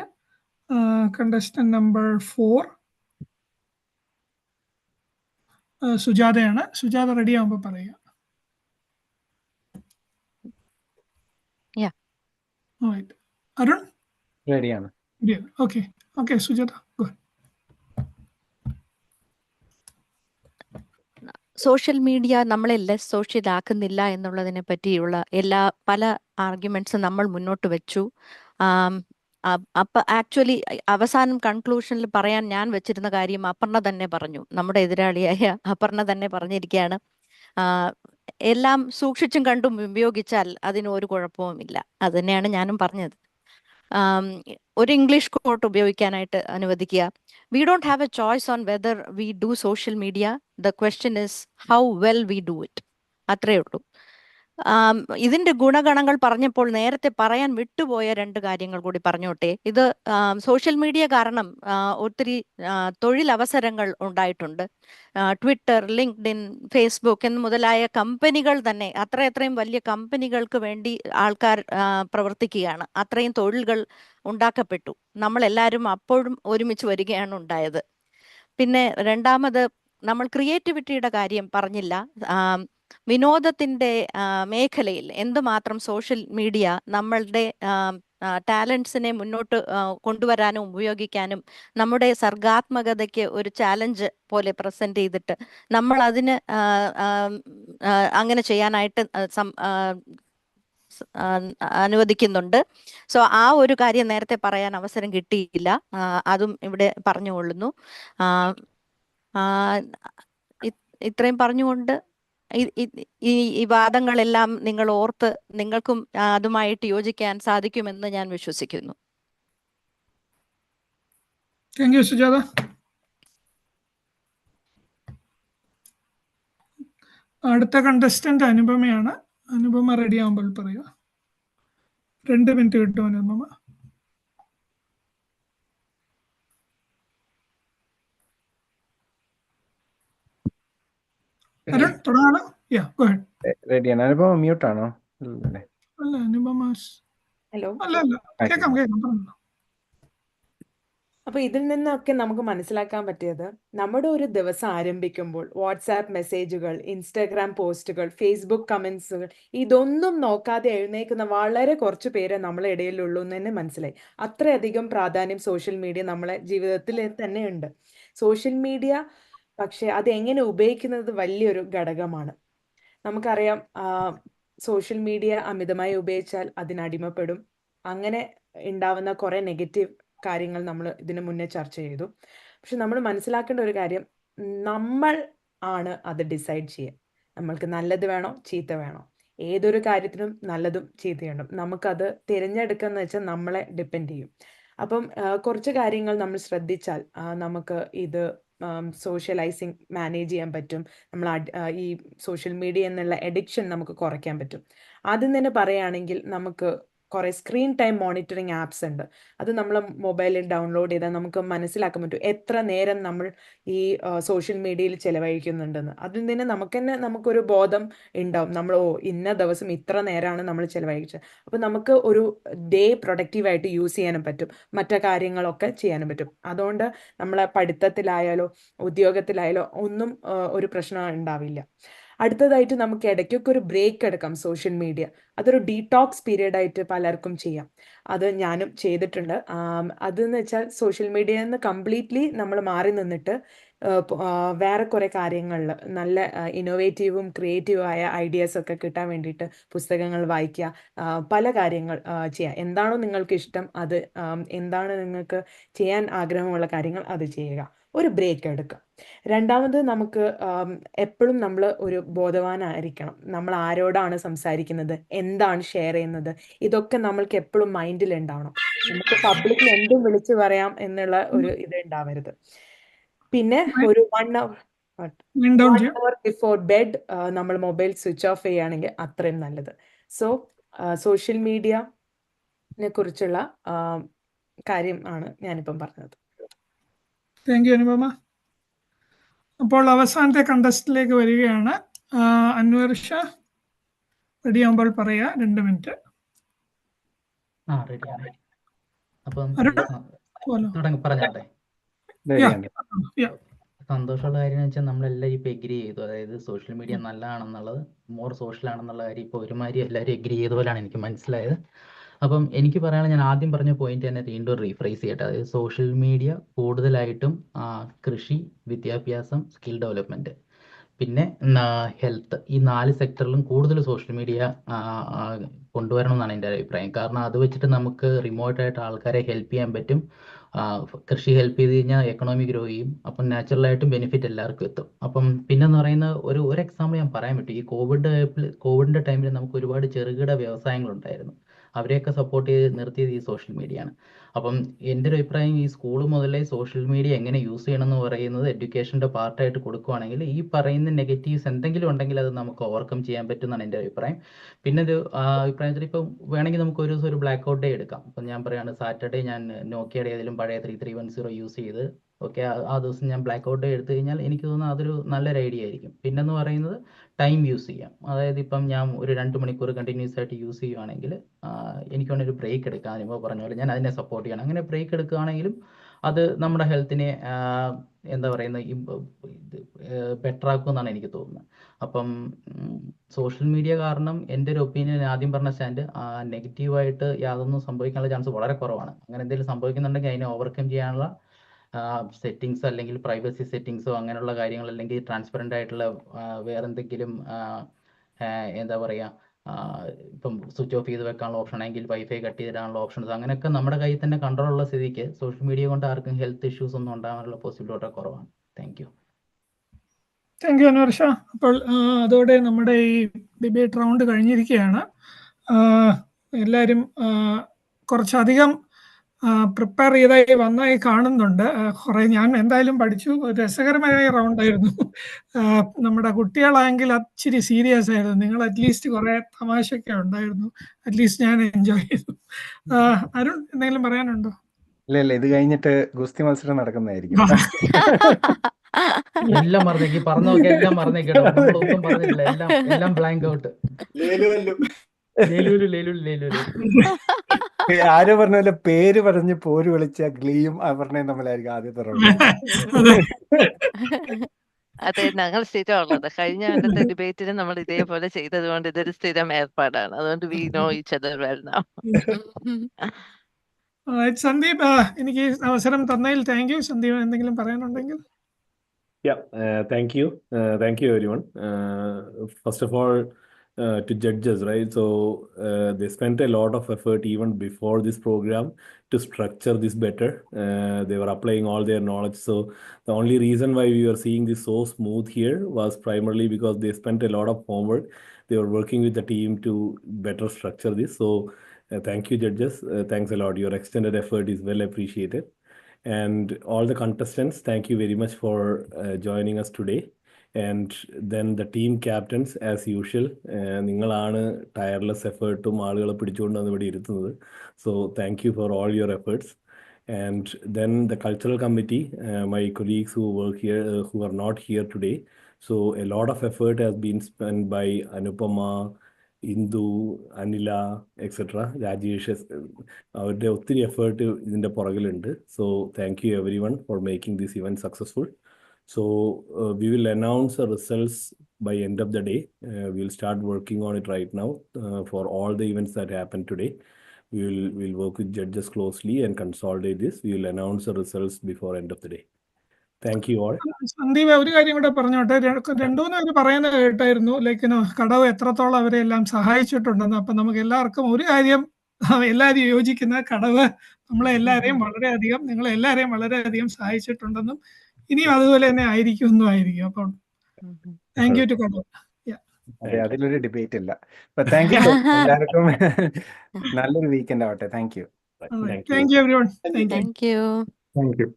കണ്ടസ്റ്റന്റ് നമ്പർ 4 സുജാതയാണ്. സുജാത റെഡി ആവുമ്പോൾ പറയുക. അരുൺ റെഡിയാണ്. Okay Sujatha go ahead. Social media നമ്മളെ ലെസ് സോഷ്യൽ ആക്കുന്നില്ല എന്നുള്ളതിനെ പറ്റിയുള്ള പല ആർഗ്യുമെന്റ്സും നമ്മൾ മുന്നോട്ട് വെച്ചു. അപ്പൊ ആക്ച്വലി അവസാനം കൺക്ലൂഷനിൽ പറയാൻ ഞാൻ വെച്ചിരുന്ന കാര്യം അപർണ തന്നെ പറഞ്ഞു. നമ്മുടെ എതിരാളിയായ അപർണ തന്നെ പറഞ്ഞിരിക്കുകയാണ്, എല്ലാം സൂക്ഷിച്ചും കണ്ടും ഉപയോഗിച്ചാൽ അതിന് ഒരു കുഴപ്പവുമില്ല. അത് തന്നെയാണ് ഞാനും പറഞ്ഞത്. ഒരു ഇംഗ്ലീഷ് കോട്ട് ഉപയോഗിക്കാനായിട്ട് അനുവദിക്കുക. We don't have a choice on whether we do social media. The question is how well we do it. അത്രയേ ഉള്ളൂ. ഇതിന്റെ ഗുണഗണങ്ങൾ പറഞ്ഞപ്പോൾ നേരത്തെ പറയാൻ വിട്ടുപോയ 2 കാര്യങ്ങൾ കൂടി പറഞ്ഞോട്ടെ. ഇത് സോഷ്യൽ മീഡിയ കാരണം ഒത്തിരി തൊഴിലവസരങ്ങൾ ഉണ്ടായിട്ടുണ്ട്. ട്വിറ്റർ, ലിങ്ക്ഡിൻ, ഫേസ്ബുക്ക് എന്ന് മുതലായ കമ്പനികൾ തന്നെ അത്രയും വലിയ കമ്പനികൾക്ക് വേണ്ടി ആൾക്കാർ പ്രവർത്തിക്കുകയാണ്. അത്രയും തൊഴിലുകൾ ഉണ്ടാക്കപ്പെട്ടു. നമ്മളെല്ലാവരും അപ്പോഴും ഒരുമിച്ച് വരികയാണ് ഉണ്ടായത്. പിന്നെ രണ്ടാമത് നമ്മൾ ക്രിയേറ്റിവിറ്റിയുടെ കാര്യം പറഞ്ഞില്ല. വിനോദത്തിന്റെ മേഖലയിൽ എന്തുമാത്രം സോഷ്യൽ മീഡിയ നമ്മളുടെ ടാലൻസിനെ മുന്നോട്ട് കൊണ്ടുവരാനും ഉപയോഗിക്കാനും നമ്മുടെ സർഗാത്മകതയ്ക്ക് ഒരു ചാലഞ്ച് പോലെ പ്രസന്റ് ചെയ്തിട്ട് നമ്മൾ അതിന് അങ്ങനെ ചെയ്യാനായിട്ട് അനുവദിക്കുന്നുണ്ട്. സോ ആ ഒരു കാര്യം നേരത്തെ പറയാൻ അവസരം കിട്ടിയില്ല, അതും ഇവിടെ പറഞ്ഞുകൊള്ളുന്നു. ഇത്രയും പറഞ്ഞുകൊണ്ട് ഈ വാദങ്ങളെല്ലാം നിങ്ങൾ ഓർത്ത് നിങ്ങൾക്കും അതുമായിട്ട് യോജിക്കാൻ സാധിക്കുമെന്ന് ഞാൻ വിശ്വസിക്കുന്നു. Thank you Sujatha. അടുത്ത കണ്ടസ്റ്റന്റ് അനുപമയാണ്. അനുപമ റെഡി ആവുമ്പോൾ പറയുക. 2 മിനിറ്റ് കിട്ടും അനുപമ. അരുൺ തുടങ്ങാലോ? go ahead. റെഡിയാണ്. അനുപമ മ്യൂട്ട് ആണോ? അല്ല അനുപമ ഹലോ. അല്ല കേൾക്കാം പറഞ്ഞോ. അപ്പൊ ഇതിൽ നിന്നൊക്കെ നമുക്ക് മനസ്സിലാക്കാൻ പറ്റിയത്, നമ്മുടെ ഒരു ദിവസം ആരംഭിക്കുമ്പോൾ വാട്സാപ്പ് മെസ്സേജുകൾ, ഇൻസ്റ്റാഗ്രാം പോസ്റ്റുകൾ, ഫേസ്ബുക്ക് കമന്റ്സുകൾ ഇതൊന്നും നോക്കാതെ എഴുന്നേക്കുന്ന വളരെ കുറച്ച് പേരെ നമ്മളെ ഇടയിലുള്ളൂ എന്ന് തന്നെ മനസ്സിലായി. അത്രയധികം പ്രാധാന്യം സോഷ്യൽ മീഡിയ നമ്മളെ ജീവിതത്തിൽ തന്നെ ഉണ്ട്. സോഷ്യൽ മീഡിയ പക്ഷെ അത് എങ്ങനെ ഉപയോഗിക്കുന്നത് വലിയൊരു ഘടകമാണ്. നമുക്കറിയാം, സോഷ്യൽ മീഡിയ അമിതമായി ഉപയോഗിച്ചാൽ അതിനടിമപ്പെടും. അങ്ങനെ ഉണ്ടാവുന്ന കുറെ നെഗറ്റീവ് കാര്യങ്ങൾ നമ്മൾ ഇതിനു മുന്നേ ചർച്ച ചെയ്തു. പക്ഷെ നമ്മൾ മനസ്സിലാക്കേണ്ട ഒരു കാര്യം, നമ്മൾ ആണ് അത് ഡിസൈഡ് ചെയ്യുക. നമ്മൾക്ക് നല്ലത് വേണോ ചീത്ത വേണോ? ഏതൊരു കാര്യത്തിനും നല്ലതും ചീത്തയുണ്ടും. നമുക്കത് തിരഞ്ഞെടുക്കുക വെച്ചാൽ നമ്മളെ ഡിപ്പെൻഡ് ചെയ്യും. അപ്പം കുറച്ച് കാര്യങ്ങൾ നമ്മൾ ശ്രദ്ധിച്ചാൽ നമുക്ക് ഇത് സോഷ്യലൈസിങ് മാനേജ് ചെയ്യാൻ പറ്റും. നമ്മൾ ഈ സോഷ്യൽ മീഡിയ എന്നുള്ള എഡിക്ഷൻ നമുക്ക് കുറയ്ക്കാൻ പറ്റും. ആദ്യം തന്നെ പറയുകയാണെങ്കിൽ, നമുക്ക് കുറെ സ്ക്രീൻ ടൈം മോണിറ്ററിങ് ആപ്സ് ഉണ്ട്. അത് നമ്മൾ മൊബൈലിൽ ഡൗൺലോഡ് ചെയ്താൽ നമുക്ക് മനസ്സിലാക്കാൻ പറ്റും എത്ര നേരം നമ്മൾ ഈ സോഷ്യൽ മീഡിയയിൽ ചെലവഴിക്കുന്നുണ്ടെന്ന്. അതിൽ നിന്ന് നമുക്കൊരു ബോധം ഉണ്ടാവും. നമ്മൾ ഇന്ന ദിവസം ഇത്ര നേരമാണ് നമ്മൾ ചെലവഴിച്ചത്. അപ്പോൾ നമുക്ക് ഒരു ഡേ പ്രൊഡക്റ്റീവായിട്ട് യൂസ് ചെയ്യാനും പറ്റും, മറ്റു കാര്യങ്ങളൊക്കെ ചെയ്യാനും പറ്റും. അതുകൊണ്ട് നമ്മളെ പഠിത്തത്തിലായാലോ ഉദ്യോഗത്തിലായാലോ ഒന്നും ഒരു പ്രശ്നം ഉണ്ടാവില്ല. അടുത്തതായിട്ട് നമുക്ക് ഇടയ്ക്കൊക്കെ ഒരു ബ്രേക്ക് എടുക്കാം സോഷ്യൽ മീഡിയ. അതൊരു ഡീടോക്സ് പീരീഡ് ആയിട്ട് പലർക്കും ചെയ്യാം. അത് ഞാനും ചെയ്തിട്ടുണ്ട്. അതെന്ന് വെച്ചാൽ സോഷ്യൽ മീഡിയയിൽ നിന്ന് കംപ്ലീറ്റ്ലി നമ്മൾ മാറി നിന്നിട്ട് വേറെ കുറെ കാര്യങ്ങളിൽ നല്ല ഇന്നോവേറ്റീവും ക്രിയേറ്റീവും ആയ ഐഡിയാസ് ഒക്കെ കിട്ടാൻ വേണ്ടിയിട്ട് പുസ്തകങ്ങൾ വായിക്കുക, പല കാര്യങ്ങൾ ചെയ്യുക. എന്താണോ നിങ്ങൾക്ക് ഇഷ്ടം, അത് എന്താണ് നിങ്ങൾക്ക് ചെയ്യാൻ ആഗ്രഹമുള്ള കാര്യങ്ങൾ അത് ചെയ്യുക. ഒരു ബ്രേക്ക് എടുക്കുക. രണ്ടാമത്, നമുക്ക് എപ്പോഴും നമ്മൾ ഒരു ബോധവാനായിരിക്കണം. നമ്മൾ ആരോടാണ് സംസാരിക്കുന്നത്, എന്താണ് ഷെയർ ചെയ്യുന്നത്, ഇതൊക്കെ നമ്മൾക്ക് എപ്പോഴും മൈൻഡിൽ ഉണ്ടാവണം. നമുക്ക് പബ്ലിക്കിൽ എന്തും വിളിച്ചു പറയാം എന്നുള്ള ഒരു ഇത് ഉണ്ടാവരുത്. പിന്നെ ഒരു 1 hour ബിഫോർ ബെഡ് നമ്മൾ മൊബൈൽ സ്വിച്ച് ഓഫ് ചെയ്യുകയാണെങ്കിൽ അത്രയും നല്ലത്. സോ സോഷ്യൽ മീഡിയനെ കുറിച്ചുള്ള കാര്യം ആണ് ഞാനിപ്പം പറഞ്ഞത്. Thank you Anupama. അപ്പോൾ അവസാനത്തെ കണ്ടസ്റ്റിലേക്ക് വരികയാണ്. അൻവർ ഷാ റെഡി ആകുമ്പോൾ പറയാ 2 മിനിറ്റ്. റെഡിയാണ്. അപ്പം അരുൺ പറഞ്ഞാട്ടെ. സന്തോഷമുള്ള കാര്യം എന്ന് വെച്ചാൽ നമ്മളെല്ലാവരും ഇപ്പൊ എഗ്രി ചെയ്തു, അതായത് സോഷ്യൽ മീഡിയ നല്ലതാണെന്നുള്ളത്, മോർ സോഷ്യൽ ആണെന്നുള്ള കാര്യം ഇപ്പൊ ഒരുമാതിരി എല്ലാവരും എഗ്രി ചെയ്ത പോലെയാണ് എനിക്ക് മനസ്സിലായത്. അപ്പം എനിക്ക് പറയാനുള്ള, ഞാൻ ആദ്യം പറഞ്ഞ പോയിന്റ് തന്നെ വീണ്ടും റീഫ്രൈസ് ചെയ്യട്ടെ. അതായത് സോഷ്യൽ മീഡിയ കൂടുതലായിട്ടും കൃഷി, വിദ്യാഭ്യാസം, സ്കിൽ ഡെവലപ്മെന്റ്, പിന്നെ ഹെൽത്ത്, ഈ 4 സെക്ടറിലും കൂടുതൽ സോഷ്യൽ മീഡിയ കൊണ്ടുവരണം എന്നാണ് എൻ്റെ അഭിപ്രായം. കാരണം അത് വെച്ചിട്ട് നമുക്ക് റിമോട്ടായിട്ട് ആൾക്കാരെ ഹെൽപ്പ് ചെയ്യാൻ പറ്റും. കൃഷി ഹെൽപ്പ് ചെയ്ത് കഴിഞ്ഞാൽ എക്കണോമി ഗ്രോ ചെയ്യും. അപ്പം നാച്ചുറലായിട്ടും ബെനിഫിറ്റ് എല്ലാവർക്കും എത്തും. അപ്പം പിന്നെന്ന് പറയുന്ന ഒരു എക്സാമ്പിൾ ഞാൻ പറയാൻ പറ്റും. ഈ കോവിഡിൻ്റെ ടൈമിൽ നമുക്ക് ഒരുപാട് ചെറുകിട വ്യവസായങ്ങളുണ്ടായിരുന്നു. അവരെയൊക്കെ സപ്പോർട്ട് ചെയ്ത് നിർത്തിയത് ഈ സോഷ്യൽ മീഡിയ ആണ്. അപ്പം എൻ്റെ ഒരു അഭിപ്രായം, ഈ സ്കൂൾ മുതലേ സോഷ്യൽ മീഡിയ എങ്ങനെ യൂസ് ചെയ്യണം എന്ന് പറയുന്നത് എഡ്യൂക്കേഷൻ്റെ പാർട്ടായിട്ട് കൊടുക്കുകയാണെങ്കിൽ ഈ പറയുന്ന നെഗറ്റീവ്സ് എന്തെങ്കിലും ഉണ്ടെങ്കിൽ അത് നമുക്ക് ഓവർകം ചെയ്യാൻ പറ്റും എന്നാണ് എൻ്റെ അഭിപ്രായം. പിന്നെ ഒരു അഭിപ്രായത്തിൽ ഇപ്പം വേണമെങ്കിൽ നമുക്ക് ഒരു ദിവസം ഒരു ബ്ലാക്ക് ഔട്ട് ഡേ എടുക്കാം. ഇപ്പം ഞാൻ പറയുകയാണ്, സാറ്റർഡേ ഞാൻ നോക്കിയയുടെ ഏതെങ്കിലും പഴയ 3310 യൂസ് ചെയ്ത് ആ ദിവസം ഞാൻ ബ്ലാക്ക് ഔട്ട് ഡേ എടുത്തു കഴിഞ്ഞാൽ എനിക്ക് തോന്നുന്നു അതൊരു നല്ലൊരു ഐഡിയ ആയിരിക്കും. പിന്നെന്ന് പറയുന്നത് ടൈം യൂസ് ചെയ്യാം. അതായത് ഇപ്പം ഞാൻ ഒരു 2 മണിക്കൂർ കണ്ടിന്യൂസ് ആയിട്ട് യൂസ് ചെയ്യുവാണെങ്കിൽ എനിക്ക് വേണമെങ്കിൽ ഒരു ബ്രേക്ക് എടുക്കാം. ഇപ്പോൾ പറഞ്ഞ പോലെ ഞാൻ അതിനെ സപ്പോർട്ട് ചെയ്യണം. അങ്ങനെ ബ്രേക്ക് എടുക്കുകയാണെങ്കിലും അത് നമ്മുടെ ഹെൽത്തിനെ എന്താ പറയുന്നത് ബെറ്റർ ആക്കുമെന്നാണ് എനിക്ക് തോന്നുന്നത്. അപ്പം സോഷ്യൽ മീഡിയ കാരണം എൻ്റെ ഒരു ഒപ്പീനിയൻ, ആദ്യം പറഞ്ഞ സ്റ്റാൻഡ്, നെഗറ്റീവായിട്ട് യാതൊന്നും സംഭവിക്കാനുള്ള ചാൻസ് വളരെ കുറവാണ്. അങ്ങനെ എന്തെങ്കിലും സംഭവിക്കുന്നുണ്ടെങ്കിൽ അതിനെ ഓവർകം ചെയ്യാനുള്ള സെറ്റിങ്സ് അല്ലെങ്കിൽ പ്രൈവസി സെറ്റിങ്സോ അങ്ങനെയുള്ള കാര്യങ്ങൾ, അല്ലെങ്കിൽ ട്രാൻസ്പെറൻ്റ് ആയിട്ടുള്ള വേറെന്തെങ്കിലും എന്താ പറയുക, ഇപ്പം സ്വിച്ച് ഓഫ് ചെയ്ത് വെക്കാനുള്ള ഓപ്ഷൻ ആണെങ്കിൽ വൈഫൈ കട്ട് ചെയ്തിടാനുള്ള ഓപ്ഷൻസ്, അങ്ങനെയൊക്കെ നമ്മുടെ കയ്യിൽ തന്നെ കൺട്രോൾ ഉള്ള സ്ഥിതിക്ക് സോഷ്യൽ മീഡിയ കൊണ്ട് ആർക്കും ഹെൽത്ത് ഇഷ്യൂസ് ഒന്നും ഉണ്ടാകാനുള്ള പോസിബിലിറ്റി വളരെ കുറവാണ്. Thank you. Thank U Anwarsha. അപ്പോൾ അതോടെ നമ്മുടെ ഈ ഡിബേറ്റ് റൗണ്ട് കഴിഞ്ഞിരിക്കുകയാണ്. എല്ലാവരും കുറച്ചധികം പ്രിപ്പയർ ചെയ്തായി വന്നായി കാണുന്നുണ്ട്. കുറേ ഞാൻ എന്തായാലും പഠിച്ചു. രസകരമായ റൗണ്ടായിരുന്നു. നമ്മുടെ കുട്ടികളാണെങ്കിൽ അച്ചിരി സീരിയസ് ആയിരുന്നു. നിങ്ങൾ അറ്റ്ലീസ്റ്റ് കുറേ തമാശയൊക്കെ ഉണ്ടായിരുന്നു. അറ്റ്ലീസ്റ്റ് ഞാൻ എൻജോയ് ചെയ്തു. അരുൺ, എന്തെങ്കിലും പറയാനുണ്ടോ? ഇല്ല, ഇത് കഴിഞ്ഞിട്ട് ഗുസ്തി മത്സരം നടക്കുന്നതായിരിക്കും. എല്ലാം മറന്നേക്ക്, പറഞ്ഞൊക്കെ എല്ലാം മറന്നേക്കട്ടോ. നമ്മളൊന്നും പറഞ്ഞിട്ടില്ല, എല്ലാം ബ്ലാങ്ക് ഔട്ട്. ആരോ പറഞ്ഞ പോലെ പേര് പറഞ്ഞ് പോര് വിളിച്ച ഗ്ലീയും അപർണയും തമ്മിലായിരിക്കും ആദ്യത്തെ റൗണ്ട്. അതെ, ഞങ്ങൾ സ്ഥിരമുള്ളത്. കഴിഞ്ഞ കൊല്ലത്തെ ഡിബേറ്റിന് നമ്മൾ ഇതേപോലെ ചെയ്തത് കൊണ്ട് ഇതൊരു സ്ഥിരം ഏർപ്പാടാണ്. അതുകൊണ്ട് we know each other well now. Sandeep, എനിക്ക് അവസരം തന്നതിൽ താങ്ക് യു. സന്ദീപ് എന്തെങ്കിലും പറയാനുണ്ടെങ്കിൽ? Yeah, thank you. Thank you, everyone. First of all, to judges, right? So they spent a lot of effort even before this program to structure this better. They were applying all their knowledge. So the only reason why we were seeing this so smooth here was primarily because they spent a lot of homework. They were working with the team to better structure this. So thank you, judges. Thanks a lot. Your extended effort is well appreciated. And all the contestants, thank you very much for joining us today. And then the team captains, as usual, നിങ്ങളാണ് tireless എഫേർട്ടും ആളുകളെ പിടിച്ചുകൊണ്ട് വന്ന് ഇവിടെ ഇരുത്തുന്നത്. So thank you for all your efforts. And then the cultural committee, my colleagues who work here, who are not here today. So a lot of effort has been spent by Anupama, Indu, Anila, etc. Rajesh, അവരുടെ ഒത്തിരി effort ഇതിൻ്റെ പുറകിലുണ്ട്. So thank you everyone for making this event successful. So we will announce the results by end of the day. We'll start working on it right now for all the events that happened today. We'll work with judges closely and consolidate this. We will announce the results before end of the day. Thank you all. Sandeep, ഒരു കാര്യം കൂടെ പറഞ്ഞോട്ടെ. 2-3 പേര് പറയുന്നത് കേട്ടായിരുന്നു, like കടവ് എത്രത്തോളം അവരെ എല്ലാം സഹായിച്ചിട്ടുണ്ടെന്ന്. അപ്പൊ നമുക്ക് എല്ലാവർക്കും ഒരു കാര്യം, എല്ലാവരും യോജിക്കുന്ന, കടവ് നമ്മളെ എല്ലാവരെയും വളരെയധികം, നിങ്ങളെ എല്ലാവരെയും വളരെയധികം സഹായിച്ചിട്ടുണ്ടെന്നും ഇനിയും അതുപോലെ തന്നെ ആയിരിക്കും എന്നും ആയിരിക്കും. അപ്പം താങ്ക് യു ടു കടവ്. അതെ, അതിലൊരു ഡിബേറ്റ് ഇല്ല. Thank you. എല്ലാവർക്കും നല്ലൊരു വീക്കെൻഡ് ആവട്ടെ. Thank you. Thank U everyone. Thank you. Thank U.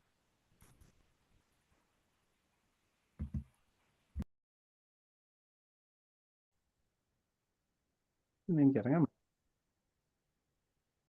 എനിക്ക് ഇറങ്ങാം.